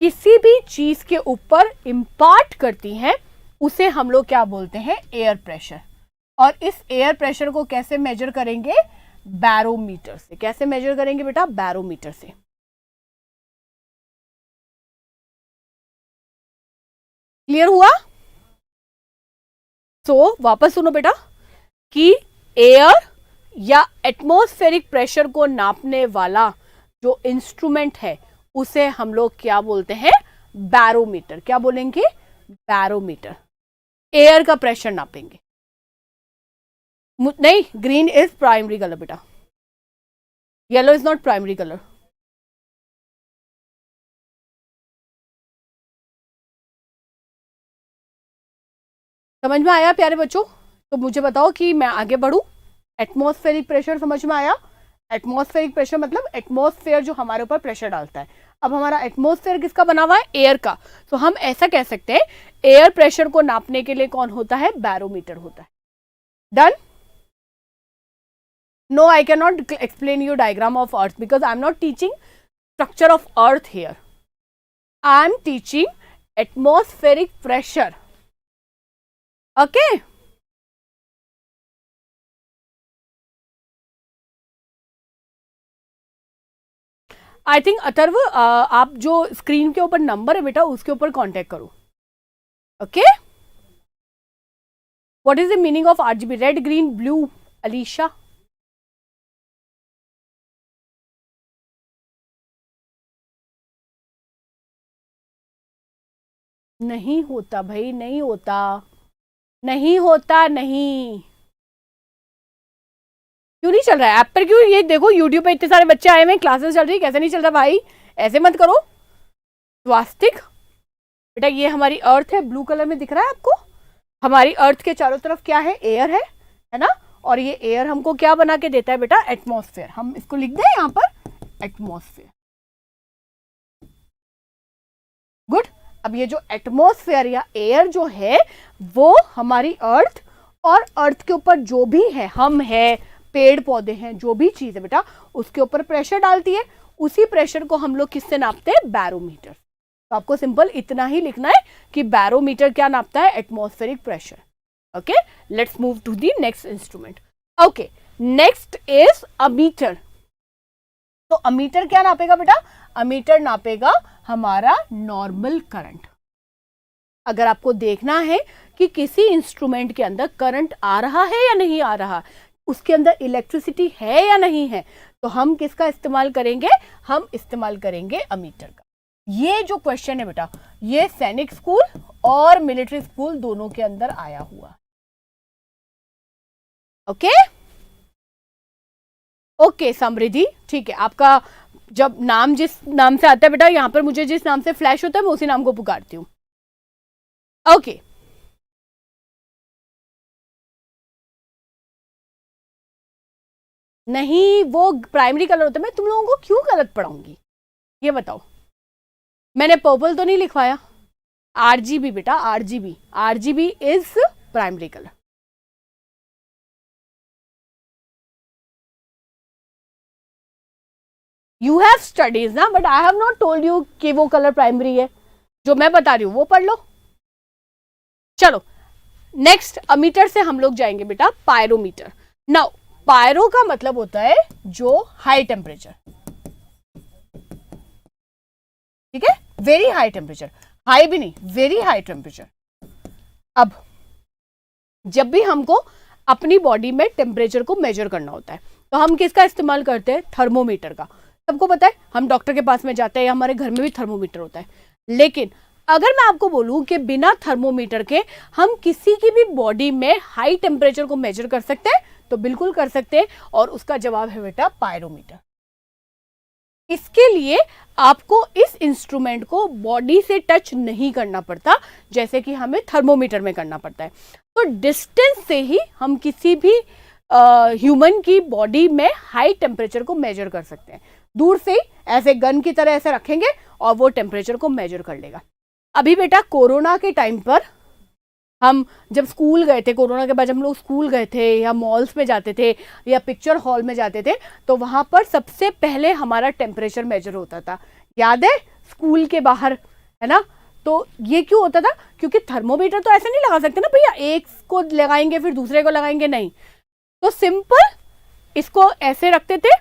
किसी भी चीज के ऊपर इंपार्ट करती है उसे हम लोग क्या बोलते हैं? Air pressure. और इस एयर प्रेशर को कैसे मेजर करेंगे? बैरोमीटर से। कैसे मेजर करेंगे बेटा? बैरोमीटर से। क्लियर हुआ? तो वापस सुनो बेटा कि एयर या एटमॉस्फेरिक प्रेशर को नापने वाला जो इंस्ट्रूमेंट है उसे हम लोग क्या बोलते हैं? बैरोमीटर। क्या बोलेंगे? बैरोमीटर। एयर का प्रेशर नापेंगे। नहीं, ग्रीन इज प्राइमरी कलर बेटा, yellow is not primary colour. समझ में आया प्यारे बच्चों? तो मुझे बताओ कि मैं आगे बढ़ूं। एटमॉस्फेरिक प्रेशर समझ में आया, एटमॉस्फेरिक प्रेशर मतलब एटमॉस्फेयर जो हमारे ऊपर प्रेशर डालता है। अब हमारा एटमॉस्फेयर किसका बना हुआ है? एयर का। तो हम ऐसा कह सकते हैं एयर प्रेशर को नापने के लिए कौन होता है? बैरोमीटर होता है। Done? No, I can not explain you diagram of earth because I am not teaching structure of earth here, I am teaching atmospheric pressure. Okay, I think Atharv आप जो स्क्रीन के ऊपर नंबर है बेटा उसके ऊपर कांटेक्ट करो। Okay, what is the meaning of RGB? Red, green, blue. Alisha, नहीं होता भाई, नहीं होता, नहीं होता, नहीं। क्यों नहीं चल रहा है ऐप पर? क्यों? ये देखो यूट्यूब पे इतने सारे बच्चे आए हुए हैं, क्लासेस चल रही है, कैसे नहीं चल रहा भाई? ऐसे मत करो। स्वास्तिक बेटा, ये हमारी अर्थ है, ब्लू कलर में दिख रहा है आपको? हमारी अर्थ के चारों तरफ क्या है? एयर है ना? और ये एयर हमको क्या बना के देता है बेटा? एटमॉस्फेयर। हम इसको लिख दें यहाँ पर, एटमॉस्फेयर। गुड। अब ये जो एटमॉस्फेयर या एयर जो है वो हमारी अर्थ और अर्थ के ऊपर जो भी है, हम है, पेड़ पौधे हैं, जो भी चीज है बेटा, उसके ऊपर प्रेशर डालती है। उसी प्रेशर को हम लोग किससे नापते हैं? बैरोमीटर। तो आपको सिंपल इतना ही लिखना है कि बैरोमीटर क्या नापता है? Atmospheric pressure. Okay, let's move to the next instrument. Okay, next is ammeter. तो अमीटर क्या नापेगा बेटा? अमीटर नापेगा हमारा नॉर्मल करंट। अगर आपको देखना है कि किसी इंस्ट्रूमेंट के अंदर करंट आ रहा है या नहीं आ रहा, उसके अंदर इलेक्ट्रिसिटी है या नहीं है, तो हम किसका इस्तेमाल करेंगे? हम इस्तेमाल करेंगे अमीटर का। ये जो क्वेश्चन है बेटा, ये सैनिक स्कूल और मिलिट्री स्कूल दोनों के अंदर आया हुआ। ओके ओके समृद्धि, ठीक है। आपका जब नाम जिस नाम से आता है बेटा, यहां पर मुझे जिस नाम से फ्लैश होता है मैं उसी नाम को पुकारती हूं। ओके, नहीं वो प्राइमरी कलर होता है। मैं तुम लोगों को क्यों गलत पढ़ाऊंगी ये बताओ? मैंने पर्पल तो नहीं लिखवाया? आरजीबी बेटा, RGB, RGB is primary colour. You have studies ना, but I have not told you कि वो कलर प्राइमरी है। जो मैं बता रही हूं वो पढ़ लो। चलो नेक्स्ट, अमीटर से हम लोग जाएंगे बेटा पायरोमीटर। नाउ पायरो का मतलब होता है जो हाई टेम्परेचर, ठीक है, वेरी हाई टेम्परेचर, हाई भी नहीं, वेरी हाई टेम्परेचर। अब जब भी हमको अपनी बॉडी में टेम्परेचर को मेजर करना होता है तो हम किसका इस्तेमाल करते हैं? थर्मोमीटर का। सबको पता है, हम डॉक्टर के पास में जाते हैं या हमारे घर में भी थर्मोमीटर होता है। लेकिन अगर मैं आपको बोलूं कि बिना थर्मोमीटर के हम किसी की भी बॉडी में हाई टेम्परेचर को मेजर कर सकते हैं, तो बिल्कुल कर सकते हैं, और उसका जवाब है बेटा पायरोमीटर। इसके लिए आपको इस इंस्ट्रूमेंट को बॉडी से टच नहीं करना पड़ता जैसे कि हमें थर्मोमीटर में करना पड़ता है। तो डिस्टेंस से ही हम किसी भी ह्यूमन की बॉडी में हाई टेम्परेचर को मेजर कर सकते हैं। दूर से ही ऐसे गन की तरह ऐसे रखेंगे और वो टेम्परेचर को मेजर कर लेगा। अभी बेटा कोरोना के टाइम पर हम जब स्कूल गए थे, कोरोना के बाद जब हम लोग स्कूल गए थे या मॉल्स में जाते थे या पिक्चर हॉल में जाते थे, तो वहां पर सबसे पहले हमारा टेम्परेचर मेजर होता था। याद है? स्कूल के बाहर, है ना? तो ये क्यों होता था? क्योंकि थर्मोमीटर तो ऐसे नहीं लगा सकते ना भैया, एक को लगाएंगे फिर दूसरे को लगाएंगे, नहीं। तो सिंपल इसको ऐसे रखते थे,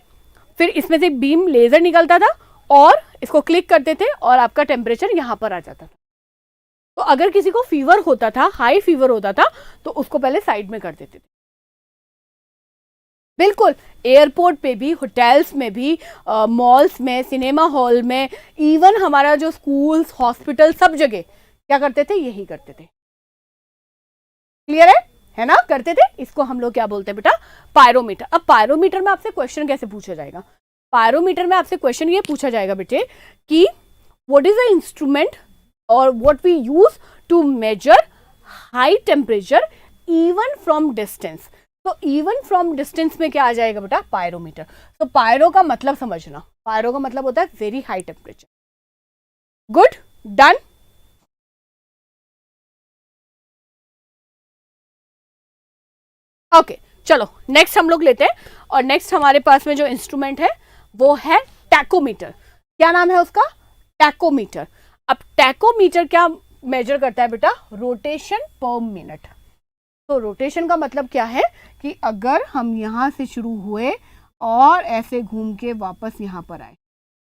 फिर इसमें से बीम लेजर निकलता था और इसको क्लिक करते थे और आपका टेम्परेचर यहां पर आ जाता था। तो अगर किसी को फीवर होता था, हाई फीवर होता था, तो उसको पहले साइड में कर देते थे। बिल्कुल एयरपोर्ट पे भी, होटल्स में भी, मॉल्स में, सिनेमा हॉल में, इवन हमारा जो स्कूल्स, हॉस्पिटल, सब जगह क्या करते थे? यही करते थे। क्लियर है ना? करते थे। इसको हम लोग क्या बोलते हैं बेटा? पायरोमीटर। अब पायरोमीटर में आपसे क्वेश्चन कैसे पूछा जाएगा? पायरोमीटर में आपसे क्वेश्चन ये पूछा जाएगा बेटे कि what is the instrument or what we use to measure high temperature even from distance। तो इवन फ्रॉम डिस्टेंस में क्या आ जाएगा बेटा, पायरोमीटर। तो पायरो का मतलब समझना, पायरो का मतलब होता है very high temperature. Good, done. Okay, चलो नेक्स्ट हम लोग लेते हैं, और नेक्स्ट हमारे पास में जो इंस्ट्रूमेंट है वो है टैकोमीटर। क्या नाम है उसका, टैकोमीटर। अब टैकोमीटर क्या मेजर करता है बेटा, रोटेशन पर मिनट। तो रोटेशन का मतलब क्या है कि अगर हम यहां से शुरू हुए और ऐसे घूम के वापस यहां पर आए,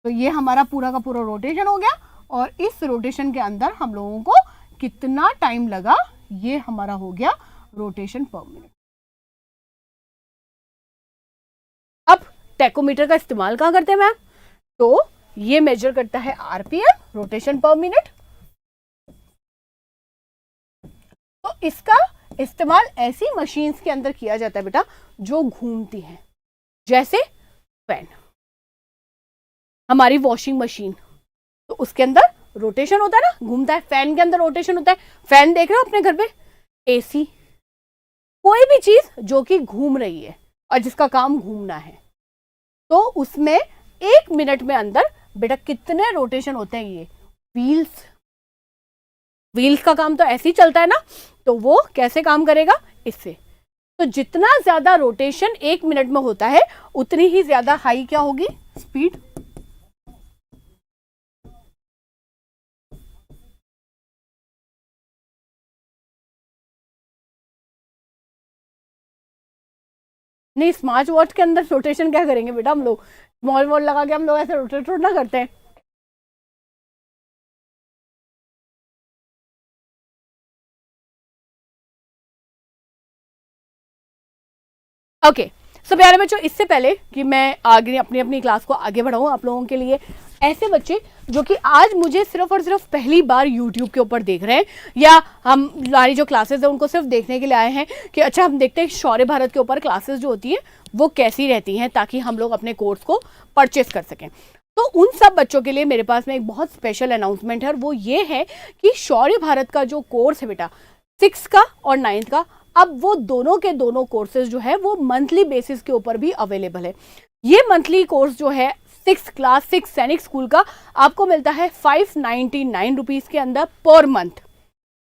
तो ये हमारा पूरा का पूरा रोटेशन हो गया, और इस रोटेशन के अंदर हम लोगों को कितना टाइम लगा, ये हमारा हो गया रोटेशन पर मिनट। अब टैकोमीटर का इस्तेमाल कहाँ करते हैं मैम, तो ये मेजर करता है आरपीएम, रोटेशन पर मिनट। तो इसका इस्तेमाल ऐसी मशीन्स के अंदर किया जाता है बेटा जो घूमती हैं, जैसे फैन, हमारी वॉशिंग मशीन, तो उसके अंदर रोटेशन होता है ना, घूमता है। फैन के अंदर रोटेशन होता है, फैन देख रहे हो अपने घर पे, एसी, कोई भी चीज जो कि घूम रही है और जिसका काम घूमना है, तो उसमें 1 मिनट में अंदर बेटा कितने रोटेशन होते हैं। ये व्हील्स, व्हील्स का काम तो ऐसे ही चलता है ना, तो वो कैसे काम करेगा, इससे। तो जितना ज्यादा रोटेशन 1 मिनट में होता है, उतनी ही ज्यादा हाई क्या होगी, स्पीड। नहीं, स्मार्ट वॉच के अंदर रोटेशन क्या करेंगे बेटा हम लोग, स्मॉल वॉच लगा के हम लोग ऐसे रोटेट ना करते हैं। ओके, सो प्यारे बच्चों, इससे पहले कि मैं आगे अपनी क्लास को आगे बढ़ाऊं आप लोगों के लिए, ऐसे बच्चे जो कि आज मुझे सिर्फ और सिर्फ पहली बार YouTube के ऊपर देख रहे हैं, या हम हमारी जो क्लासेस है उनको सिर्फ देखने के लिए आए हैं कि अच्छा हम देखते हैं शौर्य भारत के ऊपर क्लासेस जो होती है वो कैसी रहती हैं, ताकि हम लोग अपने कोर्स को परचेस कर सकें। तो उन सब बच्चों के लिए मेरे पास में एक बहुत स्पेशल अनाउंसमेंट है, और वो ये है कि शौर्य भारत का जो कोर्स है बेटा 6th का और 9th का, अब वो दोनों के दोनों कोर्सेज जो है वो मंथली बेसिस के ऊपर भी अवेलेबल है। ये मंथली कोर्स जो है 6th क्लास 6 सैनिक स्कूल का आपको मिलता है 599 रुपीज के अंदर पर मंथ।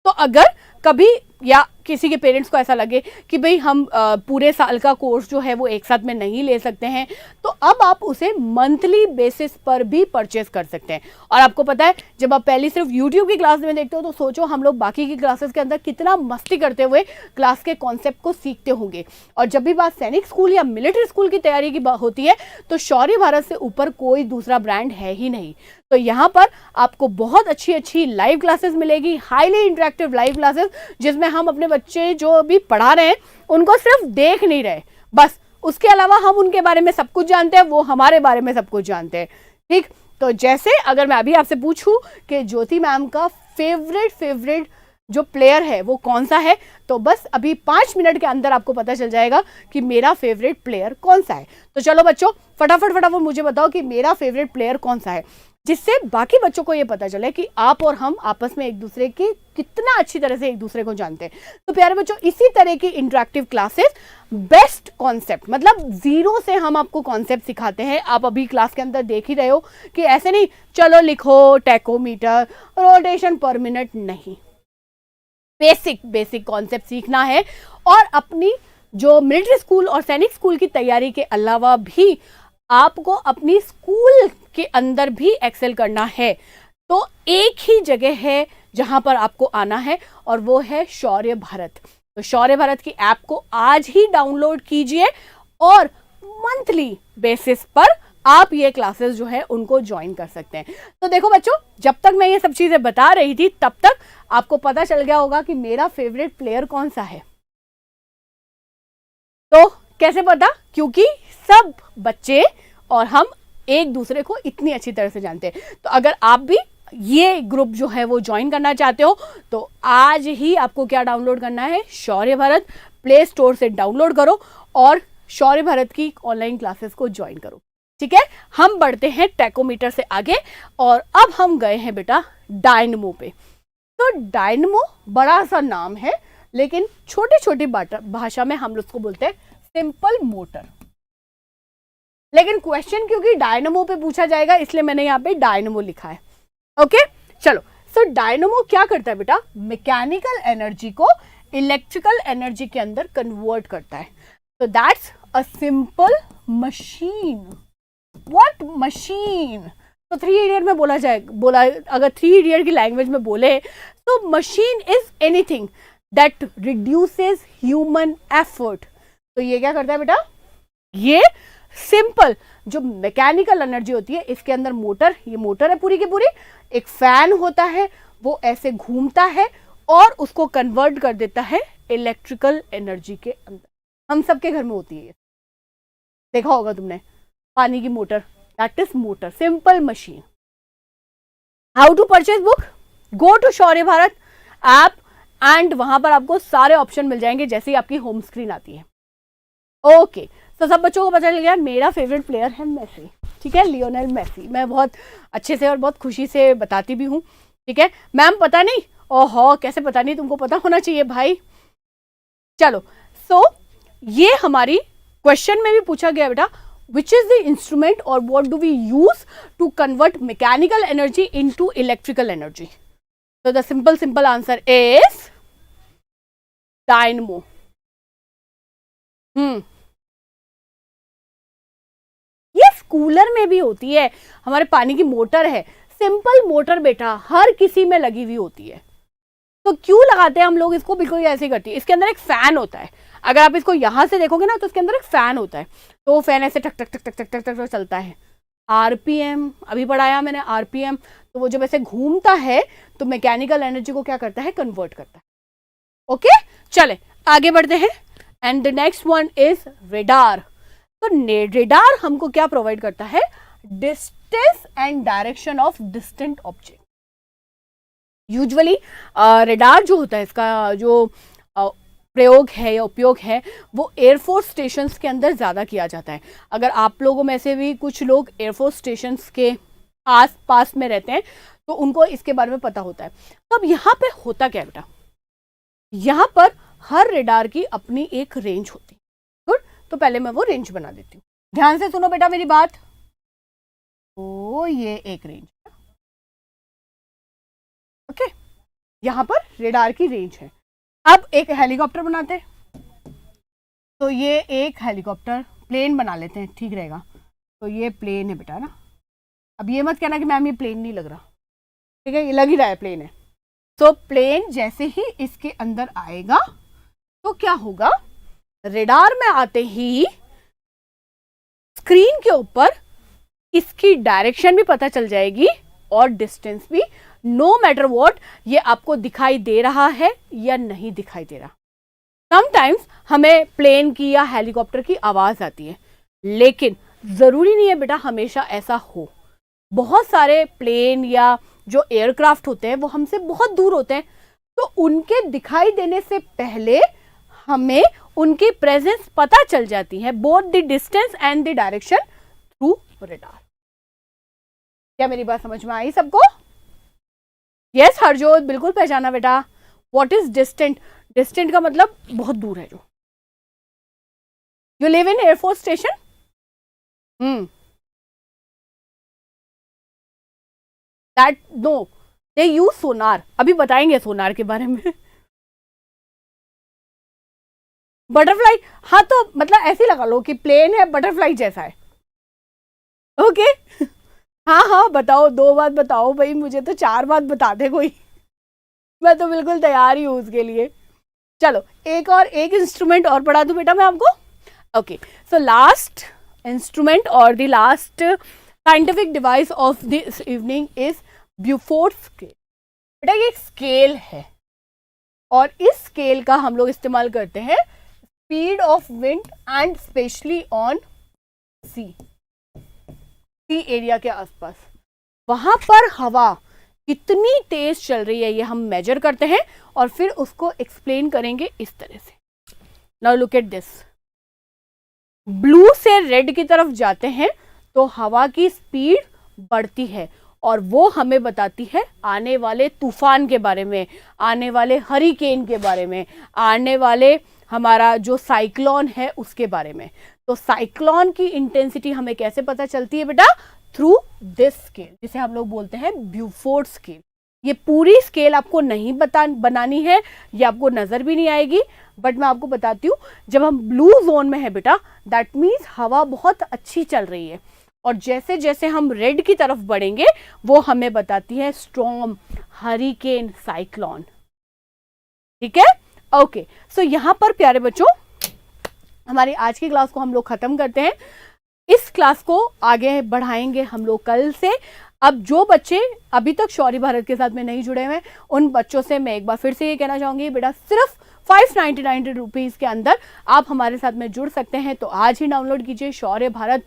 तो अगर कभी या किसी के पेरेंट्स को ऐसा लगे कि भाई हम पूरे साल का कोर्स जो है वो एक साथ में नहीं ले सकते हैं, तो अब आप उसे मंथली बेसिस पर भी परचेस कर सकते हैं। और आपको पता है, जब आप पहले सिर्फ यूट्यूब की क्लास में देखते हो तो सोचो हम लोग बाकी की क्लासेस के अंदर कितना मस्ती करते हुए क्लास के कॉन्सेप्ट को सीखते होंगे। और जब भी बात सैनिक स्कूल या मिलिट्री स्कूल की तैयारी की होती है, तो शौर्य भारत से ऊपर कोई दूसरा ब्रांड है ही नहीं। तो यहाँ पर आपको बहुत अच्छी अच्छी लाइव क्लासेस मिलेगी, हाईली इंटरेक्टिव लाइव क्लासेस, जिसमें हम अपने बच्चे जो भी पढ़ा रहे हैं उनको सिर्फ देख नहीं रहे, बस उसके अलावा हम उनके बारे में सब कुछ जानते हैं, वो हमारे बारे में सब कुछ जानते हैं। ठीक, तो जैसे अगर मैं अभी आपसे पूछूं कि ज्योति मैम का फेवरेट जो प्लेयर है वो कौन सा है, तो बस अभी 5 मिनट के अंदर आपको पता चल जाएगा कि मेरा फेवरेट प्लेयर कौन सा है। तो चलो बच्चों, फटाफट मुझे बताओ कि मेरा फेवरेट प्लेयर कौन सा है, जिससे बाकी बच्चों को ये पता चले कि आप और हम आपस में एक दूसरे की कितना अच्छी तरह से एक दूसरे को जानते हैं। तो प्यारे बच्चों, इसी तरह की इंटरेक्टिव क्लासेस, बेस्ट कॉन्सेप्ट, मतलब जीरो से हम आपको कॉन्सेप्ट सिखाते हैं। आप अभी क्लास के अंदर देख ही रहे हो कि ऐसे नहीं चलो लिखो टैकोमीटर, रोटेशन पर मिनट, नहीं, बेसिक कॉन्सेप्ट सीखना है। और अपनी जो मिलिट्री स्कूल और सैनिक स्कूल की तैयारी के अलावा भी आपको अपनी स्कूल के अंदर भी एक्सेल करना है। तो एक ही जगह है जहां पर आपको आना है, और वो है शौर्य भारत। तो शौर्य भारत की ऐप को आज ही डाउनलोड कीजिए, और मंथली बेसिस पर आप ये क्लासेस जो है उनको ज्वाइन कर सकते हैं। तो देखो बच्चों, जब तक मैं ये सब चीजें बता रही थी तब तक आपको पता चल गया होगा कि मेरा फेवरेट प्लेयर कौन सा है। तो कैसे पता, क्योंकि सब बच्चे और हम एक दूसरे को इतनी अच्छी तरह से जानते हैं। तो अगर आप भी ये ग्रुप जो है वो ज्वाइन करना चाहते हो, तो आज ही आपको क्या डाउनलोड करना है, शौर्य भारत प्ले स्टोर से डाउनलोड करो और शौर्य भारत की ऑनलाइन क्लासेस को ज्वाइन करो। ठीक है, हम बढ़ते हैं टैकोमीटर से आगे, और अब हम गए हैं बेटा डायनमो पे। तो डायनमो बड़ा सा नाम है, लेकिन छोटी छोटी भाषा में हम उसको बोलते हैं सिंपल मोटर। लेकिन क्वेश्चन क्योंकि डायनमो पे पूछा जाएगा इसलिए मैंने यहाँ पे डायनमो लिखा है। ओके चलो, सो डायनमो क्या करता है बेटा, मैकेनिकल एनर्जी को इलेक्ट्रिकल एनर्जी के अंदर कन्वर्ट करता है। तो that's a simple machine. What machine? तो 3 इडियट में बोला अगर 3 इडियट की लैंग्वेज में बोले तो machine is anything that reduces human effort. तो ये क्या करता है बेटा, ये सिंपल जो मैकेनिकल एनर्जी होती है इसके अंदर मोटर, ये मोटर है पूरी की पूरी, एक फैन होता है वो ऐसे घूमता है और उसको कन्वर्ट कर देता है इलेक्ट्रिकल एनर्जी के अंदर। हम सबके घर में होती है, देखा होगा तुमने, पानी की motor, that is motor, simple machine. How to purchase book? Go to Shaurya Bharat app and वहां पर आपको सारे ऑप्शन मिल जाएंगे जैसे ही आपकी होम स्क्रीन आती है। ओके तो सब बच्चों को पता चल गया मेरा फेवरेट प्लेयर है मेसी, ठीक है, लियोनेल मेसी। मैं बहुत अच्छे से और बहुत खुशी से बताती भी हूँ, ठीक है। मैम पता नहीं, ओहो कैसे पता नहीं, तुमको पता होना चाहिए भाई। चलो सो ये हमारी क्वेश्चन में भी पूछा गया बेटा, which is the instrument or what do we use to convert mechanical energy into electrical energy? So the simple answer is dynamo. ये कूलर में भी होती है, हमारे पानी की मोटर है, सिंपल मोटर बेटा हर किसी में लगी हुई होती है। तो क्यों लगाते हैं हम लोग इसको, बिल्कुल ऐसे ही करती है। इसके अंदर एक फैन होता है, अगर आप इसको यहां से देखोगे ना तो इसके अंदर एक फैन होता है, तो वो फैन ऐसे टक टक टक टक टक टक टक चलता है। आरपीएम अभी पढ़ाया मैंने, आरपीएम, तो वो जब ऐसे घूमता है तो मैकेनिकल एनर्जी को क्या करता है, कन्वर्ट करता है। ओके चले आगे बढ़ते हैं and the next one is radar. तो रेडार हमको क्या प्रोवाइड करता है, distance and direction of distant object. Usually radar जो होता है इसका जो प्रयोग है या उपयोग है वो एयरफोर्स स्टेशंस के अंदर ज़्यादा किया जाता है। अगर आप लोगों में से भी कुछ लोग एयरफोर्स स्टेशंस के आस पास में रहते हैं तो उनको इसके बारे में पता होता है। तो अब यहाँ पे होता क्या बेटा, यहाँ पर हर रेडार की अपनी एक रेंज होती है। गुड, तो पहले मैं वो रेंज बना देती हूँ, ध्यान से सुनो बेटा मेरी बात। तो ये एक रेंज है, ओके, यहाँ पर रेडार की रेंज है। अब एक हेलीकॉप्टर बनाते हैं, तो ये एक हेलीकॉप्टर प्लेन बना लेते हैं, ठीक रहेगा। तो ये प्लेन है बेटा ना, अब ये मत कहना कि मैम ये प्लेन नहीं लग रहा, ठीक है, ये लग ही रहा है प्लेन है। तो प्लेन जैसे ही इसके अंदर आएगा तो क्या होगा, रेडार में आते ही स्क्रीन के ऊपर इसकी डायरेक्शन भी पता चल जाएगी और डिस्टेंस भी, नो मैटर व्हाट, ये आपको दिखाई दे रहा है या नहीं दिखाई दे रहा। समटाइम्स हमें प्लेन की या हेलीकॉप्टर की आवाज आती है, लेकिन जरूरी नहीं है बेटा हमेशा ऐसा हो। बहुत सारे प्लेन या जो एयरक्राफ्ट होते हैं वो हमसे बहुत दूर होते हैं, तो उनके दिखाई देने से पहले हमें उनकी प्रेजेंस पता चल जाती है, both the distance and the direction through radar. क्या मेरी बात समझ में आई सबको? यस हरजोत, बिल्कुल पहचाना बेटा। What is distant? डिस्टेंट का मतलब बहुत दूर है। जो you live in Air Force station, that no they use sonar, अभी बताएंगे सोनार के बारे में। बटरफ्लाई, हाँ तो मतलब ऐसे लगा लो कि प्लेन है बटरफ्लाई जैसा है, ओके हाँ हाँ बताओ, 2 बात बताओ भाई, मुझे तो 4 बात बता दे कोई, मैं तो बिल्कुल तैयार ही हूँ उसके लिए। चलो एक इंस्ट्रूमेंट और पढ़ा दूं बेटा मैं आपको। ओके सो लास्ट इंस्ट्रूमेंट और the last scientific device of this evening is Beaufort scale. बेटा ये एक स्केल है और इस स्केल का हम लोग इस्तेमाल करते हैं speed of wind and specially on sea area के आसपास। वहां पर हवा कितनी तेज चल रही है ये हम मेजर करते हैं और फिर उसको एक्सप्लेन करेंगे इस तरह से। Now look at this, blue से रेड की तरफ जाते हैं तो हवा की स्पीड बढ़ती है और वो हमें बताती है आने वाले तूफान के बारे में, आने वाले हरिकेन के बारे में, आने वाले हमारा जो साइक्लोन है उसके बारे में। तो साइक्लोन की इंटेंसिटी हमें कैसे पता चलती है बेटा? थ्रू दिस स्केल, जिसे हम लोग बोलते हैं ब्यूफोर्ड स्केल। ये पूरी स्केल आपको नहीं बनानी है, ये आपको नजर भी नहीं आएगी, बट मैं आपको बताती हूँ जब हम ब्लू जोन में है बेटा, दैट मीन्स हवा बहुत अच्छी चल रही है, और जैसे जैसे हम रेड की तरफ बढ़ेंगे वो हमें बताती है स्टॉर्म, हरिकेन, साइक्लोन। ठीक है, ओके। सो यहाँ पर प्यारे बच्चों हमारी आज की क्लास को हम लोग खत्म करते हैं। इस क्लास को आगे बढ़ाएंगे हम लोग कल से। अब जो बच्चे अभी तक शौर्य भारत के साथ में नहीं जुड़े हुए, उन बच्चों से मैं एक बार फिर से ये कहना चाहूंगी, बेटा सिर्फ 599 रुपीज के अंदर आप हमारे साथ में जुड़ सकते हैं। तो आज ही डाउनलोड कीजिए शौर्य भारत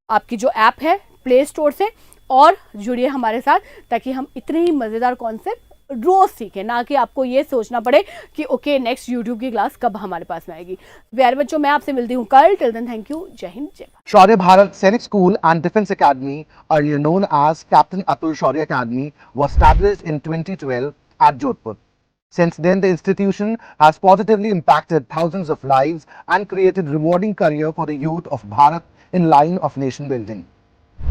आपकी जो ऐप है प्ले स्टोर से, और जुड़िए हमारे साथ, ताकि हम इतने ही मजेदार कॉन्सेप्ट रोज सीखें, ना कि आपको ये सोचना पड़े कि ओके नेक्स्ट यूट्यूब की क्लास कब हमारे पास में आएगी। प्यारे बच्चों, मैं आपसे मिलती हूँ कल। टिल देन थैंक यू, जय हिंद, जय Bharat. Shaurya Bharat Sainik School and Defense Academy, earlier known as Captain Atul Shaurya Academy, was established in 2012 at Jodhpur. Since then, the institution has positively impacted thousands of lives and created rewarding career for the youth of Bharat in line of nation building.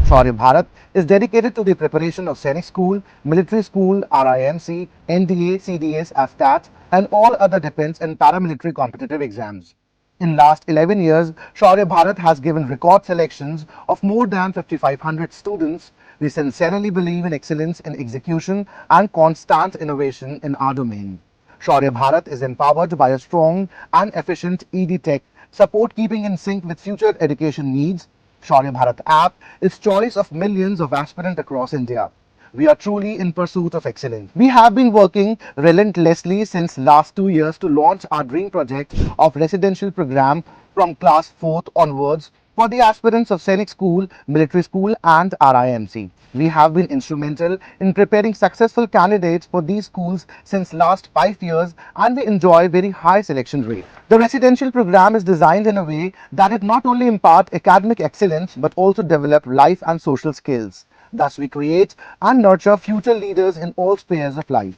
Shaurya Bharat is dedicated to the preparation of Sainik School, Military School, RIMC, NDA, CDS, AFTAT, and all other defense and paramilitary competitive exams. In last 11 years, Shaurya Bharat has given record selections of more than 5,500 students. We sincerely believe in excellence in execution and constant innovation in our domain. Shaurya Bharat is empowered by a strong and efficient ED tech support, keeping in sync with future education needs. Shaurya Bharat app is choice of millions of aspirants across India. We are truly in pursuit of excellence. We have been working relentlessly since last 2 years to launch our dream project of residential program from class 4th onwards for the aspirants of Sainik School, Military School and RIMC. We have been instrumental in preparing successful candidates for these schools since last 5 years, and we enjoy very high selection rate. The residential program is designed in a way that it not only impart academic excellence but also develop life and social skills. Thus, we create and nurture future leaders in all spheres of life.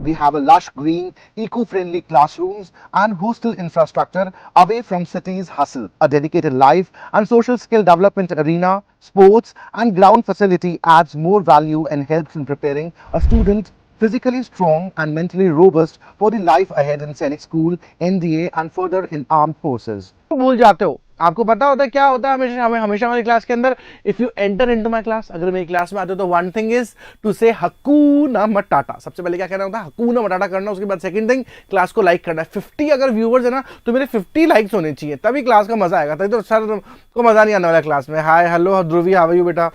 We have a lush green, eco-friendly classrooms and hostel infrastructure away from city's hustle. A dedicated life and social skill development arena, sports and ground facility adds more value and helps in preparing a student physically strong and mentally robust for the life ahead in Sainik School, NDA and further in armed forces. भूल जाते हो, आपको पता होता है क्या होता है हमेशा हमारी क्लास के अंदर, if you enter into my class, अगर मेरी क्लास में आते हो तो वन थिंग इज टू से हकूना मटाटा। सबसे पहले क्या कहना होता है? हकूना मटाटा करना। उसके बाद सेकंड थिंग, क्लास को लाइक करना है। 50 अगर व्यूवर्स है ना तो मेरे 50 लाइक्स होने चाहिए, तभी क्लास का मजा आएगा, तभी तो सर को मजा नहीं आने वाला क्लास में। Hi hello Dhruvi, how are you बेटा?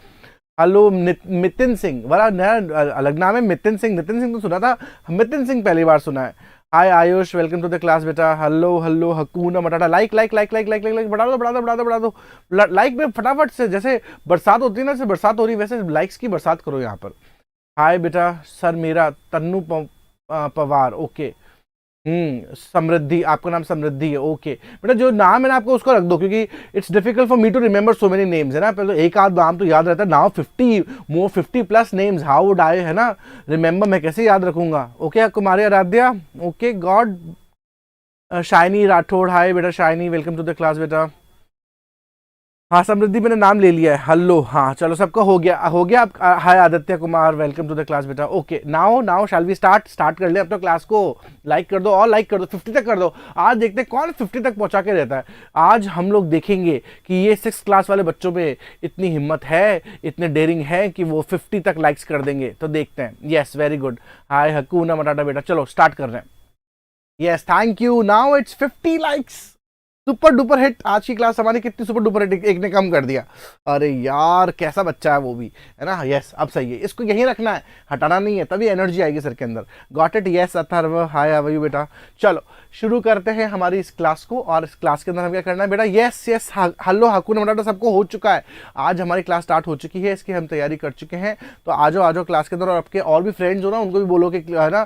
हेलो नितिन सिंह, बड़ा नया अलग नाम है नितिन सिंह। नितिन सिंह तो सुना था, नितिन सिंह पहली बार सुना है। Hi Ayush, welcome to the class बेटा। Hello hello hakuna matata, like like like like like like बढ़ा दो बढ़ा दो बढ़ा दो बढ़ा दो लाइक में फटाफट से, जैसे बरसात होती है ना, जैसे बरसात हो रही है वैसे लाइक्स की बरसात करो यहाँ पर। हाय बेटा, सर मेरा तन्नू पवार, ओके। समृद्धि, आपका नाम समृद्धि है, ओके बेटा। जो नाम है ना आपको उसको रख दो, क्योंकि it's difficult for me to remember so many names, है ना। पहले एक आध नाम तो याद रहता है, now 50 plus names, how would I, है ना, रिमेंबर, मैं कैसे याद रखूंगा। Okay Kumari Aaradhya, okay God. Shiny Rathod, hi बेटा Shiny, welcome to the class बेटा। हाँ समृद्धि, मैंने नाम ले लिया है। हेलो, हाँ चलो सबका हो गया आप। Hi Aditya Kumar, welcome to the class बेटा। Okay now shall we start कर ले अब तो क्लास को। लाइक कर दो और लाइक कर दो, 50 तक कर दो। आज देखते हैं कौन 50 तक पहुंचा के रहता है। आज हम लोग देखेंगे कि ये 6th क्लास वाले बच्चों में इतनी हिम्मत है, इतने डेयरिंग है कि वो 50 तक लाइक्स कर देंगे। तो देखते हैं। Yes very good. Hi hakuna matata बेटा, चलो स्टार्ट कर रहे हैं। Yes thank you. Now it's 50 likes, super duper hit. आज की क्लास हमारी कितनी सुपर डुपर हिट, एक ने कम कर दिया। अरे यार कैसा बच्चा है वो भी, है ना। यस अब सही है, इसको यहीं रखना है, हटाना नहीं है, तभी एनर्जी आएगी सर के अंदर। Got it. Yes Atharv, hi how are you बेटा। चलो शुरू करते हैं हमारी इस क्लास को, और इस क्लास के अंदर हम क्या करना है बेटा। यस हेलो हकूना मटाटा सबको हो चुका है। आज हमारी क्लास स्टार्ट हो चुकी है, इसकी हम तैयारी कर चुके हैं। तो आ जाओ क्लास के अंदर, और आपके और भी फ्रेंड्स हो ना उनको भी बोलो कि है ना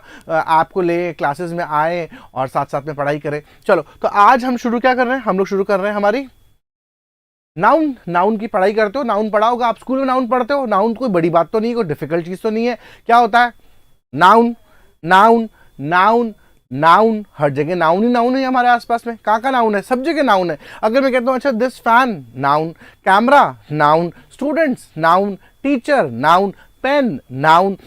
ऐप को ले क्लासेस में आए और साथ साथ में पढ़ाई करें। चलो तो आज हम शुरू क्या कर रहे हैं, हम लोग शुरू कर रहे हैं हमारी नाउन, नाउन की पढ़ाई करते हो, नाउन पढ़ा होगा आप स्कूल में, नाउन पढ़ते हो, नाउन कोई बड़ी बात तो नहीं, कोई डिफिकल्ट चीज तो नहीं है। क्या होता है? नाउन, नाउन, नाउन, नाउन, हर जगह नाउन ही नाउन है हमारे आसपास में। कहाँ का नाउन है? सब जगह नाउन है। अगर मैं कहता हूँ अच्छा this fan, noun, camera, noun, students, noun, teacher, noun, pen, noun,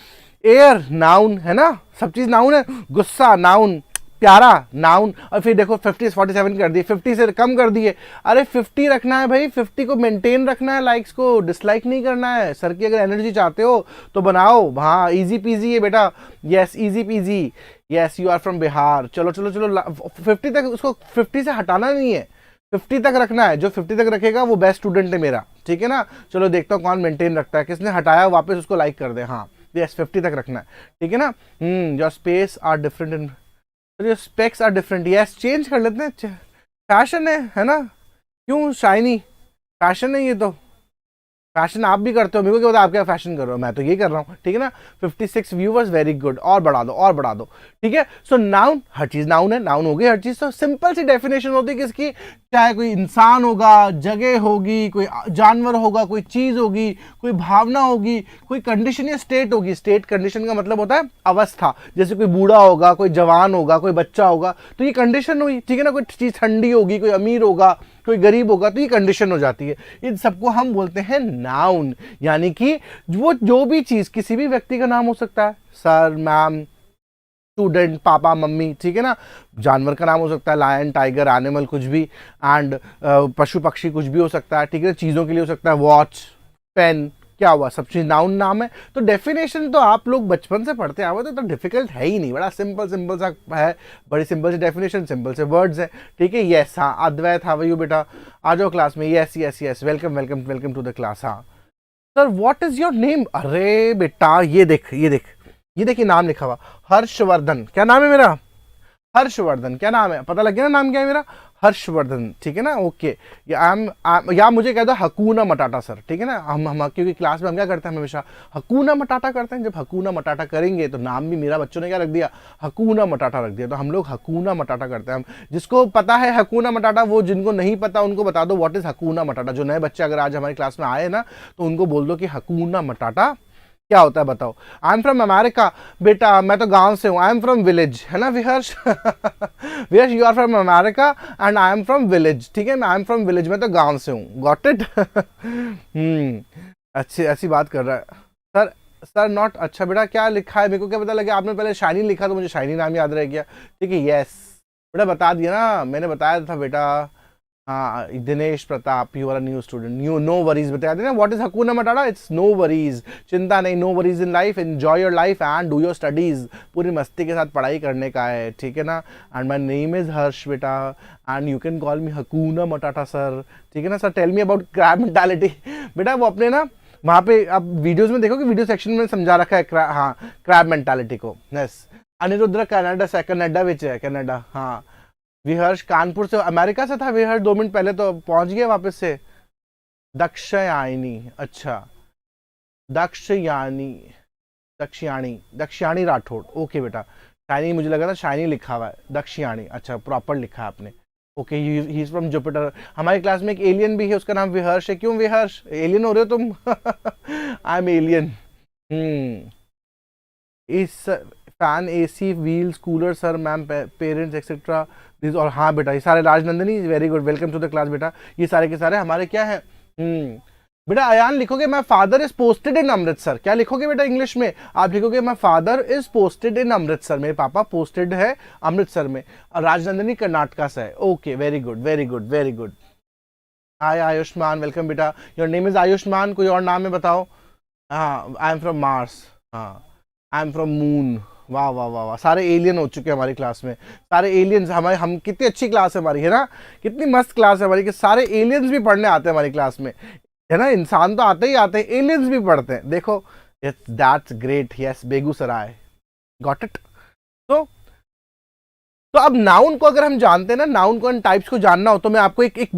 air, noun, है ना, सब चीज नाउन है। गुस्सा, नाउन, प्यारा, नाउन। और फिर देखो 50 से 47 कर दिए, 50 से कम कर दिए। अरे 50 रखना है भाई, 50 को मेंटेन रखना है, लाइक्स को डिसलाइक नहीं करना है। सर की अगर एनर्जी चाहते हो तो बनाओ, हाँ इजी पीजी है बेटा, yes easy peasy, yes you are from Bihar. चलो चलो चलो 50 तक, उसको 50 से हटाना नहीं है, 50 तक रखना है। जो 50 तक रखेगा वो बेस्ट स्टूडेंट है मेरा, ठीक है ना। चलो देखता हूँ कौन मेंटेन रखता है, किसने हटाया वापस उसको लाइक कर दे। हाँ यस 50 तक रखना है, ठीक है ना। Your space are different in, your specs are different, yes change कर लेते हैं, फैशन है ना। क्यों शाइनी, फैशन है ये तो, फैशन आप भी करते हो, मेरे को क्या पता आप क्या फैशन कर रहे हो, मैं तो ये कर रहा हूँ, ठीक है ना। 56 व्यूवर्स, वेरी गुड, और बढ़ा दो और बढ़ा दो, ठीक है। सो नाउन, हर चीज नाउन है, नाउन हो गई हर चीज। तो सिंपल सी डेफिनेशन होती है किसकी, चाहे कोई इंसान होगा, जगह होगी, कोई जानवर होगा, कोई चीज होगी, कोई भावना होगी, कोई कंडीशन या स्टेट होगी। स्टेट कंडीशन का मतलब होता है अवस्था, जैसे कोई बूढ़ा होगा, कोई जवान होगा, कोई बच्चा होगा, तो ये कंडीशन हुई, ठीक है ना। कोई चीज ठंडी होगी, कोई अमीर होगा, कोई गरीब होगा, तो ये कंडीशन हो जाती है। इन सबको हम बोलते हैं नाउन, यानी कि वो जो भी चीज, किसी भी व्यक्ति का नाम हो सकता है, सर, मैम, स्टूडेंट, पापा, मम्मी, ठीक है ना। जानवर का नाम हो सकता है, लायन, टाइगर, एनिमल, कुछ भी, एंड पशु पक्षी कुछ भी हो सकता है, ठीक है। चीजों के लिए हो सकता है वॉच, पेन, क्या हुआ, सब चीज नाउन नाम है। तो डेफिनेशन तो आप लोग बचपन से पढ़ते आए तो डिफिकल्ट है ही नहीं, बड़ा सिंपल सिंपल सा है, बड़ी सिंपल सी डेफिनेशन, सिंपल से वर्ड्स है, ठीक है। यस हाँ, अद्वैत, हाउ आर यू बेटा, आ जाओ क्लास में, yes yes yes, welcome welcome welcome to the class. हाँ sir, what is your name, अरे बेटा ये देख ये देख ये देखिए नाम लिखा हुआ, हर्षवर्धन। क्या नाम है मेरा? हर्षवर्धन। क्या नाम है, पता लग गया ना नाम क्या है मेरा, हर्षवर्धन, ठीक है ना। ओके, या मुझे कह दो हकूना मटाटा सर, ठीक है ना। हम क्योंकि क्लास में हम क्या करते हैं, हमेशा हकूना मटाटा करते हैं। जब हकूना मटाटा करेंगे तो नाम भी मेरा बच्चों ने क्या रख दिया, हकूना मटाटा रख दिया, तो हम लोग हकूना मटाटा करते हैं। हम जिसको पता है हकूना मटाटा, वो, जिनको नहीं पता उनको बता दो व्हाट इज हकूना मटाटा। जो नए बच्चे अगर आज हमारी क्लास में आए ना, तो उनको बोल दो कि हकूना मटाटा क्या होता है बताओ। आई एम फ्रॉम अमेरिका, बेटा मैं तो गांव से हूँ, आई एम फ्रॉम विलेज, है ना Viharsh. Viharsh you are from America and I am from village, ठीक है, आई एम फ्रॉम विलेज, मैं तो गांव से हूँ, गॉट इट। अच्छी ऐसी बात कर रहा है सर। सर नॉट, अच्छा बेटा क्या लिखा है, मेरे को क्या पता लगा, आपने पहले शाइनी लिखा तो मुझे शाइनी नाम याद रह गया, ठीक है। यस बेटा बता दिया ना, मैंने बताया था बेटा। हाँ Dinesh Pratap, you are a new student, new, no worries बताया था ना। What is hakuna matata, it's no worries, चिंता नहीं, no worries in life, enjoy your life and do your studies, पूरी मस्ती के साथ पढ़ाई करने का है, ठीक है ना। And my name is Harsh बेटा, and you can call me hakuna matata sir, ठीक है ना। Sir tell me about crab mentality, बेटा वो अपने ना वहाँ पे आप वीडियोज में देखो कि वीडियो सेक्शन में समझा रखा है हाँ क्रैब मेंटालिटी को। यस अनिरुद्र कनाडा से, कनाडा विच है, कनाडा। हाँ विहर्ष कानपुर से, अमेरिका से था विहर्ष 2 मिनट पहले, तो पहुंच गया वापस से। दक्षयानी, अच्छा दक्षयानी, दक्षयानी राठौड़, ओके बेटा। शाइनी मुझे लगा था शाइनी लिखा हुआ है, दक्षयानी, अच्छा प्रॉपर लिखा है आपने, okay. He is from Jupiter. हमारी क्लास में एक एलियन भी है, उसका नाम विहर्ष है। क्यों विहर्ष, एलियन हो रहे हो तुम? I am alien. इस fan, AC, wheels, cooler, sir, ma'am, parents etcetera this. और हाँ बेटा ये सारे, Rajnandini very good, welcome to the class बेटा। ये सारे के सारे हमारे क्या है। बेटा अयान लिखोगे my father is posted in Amritsar, क्या लिखोगे बेटा इंग्लिश में, आप लिखोगे my father is posted in Amritsar, मेरे पापा पोस्टेड है अमृतसर में। और राजनंदनी कर्नाटका से है, okay very good very good very good. Hi Ayushman, welcome बेटा, योर नेम इज आयुष्मान, कोई और नाम है बताओ। हाँ आई एम फ्रॉम मार्स, हाँ आई एम फ्रॉम मून। वाह वाह वाह वाह, सारे एलियन हो चुके हैं हमारी क्लास में, सारे एलियंस। हमारे, हम कितनी अच्छी क्लास है हमारी, है ना, कितनी मस्त क्लास है हमारी कि सारे एलियंस भी पढ़ने आते हैं हमारी क्लास में, है ना। इंसान तो आते ही आते हैं, एलियंस भी पढ़ते हैं, देखो that's great. Yes Begusarai, got it. तो तो अब नाउन को अगर हम जानते हैं ना, नाउन को टाइप्स को जानना हो, तो मैं आपको एक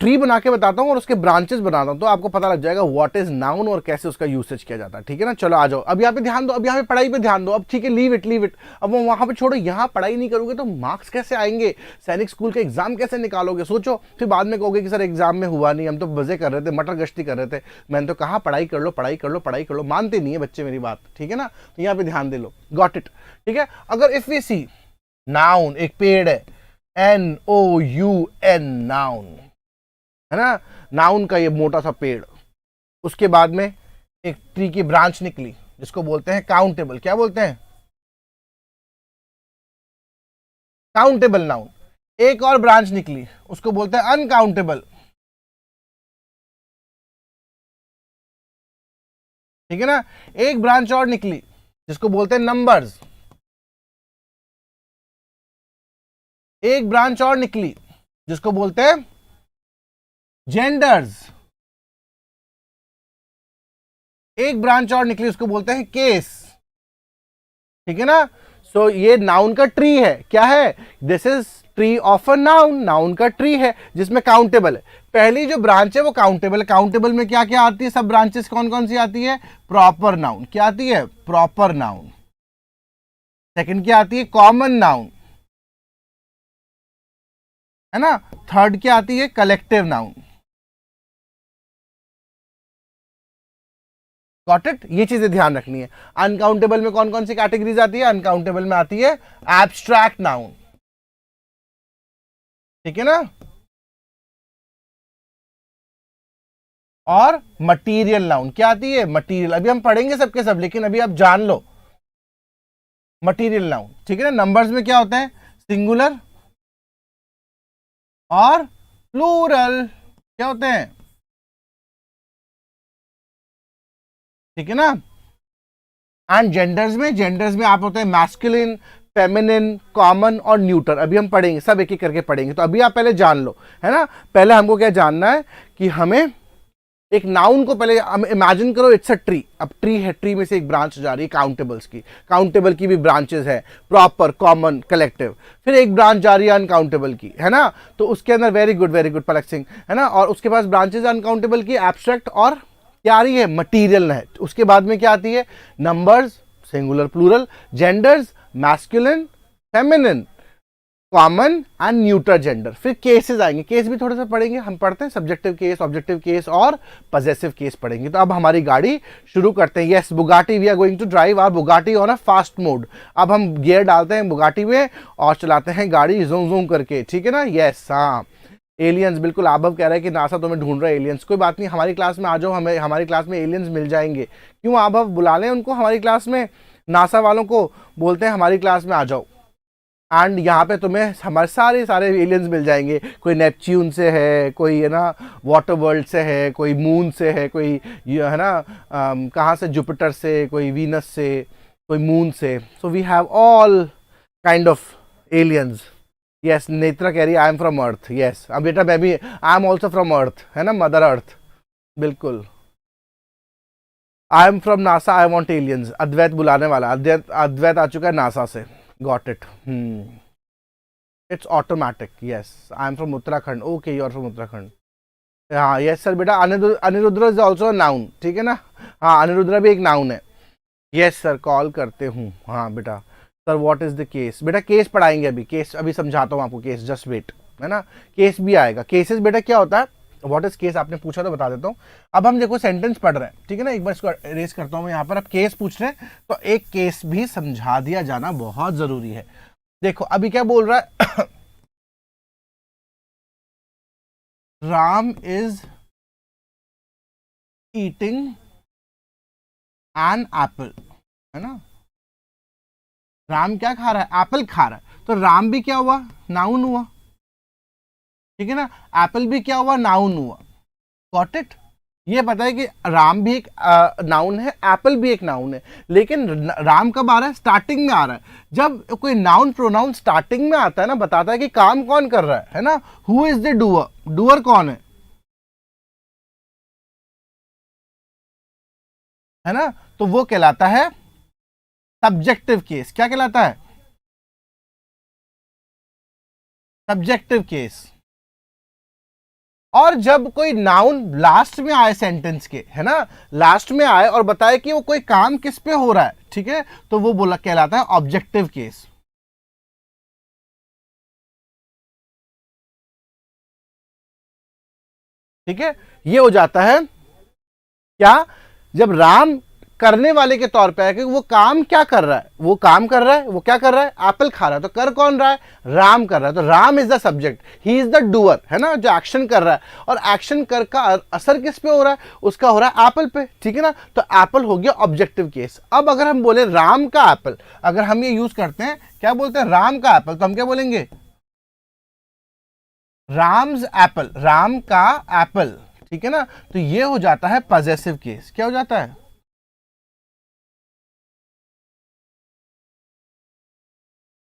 ट्री बना के बताता हूँ और उसके ब्रांचेस बनाता हूँ, तो आपको पता लग जाएगा व्हाट इज नाउन और कैसे उसका यूसेज किया जाता है। ठीक है ना, चलो आ जाओ, अब यहाँ पे ध्यान दो, अब यहाँ पे पढ़ाई पे ध्यान दो। अब ठीक है, लीव इट, अब वो वहां पे छोड़ो, यहाँ पढ़ाई नहीं करोगे तो मार्क्स कैसे आएंगे, सैनिक स्कूल का एग्जाम कैसे निकालोगे, सोचो। फिर बाद में कहोगे कि सर एग्जाम में हुआ नहीं, हम तो मजे कर रहे थे, मटर गश्ती कर रहे थे, मैंने तो कहा पढ़ाई कर लो पढ़ाई कर लो पढ़ाई कर लो, मानते नहीं है बच्चे मेरी बात। ठीक है ना, तो यहाँ पे ध्यान दे लो, गॉट इट। ठीक है, अगर इफ वी सी नाउन, एक पेड़ है, NOUN, नाउन है ना, नाउन का ये मोटा सा पेड़, उसके बाद में एक ट्री की ब्रांच निकली जिसको बोलते हैं काउंटेबल। क्या बोलते हैं? Countable noun. एक और ब्रांच निकली, उसको बोलते हैं अनकाउंटेबल। ठीक है ना, एक ब्रांच और निकली जिसको बोलते हैं नंबर्स। एक ब्रांच और निकली जिसको बोलते हैं जेंडर्स। एक ब्रांच और निकली उसको बोलते हैं केस। ठीक है ना, सो ये नाउन का ट्री है। क्या है? This is tree of a noun, noun का ट्री है जिसमें काउंटेबल है। पहली जो ब्रांच है वो काउंटेबल है। काउंटेबल में क्या क्या आती है, सब ब्रांचेस कौन कौन सी आती है? Proper noun. क्या आती है? Proper noun. सेकंड क्या आती है? कॉमन नाउन, है ना। थर्ड क्या आती है? Collective noun. Got it? ये चीजें ध्यान रखनी है। अनकाउंटेबल में कौन कौन सी कैटेगरीज आती है? अनकाउंटेबल में आती है एब्स्ट्रैक्ट नाउन। ठीक है ना, और मटीरियल नाउन। क्या आती है? मटीरियल। अभी हम पढ़ेंगे सबके सब, लेकिन अभी आप जान लो मटीरियल नाउन। ठीक है ना। नंबर्स में क्या होता है? सिंगुलर और प्लूरल। क्या होते हैं? ठीक है ना। एंड जेंडर्स में आप होते हैं मैस्कुलिन, फेमिनिन, कॉमन और न्यूटर। अभी हम पढ़ेंगे, सब एक एक करके पढ़ेंगे, तो अभी आप पहले जान लो, है ना। पहले हमको क्या जानना है कि हमें एक नाउन को पहले इमेजिन करो, इट्स अ ट्री। अब ट्री है, ट्री में से एक ब्रांच जा रही है काउंटेबल्स की। काउंटेबल की भी ब्रांचेस है, प्रॉपर, कॉमन, कलेक्टिव। फिर एक ब्रांच जा रही है अनकाउंटेबल की, है ना। तो उसके अंदर वेरी गुड पलक सिंह, है ना। और उसके पास ब्रांचेस अनकाउंटेबल की, एब्स्ट्रैक्ट और क्या आ रही है? मटीरियल है। उसके बाद में क्या आती है? Numbers, singular, plural, genders, masculine, feminine, common and neuter gender. फिर केसेस आएंगे, केस भी थोड़ा सा पढ़ेंगे, हम पढ़ते हैं सब्जेक्टिव केस, ऑब्जेक्टिव केस और पजेसिव केस पढ़ेंगे। तो अब हमारी गाड़ी शुरू करते हैं। Yes, Bugatti, we are going to drive our Bugatti on a fast mode. अब हम गियर डालते हैं बुगाटी में और चलाते हैं गाड़ी जूम जूम करके। ठीक है ना। यस, हाँ, एलियंस, बिल्कुल। आबव कह रहा है कि नासा तुम्हें ढूंढ रहा है एलियंस। कोई बात नहीं, हमारी क्लास में आ जाओ, हमें हमारी क्लास में एलियंस मिल जाएंगे। क्यों आबव? बुला लें उनको हमारी क्लास में, नासा वालों को बोलते हैं हमारी क्लास में आ जाओ। एंड यहाँ पे तुम्हें हमारे सारे एलियंस मिल जाएंगे। कोई नेपच्यून से है, कोई है ना वाटर वर्ल्ड से है, कोई मून से है, कोई है ना कहाँ से, जुपिटर से, कोई वीनस से, कोई मून से। So we have all kind of aliens. Yes, Netra कह रही है I am from earth. Yes, अब बेटा मैं भी, I am also from earth, है ना, मदर अर्थ। बिल्कुल। I am from NASA, I want aliens. Advait बुलाने वाला, अद्वैत आ चुका है नासा से। Got it. It's automatic. Yes, I am from Uttarakhand. Okay, you are from Uttarakhand. हाँ, यस सर बेटा। Anirudh is also noun. ठीक है ना। हाँ, अनिरुद्र भी एक नाउन है। यस सर, कॉल करते हूँ। हाँ बेटा। Sir what is the case? बेटा केस पढ़ाएंगे अभी, केस अभी समझाता हूँ आपको, केस, जस्ट वेट, है ना। केस भी आएगा। केसेस बेटा क्या होता है? व्हाट इज केस आपने पूछा तो बता देता हूँ। अब हम देखो सेंटेंस पढ़ रहे हैं, ठीक है ना। एक बार इसको इरेज करता हूँ मैं यहाँ पर। अब केस पूछ रहे हैं तो एक केस भी समझा दिया जाना बहुत जरूरी है। देखो अभी क्या बोल रहा है Ram is eating an apple, है ना। राम क्या खा रहा है? एप्पल खा रहा है। तो राम भी क्या हुआ? नाउन हुआ। ठीक है ना। एप्पल भी क्या हुआ? नाउन हुआ। Got it? ये पता है कि राम भी एक नाउन है, एप्पल भी एक नाउन है। लेकिन राम कब आ रहा है? स्टार्टिंग में आ रहा है। जब कोई नाउन प्रोनाउन स्टार्टिंग में आता है ना, बताता है कि काम कौन कर रहा है ना। Who is the doer? Doer कौन है ना। तो वो कहलाता है सब्जेक्टिव केस। क्या कहलाता है? Subjective case. और जब कोई नाउन लास्ट में आए सेंटेंस के, है ना, लास्ट में आए और बताए कि वो कोई काम किस पे हो रहा है, ठीक है, तो वो बोला कहलाता है ऑब्जेक्टिव केस। ठीक है, ये हो जाता है क्या, जब राम करने वाले के तौर पे है कि वो काम क्या कर रहा है, वो काम कर रहा है, वो क्या कर रहा है, एप्पल खा रहा है, तो कर कौन रहा है, राम कर रहा है, तो Ram is the subject, he is the doer, है ना, जो एक्शन कर रहा है, और एक्शन कर का असर किस पे हो रहा है, उसका हो रहा है एप्पल पे, ठीक है ना, तो एप्पल हो गया ऑब्जेक्टिव केस। अब अगर हम बोले राम का एप्पल, अगर हम ये यूज करते हैं, क्या बोलते हैं, राम का एप्पल, तो हम क्या बोलेंगे, राम्स एप्पल, राम का एप्पल, ठीक है ना, तो ये हो जाता है पॉजेसिव केस। क्या हो जाता है,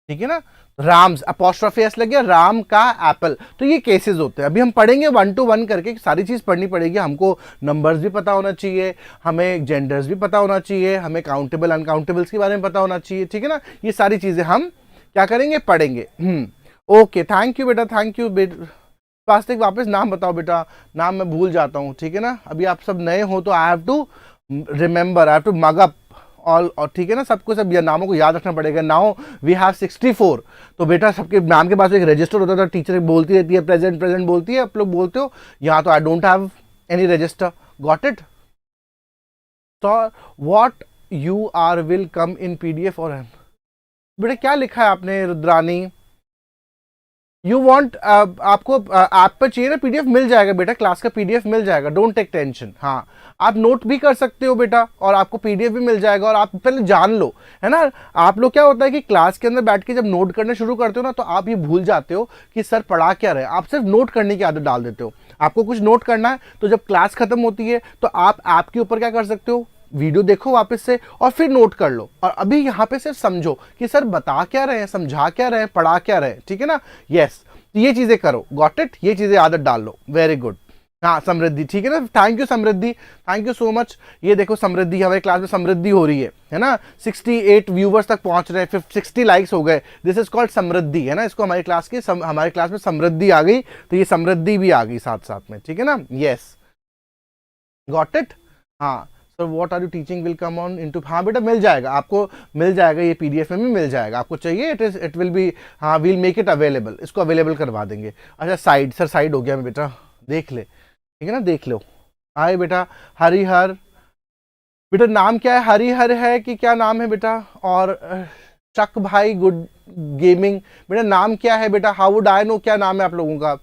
ठीक है ना, राम्स अपोस्ट्रोफी एस लग गया, राम का एप्पल, तो ये केसेस होते हैं। अभी हम पढ़ेंगे 1 to 1 करके, सारी चीज पढ़नी पड़ेगी हमको, नंबर्स भी पता होना चाहिए, हमें जेंडर्स भी पता होना चाहिए, हमें काउंटेबल अनकाउंटेबल्स के बारे में पता होना चाहिए, ठीक है ना, ये सारी चीजें हम क्या करेंगे, पढ़ेंगे। ओके, थैंक यू बेटा, थैंक यू बेटा। स्वास्तिक वापस नाम बताओ बेटा, नाम मैं भूल जाता हूँ, ठीक है ना, अभी आप सब नए हो तो I have to remember, I have to mug up all, और ठीक है ना, सबको सब नामों को याद रखना पड़ेगा। नाउ वी हैव 64, तो बेटा सबके नाम के पास एक रजिस्टर होता था, टीचर बोलती रहती है प्रेजेंट प्रेजेंट बोलती है, आप लोग बोलते हो, यहाँ तो I don't have any register, got it. So what you are will come in PDF, और बेटा क्या लिखा है आपने रुद्रानी, यू वॉन्ट, आपको ऐप पर चाहिए ना, पीडीएफ मिल जाएगा बेटा, क्लास का पीडीएफ मिल जाएगा, डोंट टेक टेंशन। हाँ, आप नोट भी कर सकते हो बेटा, और आपको पीडीएफ भी मिल जाएगा, और आप पहले जान लो, है ना। आप लोग क्या होता है कि क्लास के अंदर बैठ के जब नोट करना शुरू करते हो ना, तो आप ये भूल जाते हो कि सर पढ़ा क्या रहे, आप सिर्फ नोट करने की आदत डाल देते हो। आपको कुछ नोट करना है, तो जब क्लास खत्म होती है तो आप ऐप के ऊपर क्या कर सकते हो, वीडियो देखो वापस से और फिर नोट कर लो, और अभी यहाँ पे सिर्फ समझो कि सर बता क्या रहे हैं, समझा क्या रहे हैं, पढ़ा क्या रहे हैं, ठीक है ना। यस, तो ये चीजें करो, गॉट इट, ये चीजें आदत डाल लो, वेरी गुड। हाँ समृद्धि, ठीक है ना, thank you Samriddhi, thank you so much. ये देखो समृद्धि, हमारे क्लास में समृद्धि हो रही है ना, 68 व्यूवर्स तक पहुंच रहे हैं, 60 लाइक्स हो गए, दिस इज कॉल्ड समृद्धि, है ना, इसको हमारी क्लास के हमारे क्लास में समृद्धि आ गई, तो ये समृद्धि भी आ गई साथ साथ में, ठीक है ना। Yes, got it. हाँ, sir what are you teaching will come on into, हाँ बेटा मिल जाएगा, आपको मिल जाएगा, ये पीडीएफ में भी मिल जाएगा, आपको चाहिए, इट विल बी, हाँ वील मेक इट अवेलेबल, इसको अवेलेबल करवा देंगे। अच्छा साइड, सर साइड हो गया मैं बेटा, देख ले, ठीक है ना, देख लो। आए बेटा, हरिहर, बेटा नाम क्या है, हरिहर है कि क्या नाम है बेटा, और चक भाई गुड गेमिंग, बेटा नाम क्या है बेटा, हाउ वुड आई नो, क्या नाम है आप लोगों का,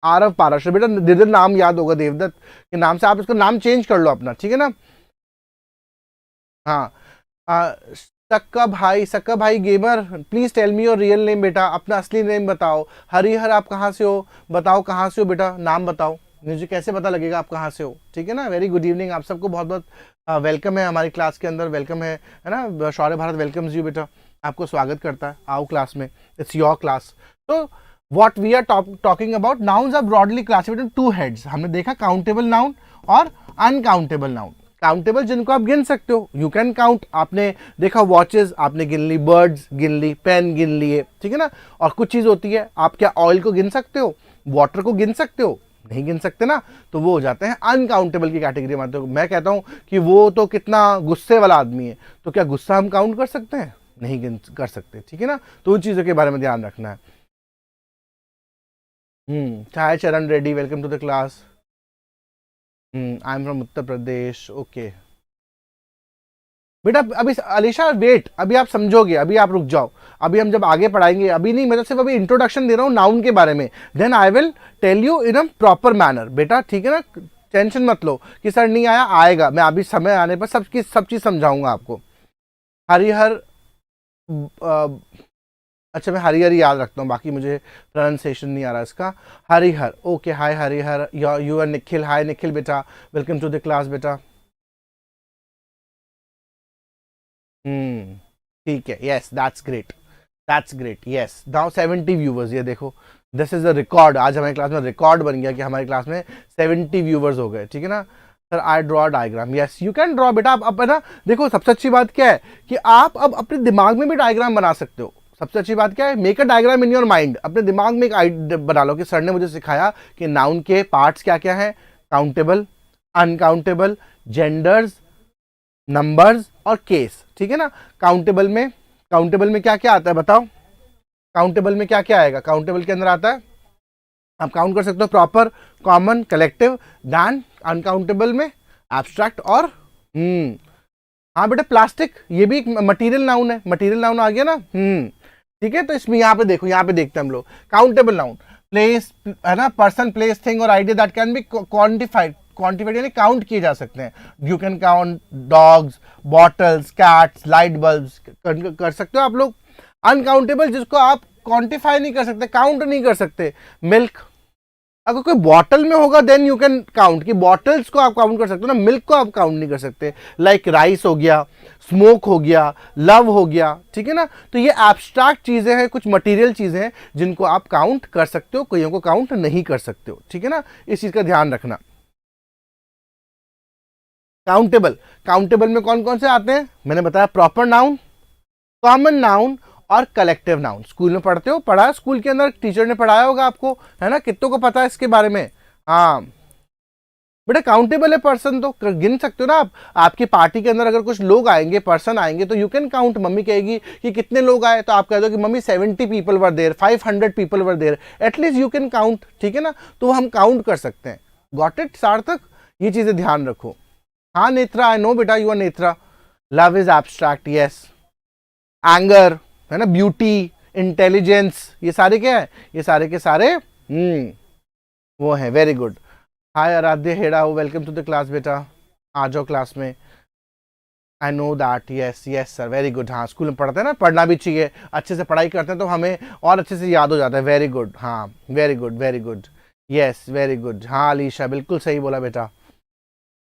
आरव पाराशर, बेटा दीदी नाम याद होगा, देवदत्त के नाम से आप इसका नाम चेंज कर लो अपना, ठीक है ना। हाँ, सक्का भाई gamer, please tell me your real name बेटा, अपना असली नेम बताओ। हरिहर आप कहाँ से हो, बताओ कहाँ से हो बेटा, नाम बताओ, मुझे कैसे पता लगेगा आप कहाँ से हो, ठीक है ना। वेरी गुड इवनिंग, आप सबको बहुत बहुत वेलकम है हमारी क्लास के अंदर, वेलकम है ना, शौर्य भारत वेलकम्स यू बेटा, आपको स्वागत करता है, आओ क्लास में, इट्स योर क्लास। तो what we are talking about, nouns are broadly classified in 2 heads, हमने देखा काउंटेबल नाउन और अनकाउंटेबल नाउन। काउंटेबल जिनको आप गिन सकते हो, यू कैन काउंट, आपने देखा वॉचेस आपने गिन ली, बर्ड्स गिन ली, पेन गिन लिए, ठीक है ना। और कुछ चीज होती है, आप क्या ऑयल को गिन सकते हो, वाटर को गिन सकते हो, नहीं गिन सकते ना, तो वो हो जाते हैं अनकाउंटेबल की कैटेगरी में आते हो। मैं कहता हूं कि वो तो कितना गुस्से वाला आदमी है, तो क्या गुस्सा हम काउंट कर सकते हैं, नहीं गिन कर सकते, ठीक है ना। तो उन चीजों के बारे में ध्यान रखना है। Hi Charan Reddy, welcome to the class. I'm from Uttar Pradesh. Okay. बेटा अभी अलीशा वेट, अभी आप समझोगे, अभी आप रुक जाओ, अभी हम जब आगे पढ़ाएंगे, अभी नहीं, मैं तो सिर्फ अभी इंट्रोडक्शन दे रहा हूँ नाउन के बारे में, then I will tell you in a proper manner बेटा, ठीक है ना। टेंशन मत लो कि सर नहीं आया, आएगा, मैं अभी समय आने पर सब चीज समझाऊंगा आपको। हरिहर, अच्छा मैं हरिहर याद रखता हूँ, बाकी मुझे प्रोनाउंसिएशन नहीं आ रहा इसका। Harihar, okay, hi Harihar, you are Nikhil, hi Nikhil बेटा, वेलकम टू द क्लास बेटा। ठीक है, yes that's great, yes. Now 70 viewers, ये देखो दिस इज अ रिकॉर्ड, आज हमारी क्लास में रिकॉर्ड बन गया कि हमारी क्लास में 70 व्यूवर्स हो गए, ठीक है ना। Sir I draw diagram, yes you can draw बेटा, आप ना देखो सबसे अच्छी बात क्या है कि आप अब अपने दिमाग में भी डायग्राम बना सकते हो। सबसे अच्छी बात क्या है, make a diagram in your mind, अपने दिमाग में एक आइडिया बना लो कि सर ने मुझे सिखाया कि नाउन के पार्ट्स क्या क्या हैं, काउंटेबल, अनकाउंटेबल, जेंडर्स, नंबर्स और केस, ठीक है ना। काउंटेबल में क्या क्या आता है बताओ, काउंटेबल में क्या क्या आएगा, काउंटेबल के अंदर आता है, आप काउंट कर सकते हो proper, common, collective, then uncountable में एब्स्ट्रैक्ट और हाँ बेटा प्लास्टिक, ये भी एक मटेरियल नाउन है, मटेरियल नाउन आ गया ना। ठीक है, तो इसमें यहाँ पे देखो, यहाँ पे देखते हैं हम लोग काउंटेबल नाउन, प्लेस है ना, पर्सन, प्लेस, थिंग और idea that can be quantified, quantified यानी काउंट किए जा सकते हैं। You can count dogs, bottles, cats, light bulbs कर सकते हो आप लोग। अनकाउंटेबल जिसको आप क्वांटिफाई नहीं कर सकते, काउंट नहीं कर सकते, मिल्क, अगर कोई बॉटल में होगा देन यू कैन काउंट, कि बॉटल्स को आप काउंट कर सकते हो ना, मिल्क को आप काउंट नहीं कर सकते। लाइक राइस हो गया, स्मोक हो गया, लव हो गया, ठीक है ना। तो ये एब्स्ट्रैक्ट चीजें हैं, कुछ मटेरियल चीजें हैं जिनको आप काउंट कर सकते हो, कईयों को काउंट नहीं कर सकते हो, ठीक है ना, इस चीज का ध्यान रखना। काउंटेबल में कौन कौन से आते हैं, मैंने बताया प्रॉपर नाउन, कॉमन नाउन और कलेक्टिव नाउन। स्कूल में पढ़ते हो, पढ़ा स्कूल के अंदर, टीचर ने पढ़ाया होगा आपको, है ना, कितनों को पता है इसके बारे में। हाँ बेटा, काउंटेबल है पर्सन तो गिन सकते हो ना आप। आपकी पार्टी के अंदर अगर कुछ लोग आएंगे, पर्सन आएंगे, तो यू कैन काउंट। मम्मी कहेगी कि कितने लोग आए, तो आप कह दो कि mummy 70 people were there, 500 people were there, at least you can count, ठीक है ना, तो हम काउंट कर सकते हैं। गॉट इट सार्थक, ये चीजें ध्यान रखो। हाँ नेत्रा, आई नो बेटा you are Netra. Love is abstract, yes. Anger है ना, ब्यूटी, इंटेलिजेंस, ये सारे क्या है, ये सारे के सारे वो है। Very good. हाय आराध्य हेड़ा, वेलकम टू द क्लास बेटा, आ जाओ क्लास में। I know that, yes yes sir, very good. हाँ स्कूल में पढ़ते हैं ना, पढ़ना भी चाहिए, अच्छे से पढ़ाई करते हैं तो हमें और अच्छे से याद हो जाता है। वेरी गुड, हाँ very good, very good, yes very good. हाँ अलीशा बिल्कुल सही बोला बेटा।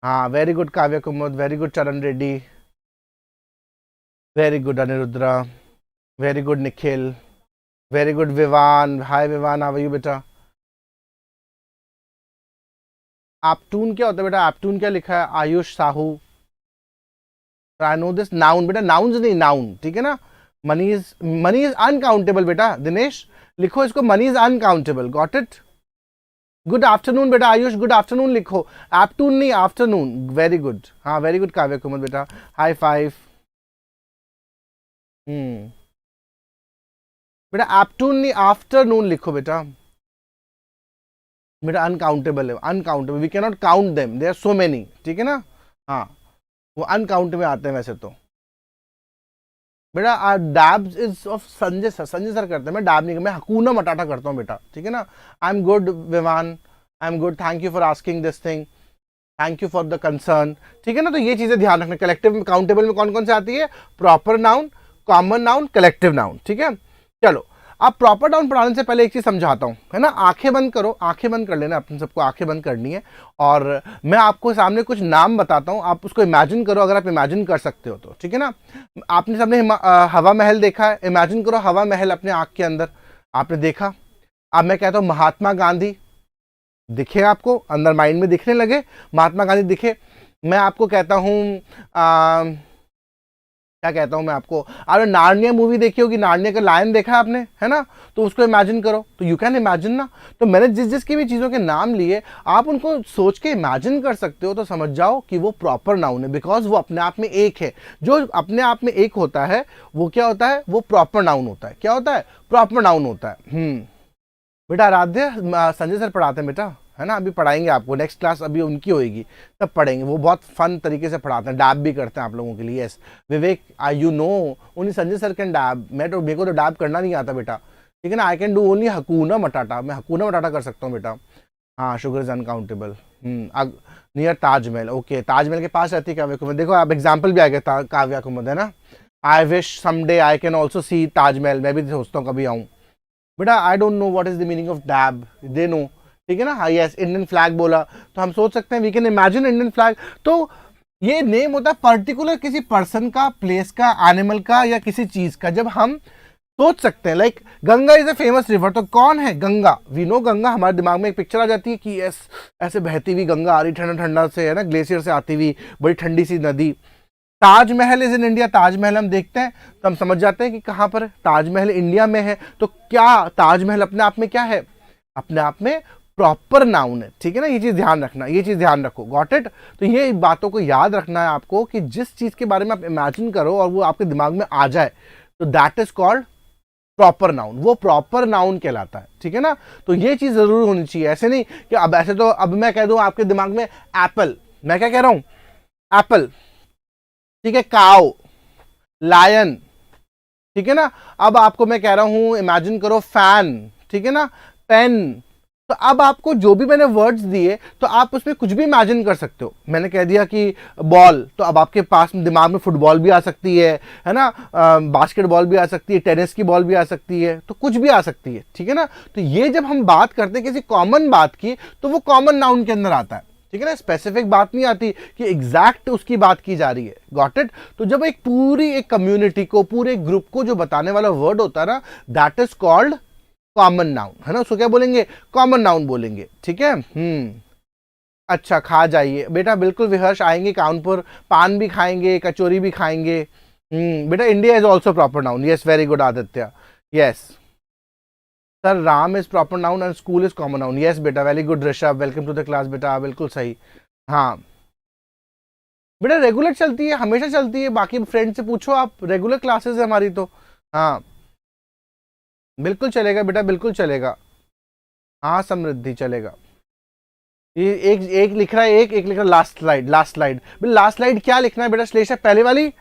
हाँ वेरी गुड काव्य कुमुद, very good Charan Reddy, very good Anirudra, very good Nikhil, very good Vivaan. Hi Vivaan, how are you बेटा। एप्टून क्या होता है बेटा, एप्टून क्या लिखा है, Ayush Sahu. I know this. Noun बेटा, नाउन्स नहीं, नाउन, ठीक है ना। मनी इज अनकाउंटेबल बेटा, दिनेश लिखो इसको, money is uncountable. Got it. Good afternoon बेटा आयुष, गुड आफ्टरनून लिखो, एप्टून नहीं आफ्टरनून। वेरी गुड, हाँ वेरी गुड काव्य कुमार बेटा, हाई फाइव। बेटा एप्टून नहीं आफ्टरनून लिखो बेटा। बेटा अनकाउंटेबल है, uncountable, we can not count them, there are so many, ठीक है ना। हाँ वो अनकाउंट में आते हैं वैसे तो। बेटा डैब्स is of Sanjay sir, Sanjay sir करते हैं, मैं डैब नहीं, मैं हकूना मटाटा करता हूँ बेटा, ठीक है ना। I am good Vivaan, I am good, thank you for asking this thing, thank you for the concern, ठीक है ना। तो ये चीजें ध्यान रखना। कलेक्टिव काउंटेबल में कौन कौन से आती है, proper noun, common noun, collective noun, ठीक है। चलो अब प्रॉपर नाउन पढ़ाने से पहले एक चीज समझाता हूं, है ना। आंखें बंद करो, आंखें बंद कर लेना, अपने सबको आंखें बंद करनी है और मैं आपको सामने कुछ नाम बताता हूं, आप उसको इमेजिन करो, अगर आप इमेजिन कर सकते हो तो, ठीक है ना। आपने सबने हवा महल देखा है, इमेजिन करो हवा महल अपने आंख के अंदर, आपने देखा। अब मैं कहता हूं महात्मा गांधी दिखे, आपको अंदर माइंड में दिखने लगे, महात्मा गांधी दिखे। मैं आपको कहता हूं क्या कहता हूं मैं आपको, आपने नार्निया मूवी देखी होगी, नार्निया का लायन देखा है आपने, है ना, तो उसको इमेजिन करो, तो यू कैन इमेजिन ना। तो मैंने जिस जिसकी भी चीज़ों के नाम लिए, आप उनको सोच के इमेजिन कर सकते हो, तो समझ जाओ कि वो प्रॉपर नाउन है, बिकॉज वो अपने आप में एक है। जो अपने आप में एक होता है वो क्या होता है, वो प्रॉपर नाउन होता है। क्या होता है, प्रॉपर नाउन होता है। बेटा आराध्य संजय सर पढ़ाते हैं बेटा, है ना, अभी पढ़ाएंगे आपको, नेक्स्ट क्लास अभी उनकी होएगी तब पढ़ेंगे, वो बहुत फन तरीके से पढ़ाते हैं, डैब भी करते हैं आप लोगों के लिए। Yes Vivek, you know only Sanjay sir can dab, मेरे को तो डैब करना नहीं आता बेटा, ठीक है ना। आई कैन डू ओनली हकूना मटाटा, मैं हकूना मटाटा कर सकता हूँ बेटा। हाँ sugar is uncountable. Near Taj Mahal, okay, Taj Mahal के पास रहती है काव्या कुमुद, देखो आप एग्जाम्पल भी आ गया काव्या कुमुद, है ना। I wish someday I can also see Taj Mahal, मैं भी सोचता हूँ कभी आऊँ बेटा। I don't know what is the meaning of dab, they know, ठीक है ना। हाँ यस, इंडियन फ्लैग बोला तो हम सोच सकते हैं, we can imagine Indian flag. तो ये नेम होता है पर्टिकुलर किसी पर्सन का, प्लेस का, एनिमल का या किसी चीज का, जब हम सोच सकते हैं। Like Ganga is a famous river, तो कौन है गंगा, वी नो गंगा, हमारे दिमाग में एक पिक्चर आ जाती है कि यस ऐसे बहती हुई गंगा आ रही ठंडा ठंडा से, है ना, ग्लेशियर से आती हुई बड़ी ठंडी सी नदी। Taj Mahal is in India, Taj Mahal हम देखते हैं तो हम समझ जाते हैं कि कहाँ पर है, ताजमहल इंडिया में है। तो क्या ताजमहल अपने आप में क्या है, अपने आप में प्रॉपर नाउन है, ठीक है ना, ये चीज ध्यान रखना, ये चीज ध्यान रखो, गॉट इट। तो ये बातों को याद रखना है आपको कि जिस चीज के बारे में आप इमेजिन करो और वो आपके दिमाग में आ जाए तो that is called proper noun, वो प्रॉपर नाउन कहलाता है, ठीक है ना। तो ये चीज जरूर होनी चाहिए, ऐसे नहीं कि अब ऐसे तो अब मैं कह दूं आपके दिमाग में एप्पल, मैं क्या कह रहा हूं, एप्पल, ठीक है, काउ, लायन, ठीक है ना। अब आपको मैं कह रहा हूं इमेजिन करो फैन, ठीक है ना, पेन। तो अब आपको जो भी मैंने वर्ड्स दिए तो आप उसमें कुछ भी इमेजिन कर सकते हो। मैंने कह दिया कि बॉल, तो अब आपके पास दिमाग में फुटबॉल भी आ सकती है ना, बास्केटबॉल भी आ सकती है, टेनिस की बॉल भी आ सकती है, तो कुछ भी आ सकती है, ठीक है ना। तो ये जब हम बात करते हैं किसी कॉमन बात की तो वो कॉमन नाउन के अंदर आता है, ठीक है ना, स्पेसिफिक बात नहीं आती कि एग्जैक्ट उसकी बात की जा रही है, गॉट इट। तो जब एक पूरी एक कम्युनिटी को, पूरे ग्रुप को जो बताने वाला वर्ड होता है ना, that is called common noun, है ना, उसको क्या बोलेंगे, कॉमन नाउन बोलेंगे, ठीक है। अच्छा, खा जाइए बेटा, बिल्कुल विहर्ष, आएंगे कानपुर, पान भी खाएंगे, कचौरी भी खाएंगे। बेटा India is also proper noun, yes, very good Aditya, yes sir, Ram is proper noun and school is common noun, yes बेटा, very good Rishabh, welcome to the class बेटा, बिल्कुल सही। हाँ बेटा, रेगुलर चलती है, हमेशा चलती है, बाकी फ्रेंड से पूछो आप, रेगुलर क्लासेस है हमारी तो। हाँ बिल्कुल चलेगा बेटा, बिल्कुल चलेगा, हाँ समृद्धि चलेगा। ये एक एक लिख रहा है, एक लिख रहा है last slide, last slide, last slide क्या लिखना है बेटा श्लेषा, पहले वाली,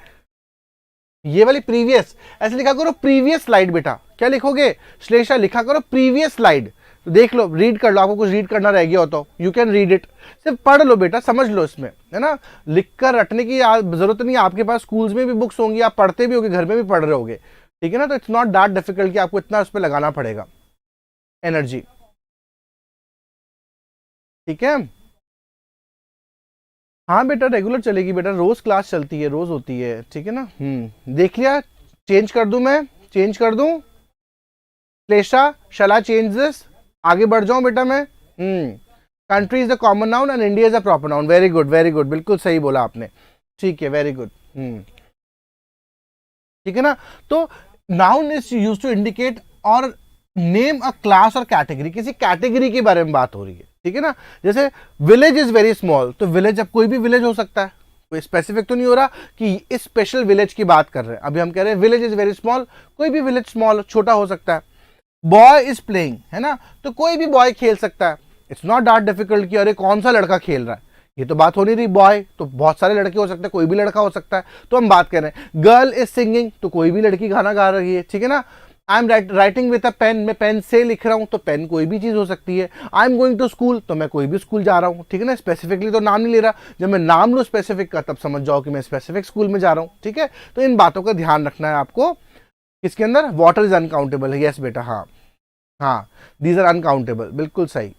ये वाली प्रीवियस, ऐसे लिखा करो प्रीवियस स्लाइड बेटा, क्या लिखोगे श्लेषा, लिखा करो प्रीवियस स्लाइड, तो देख लो, रीड कर लो, आपको कुछ रीड करना रह गया हो तो यू कैन रीड इट, सिर्फ पढ़ लो बेटा, समझ लो इसमें, है ना, लिख कर रटने की जरूरत नहीं है, आपके पास स्कूल्स में भी बुक्स होंगी, आप पढ़ते भी होगे, घर में भी पढ़ रहे होगे, ठीक है ना। तो इट्स नॉट दैट डिफिकल्ट कि आपको इतना उस पर लगाना पड़ेगा एनर्जी, ठीक है। हाँ बेटा रेगुलर चलेगी बेटा, रोज क्लास चलती है, रोज होती है, ठीक है ना। देख लिया, चेंज कर दूं, मैं चेंज कर दूं, श्लेषा शैल आई चेंज दिस, आगे बढ़ जाऊं बेटा मैं। Country is the common noun and India is a proper noun, very good, very good, बिल्कुल सही बोला आपने, ठीक है, वेरी गुड। ठीक है ना। तो noun is used to indicate और नेम अ क्लास और कैटेगरी, किसी कैटेगरी के बारे में बात हो रही है, ठीक है ना। जैसे विलेज इज वेरी स्मॉल, तो विलेज अब कोई भी विलेज हो सकता है, कोई स्पेसिफिक तो नहीं हो रहा कि इस स्पेशल विलेज की बात कर रहे हैं, अभी हम कह रहे हैं विलेज इज वेरी स्मॉल, कोई भी विलेज स्मॉल छोटा हो सकता है। बॉय इज प्लेइंग, है ना, तो कोई भी बॉय खेल सकता है, इट्स नॉट दैट डिफिकल्ट कि अरे कौन सा लड़का खेल रहा है, ये तो बात हो नहीं रही। बॉय तो बहुत सारे लड़के हो सकते हैं, कोई भी लड़का हो सकता है, तो हम बात कर रहे हैं। गर्ल इज सिंगिंग, तो कोई भी लड़की गाना गा रही है, ठीक है ना। I am writing with a pen, मैं पेन से लिख रहा हूं, तो पेन कोई भी चीज हो सकती है। I am going to school, तो मैं कोई भी स्कूल जा रहा हूं, ठीक है ना, स्पेसिफिकली तो नाम नहीं ले रहा, जब मैं नाम लूं स्पेसिफिक का तब समझ जाओ कि मैं स्पेसिफिक स्कूल में जा रहा हूं, ठीक है। तो इन बातों का ध्यान रखना है आपको। किसके अंदर, वाटर इज अनकाउंटेबल है, यस बेटा, हाँ हाँ, दीज आर अनकाउंटेबल, बिल्कुल सही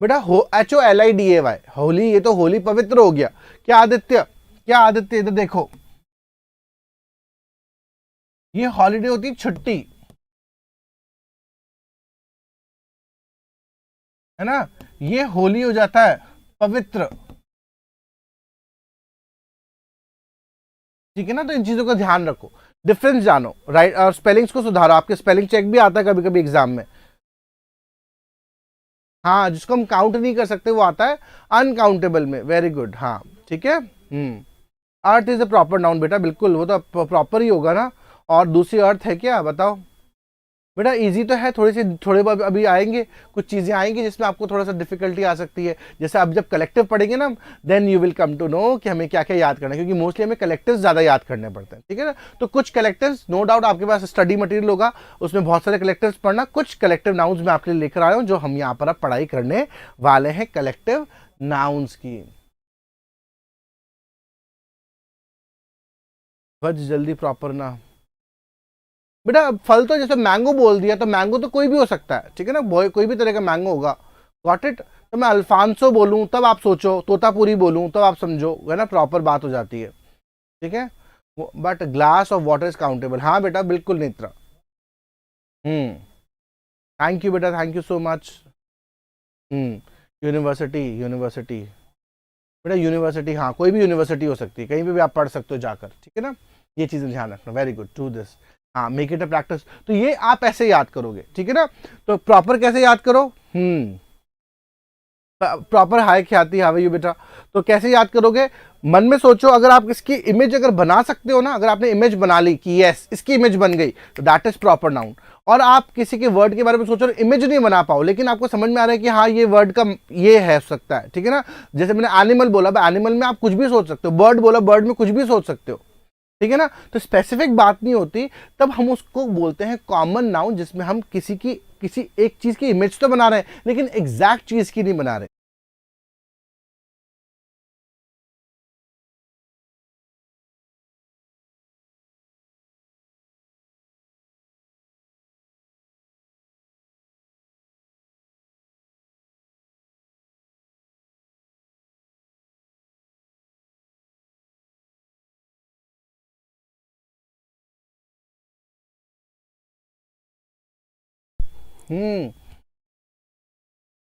बेटा। HOLIDAY, होली, ये तो होली पवित्र हो गया। क्या आदित्य, क्या आदित्य, इधर देखो, ये हॉलीडे होती है छुट्टी, है ना, ये होली हो जाता है पवित्र, ठीक है ना। तो इन चीजों का ध्यान रखो, डिफरेंस जानो, राइट, और स्पेलिंग्स को सुधारो, आपके स्पेलिंग चेक भी आता है कभी कभी एग्जाम में। हाँ, जिसको हम काउंट नहीं कर सकते वो आता है अनकाउंटेबल में, वेरी गुड, हाँ ठीक है। Earth is a proper noun बेटा, बिल्कुल, वो तो प्रॉपर ही होगा ना। और दूसरी अर्थ है क्या, बताओ बेटा। इजी तो है, थोड़े अभी आएंगे, कुछ चीजें आएंगी जिसमें आपको थोड़ा सा डिफिकल्टी आ सकती है। जैसे अब जब कलेक्टिव पढ़ेंगे ना, then you will come to know कि हमें क्या क्या याद करना है, क्योंकि मोस्टली हमें कलेक्टिव्स ज्यादा याद करने पड़ते हैं, ठीक है ना। तो कुछ कलेक्टिव्स नो डाउट आपके पास स्टडी मटेरियल होगा, उसमें बहुत सारे कलेक्टिव्स पढ़ना, कुछ कलेक्टिव नाउन्स मैं आपके लिए लिख रहा हूं जो हम यहाँ पर अब पढ़ाई करने वाले हैं, कलेक्टिव नाउन्स की। बस जल्दी प्रॉपर ना बेटा, फल तो जैसे मैंगो बोल दिया, तो मैंगो तो कोई भी हो सकता है, ठीक है ना, कोई भी तरह का मैंगो होगा, गॉट इट। तो मैं अल्फांसो बोलूं तब आप सोचो, तोतापुरी बोलूं तब आप समझो, है ना, प्रॉपर बात हो जाती है, ठीक है। But glass of water is countable, हाँ बेटा बिल्कुल नेत्रा। थैंक यू बेटा, thank you so much. University, university, बेटा यूनिवर्सिटी, हाँ कोई भी यूनिवर्सिटी हो सकती है, कहीं पे भी आप पढ़ सकते हो जाकर, ठीक है ना, ये चीज़ें ध्यान रखना। वेरी गुड, डू दिस, हाँ मेक इट अ प्रैक्टिस। तो ये आप ऐसे याद करोगे, ठीक है ना। तो प्रॉपर कैसे याद करो, प्रॉपर हाय ख्याति हाउ आर यू बेटा, तो कैसे याद करोगे, मन में सोचो, अगर आप इसकी इमेज अगर बना सकते हो ना, अगर आपने इमेज बना ली कि यस इसकी इमेज बन गई, तो दैट इज प्रॉपर नाउन। और आप किसी के वर्ड के बारे में सोचो, इमेज नहीं बना पाओ, लेकिन आपको समझ में आ रहा है कि हाँ ये वर्ड का ये है सकता है, ठीक है ना। जैसे मैंने एनिमल बोला, एनिमल में आप कुछ भी सोच सकते हो, बर्ड बोला, बर्ड में कुछ भी सोच सकते हो, ठीक है ना। तो स्पेसिफिक बात नहीं होती, तब हम उसको बोलते हैं कॉमन नाउन, जिसमें हम किसी एक चीज की इमेज तो बना रहे हैं, लेकिन एग्जैक्ट चीज की नहीं बना रहे।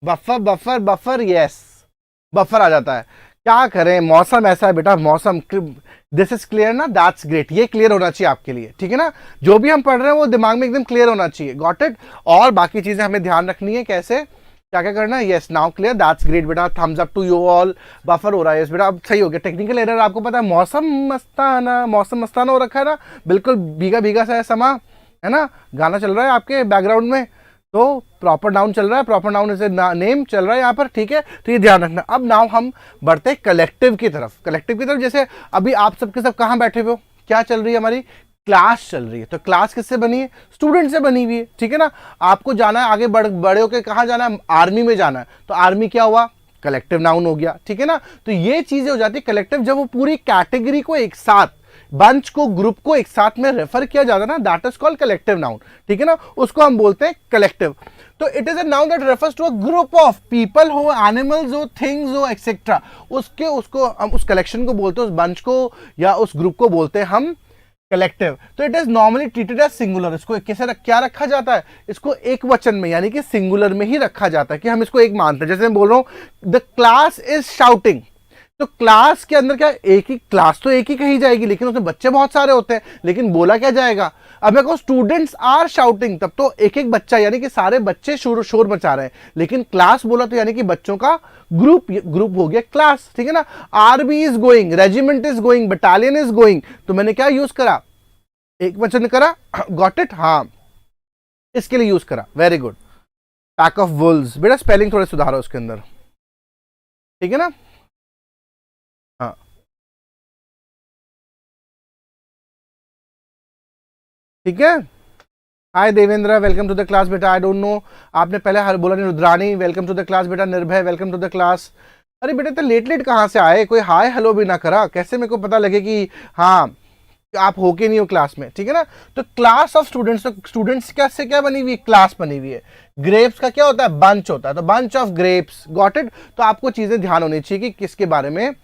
Buffer buffer buffer, yes buffer आ जाता है। क्या करें, मौसम ऐसा है बेटा, मौसम, दिस इज क्लियर ना, दैट्स ग्रेट, ये क्लियर होना चाहिए आपके लिए, ठीक है ना। जो भी हम पढ़ रहे हैं वो दिमाग में एकदम क्लियर होना चाहिए, गॉट इट। और बाकी चीजें हमें ध्यान रखनी है, कैसे क्या क्या करना है, yes now clear, that's great बेटा, thumbs up to you all. Buffer हो रहा है, यस बेटा, अब सही हो गया। टेक्निकल एरर आपको पता है, मौसम मस्ताना, मौसम मस्ताना हो रखा है ना, बिल्कुल भीगा भीगा सा है समा, है ना, गाना चल रहा है आपके बैकग्राउंड में, तो प्रॉपर नाउन चल रहा है, प्रॉपर नाउन इज नेम चल रहा है यहाँ पर, ठीक है। तो ये ध्यान रखना। अब नाउ हम बढ़ते हैं कलेक्टिव की तरफ। कलेक्टिव की तरफ जैसे अभी आप सबके सब कहाँ बैठे हुए हो, क्या चल रही है, हमारी क्लास चल रही है। तो क्लास किससे बनी है, स्टूडेंट से बनी हुई है, ठीक है ना। आपको जाना है आगे बड़े होकर, कहाँ जाना है, आर्मी में जाना है, तो आर्मी क्या हुआ, कलेक्टिव नाउन हो गया, ठीक है ना। तो ये चीजें हो जाती है कलेक्टिव, जब वो पूरी कैटेगरी को एक साथ, बंच को, ग्रुप को एक साथ में रेफर किया जाता है ना, that is called collective noun, ठीक है ना, उसको हम बोलते हैं कलेक्टिव। तो it is a noun that refers to a group of people हो, एनिमल्स हो, थिंग्स हो, एक्सेट्रा, उसको हम उस कलेक्शन को बोलते हैं, उस बंच को या उस ग्रुप को बोलते हैं हम कलेक्टिव। तो it is normally treated as singular. इसको क्या रखा जाता है, इसको एक वचन में यानी कि सिंगुलर में ही रखा जाता है, कि हम इसको एक मानते हैं। जैसे मैं बोल रहा हूं द क्लास इज शाउटिंग, तो क्लास के अंदर क्या, एक ही क्लास तो एक ही कही जाएगी, लेकिन उसमें बच्चे बहुत सारे होते हैं, लेकिन बोला क्या जाएगा। अब मैं कहूं स्टूडेंट्स आर शाउटिंग, तब तो एक एक बच्चा यानी कि सारे बच्चे शोर मचा रहे हैं, लेकिन क्लास बोला तो यानी कि बच्चों का ग्रुप हो गया क्लास, ठीक है ना। Army is going, regiment is going, battalion is going, तो मैंने क्या यूज करा, एक वचन करा, गॉट इट, हाँ इसके लिए यूज करा, very good. Pack of Wolves, बेटा स्पेलिंग थोड़े सुधारो उसके अंदर, ठीक है ना। हाँ ठीक है। Hi Devendra, welcome to the class बेटा। आई डोंट नो, आपने पहले हर बोला नहीं, Rudrani welcome to the class बेटा। Nirbhay welcome to the class. अरे बेटे तो लेट कहाँ से आए, कोई हाय हेलो भी ना करा, कैसे मेरे को पता लगे कि हाँ आप हो के नहीं हो क्लास में, ठीक है ना। तो क्लास ऑफ स्टूडेंट्स, तो स्टूडेंट्स कैसे क्या बनी हुई है, क्लास बनी हुई है। ग्रेप्स का क्या होता है, बंच होता है, तो bunch of grapes, got it. तो आपको चीजें ध्यान होनी चाहिए कि किसके बारे में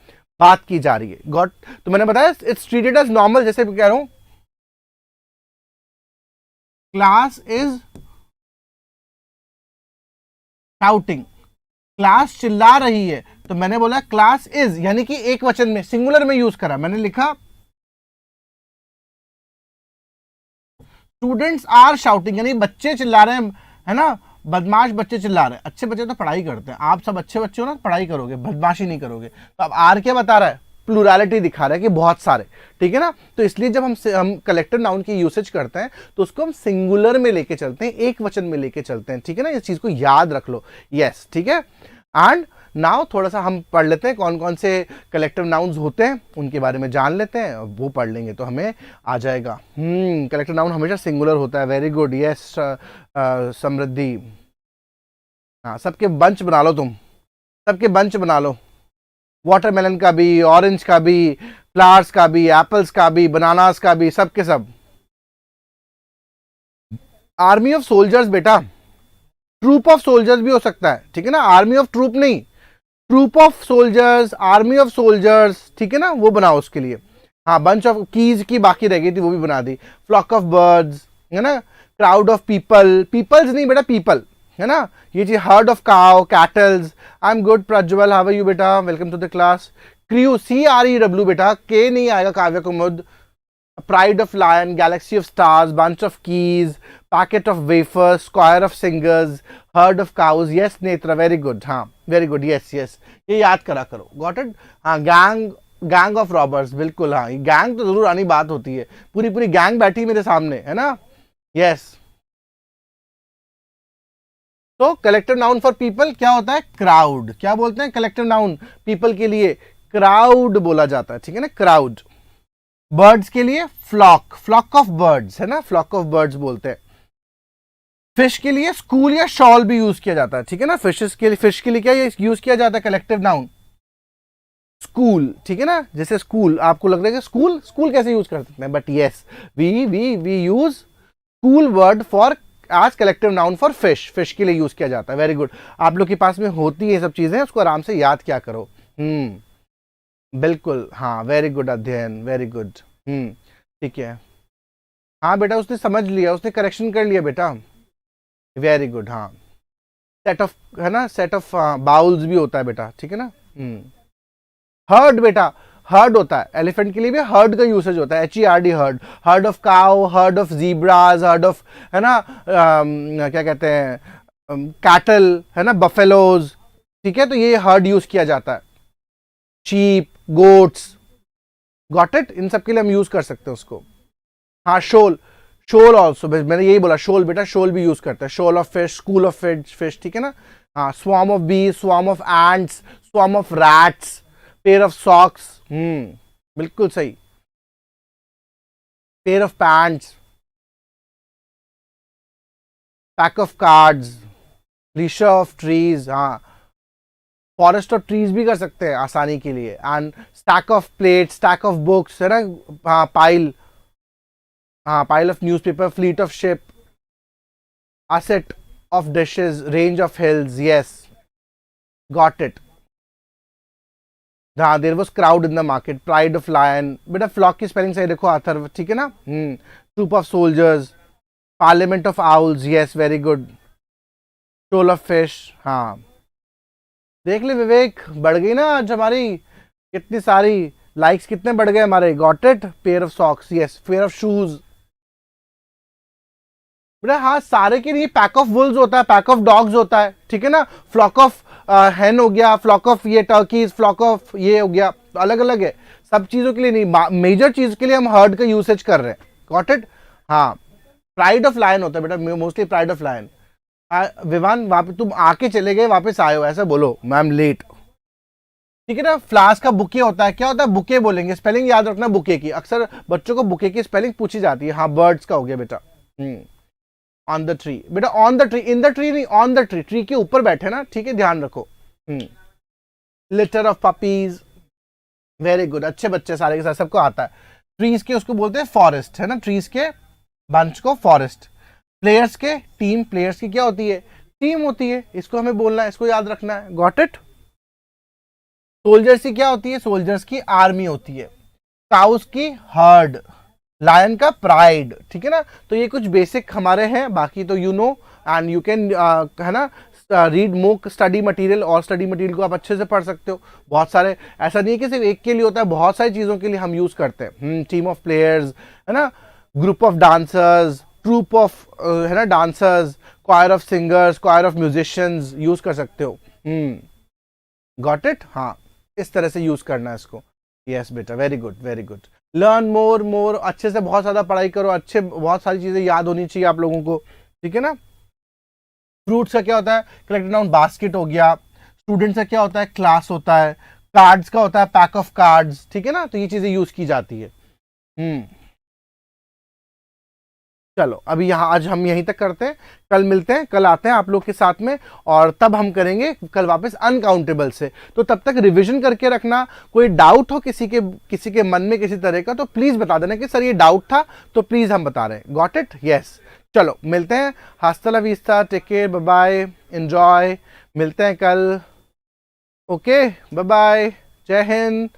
बात की जा रही है, गॉट। तो मैंने बताया इट्स ट्रीटेड एज नॉर्मल, जैसे कह रहा हूं क्लास इज शाउटिंग, क्लास चिल्ला रही है, तो मैंने बोला क्लास इज यानी कि एक वचन में, सिंगुलर में यूज करा, मैंने लिखा स्टूडेंट्स आर शाउटिंग, यानी बच्चे चिल्ला रहे हैं, है ना, बदमाश बच्चे चिल्ला रहे हैं। अच्छे बच्चे तो पढ़ाई करते हैं, आप सब अच्छे बच्चे हो ना, पढ़ाई करोगे, बदमाशी नहीं करोगे। तो अब आर क्या बता रहा है, प्लूरलिटी दिखा रहा है कि बहुत सारे, ठीक है ना। तो इसलिए जब हम कलेक्टिव नाउन की यूसेज करते हैं तो उसको हम सिंगुलर में लेके चलते हैं, एक वचन में लेके चलते हैं, ठीक है ना। इस चीज को याद रख लो, यस ठीक है। एंड नाउ थोड़ा सा हम पढ़ लेते हैं कौन कौन से कलेक्टिव नाउन्स होते हैं, उनके बारे में जान लेते हैं, वो पढ़ लेंगे तो हमें आ जाएगा। कलेक्टिव नाउन हमेशा सिंगुलर होता है, वेरी गुड, यस समृद्धि। हाँ सबके बंच बना लो, तुम सबके बंच बना लो, वाटरमेलन का भी, ऑरेंज का भी, फ्लावर्स का भी, एप्पल्स का भी, बनानास का भी, सबके सब। आर्मी ऑफ सोल्जर्स बेटा, ट्रूप ऑफ सोल्जर्स भी हो सकता है, ठीक है ना, आर्मी ऑफ ट्रूप नहीं, troop of soldiers, army of soldiers, ठीक है ना, वो बनाओ उसके लिए। हाँ बंच ऑफ कीज की बाकी रह गई थी, वो भी बना दी। फ्लॉक ऑफ बर्ड्स, है ना, क्राउड ऑफ पीपल, पीपल्स नहीं बेटा, पीपल, है ना, ये चीज herd of cow, cattles. I am good Prajwal, how are you बेटा, welcome to the class. Crew, CREW बेटा, के नहीं आएगा Kavya Kumud. Pride of lion, galaxy of stars, bunch of keys, packet of wafers, square of singers, herd of cows. Yes Netra, very good, हाँ very good, yes yes, ये याद करा करो, got it. हाँ gang of robbers, बिल्कुल, हाँ गैंग तो जरूर आनी बात होती है, पूरी पूरी गैंग बैठी मेरे सामने, है ना, यस। तो कलेक्टिव नाउन फॉर पीपल क्या होता है, क्राउड। क्या बोलते हैं कलेक्टिव नाउन पीपल के लिए, क्राउड बोला जाता है, ठीक है ना, क्राउड। बर्ड्स के लिए फ्लॉक, फ्लॉक ऑफ बर्ड्स, है ना, फ्लॉक ऑफ बर्ड्स बोलते हैं। फिश के लिए स्कूल या शॉल भी यूज किया जाता है, ठीक है ना, फिश के लिए क्या यूज किया जाता है कलेक्टिव नाउन, स्कूल, ठीक है ना। जैसे स्कूल, आपको लग रहा है कि स्कूल कैसे यूज कर सकते हैं, but yes we use school word for आज कलेक्टिव नाउन फॉर फिश के लिए यूज किया जाता है। वेरी गुड, आप लोग के पास में होती है सब चीजें, उसको आराम से याद क्या करो। बिल्कुल, हाँ वेरी गुड अध्ययन, वेरी गुड, ठीक है। हाँ बेटा, उसने समझ लिया, उसने करेक्शन कर लिया बेटा, वेरी गुड। हाँ सेट ऑफ, है ना, सेट ऑफ बाउल्स भी होता है बेटा, ठीक है ना। हर्ड बेटा, हर्ड होता है, एलिफेंट के लिए भी हर्ड का यूसेज होता है, HERD, herd, herd of cow, herd of zebras, herd of, है ना, क्या कहते हैं, कैटल, है ना, बफेलोज, ठीक है, तो ये हर्ड यूज किया जाता है। शीप, गोट्स, गॉट इट, इन सब के लिए हम यूज कर सकते हैं उसको। हाँ शोल, शोल ऑल्सो, मैंने यही बोला, शोल बेटा, शोल भी यूज करते हैं, shoal of fish, school of fish, ठीक है ना। हाँ swarm of bee, swarm of ants, swarm of rats, pair of socks, बिल्कुल सही, pair of pants, pack of cards, लीशर ऑफ ट्रीज, हाँ फॉरेस्ट ऑफ ट्रीज भी कर सकते हैं आसानी के लिए। And stack of plate, stack of books, है ना, हाँ पाइल, हाँ pile of newspaper, fleet of ship, asset of dishes, range of hills, yes, got it. हाँ there was crowd in the market, pride of lion, बेटा flock की spelling सही देखो अथर्व, ठीक है ना, troop of soldiers, parliament of owls, yes very good, shoal of fish, हाँ देख ले विवेक, बढ़ गई ना आज हमारी कितनी सारी लाइक्स, कितने बढ़ गए हमारे, got it. Pair of socks, yes, pair of shoes बेटा, हाँ सारे के लिए पैक ऑफ वुल्स होता है, पैक ऑफ डॉग्स होता है, ठीक है ना, फ्लॉक ऑफ हैन हो गया, फ्लॉक ऑफ ये टर्कीज, फ्लॉक ऑफ ये हो गया, अलग अलग है सब चीजों के लिए नहीं, मेजर चीज के लिए हम हर्ड का यूसेज कर रहे हैं, गॉट इट। हाँ प्राइड ऑफ लायन होता है बेटा, mostly pride of lion. Vivaan वापस तुम आके चले गए, वापस आए हो, ऐसा बोलो मैम लेट, ठीक है ना। फ्लास्क का बुके होता है, क्या होता है, बुके बोलेंगे, स्पेलिंग याद रखना बुके की, अक्सर बच्चों को बुके की स्पेलिंग पूछी जाती है। हाँ बर्ड्स का हो गया बेटा, ऑन द ट्री बेटा, on the tree, in the tree नहीं, ऑन द ट्री, ट्री के ऊपर बैठे ना, ठीक है, ध्यान रखो। Litre of puppies, very good, अच्छे बच्चे सारे के साथ, सबको आता है। ट्रीज के उसको बोलते हैं फॉरेस्ट, है ना, ट्रीज के बंच को फॉरेस्ट। प्लेयर्स के टीम, प्लेयर्स की क्या होती है, टीम होती है, इसको हमें बोलना है, इसको याद रखना है, गॉट इट। सोल्जर्स की क्या होती है, सोल्जर्स की आर्मी होती है। काउस की हर्ड, लायन का प्राइड, ठीक है ना। तो ये कुछ बेसिक हमारे हैं, बाकी तो you know and you can, है ना, रीड मोक स्टडी मटेरियल, और स्टडी मटेरियल को आप अच्छे से पढ़ सकते हो, बहुत सारे, ऐसा नहीं है कि सिर्फ एक के लिए होता है, बहुत सारी चीज़ों के लिए हम यूज़ करते हैं। टीम ऑफ प्लेयर्स, है ना, group of dancers, troop of, है ना, dancers, choir of singers, choir of musicians use कर सकते हो, गॉट इट। हाँ इस तरह से यूज़ करना है इसको, यस बेटा, very good very good. Learn more, अच्छे से बहुत ज़्यादा पढ़ाई करो, अच्छे बहुत सारी चीज़ें याद होनी चाहिए आप लोगों को, ठीक है ना। फ्रूट्स का क्या होता है, कलेक्टिव नाउन बास्केट हो गया। स्टूडेंट्स का क्या होता है, क्लास होता है। कार्ड्स का होता है पैक ऑफ कार्ड्स, ठीक है ना, तो ये चीज़ें यूज़ की जाती है। चलो अभी यहाँ आज हम यहीं तक करते हैं, कल मिलते हैं, कल आते हैं आप लोग के साथ में, और तब हम करेंगे कल वापस अनकाउंटेबल से। तो तब तक रिवीजन करके रखना, कोई डाउट हो किसी के मन में किसी तरह का, तो प्लीज बता देना कि सर ये डाउट था, तो प्लीज हम बता रहे हैं, गॉट इट, यस। चलो मिलते हैं, हस्ता ला विस्ता, take care, bye bye, enjoy, मिलते हैं कल, ओके, बाय बाय, जय हिंद।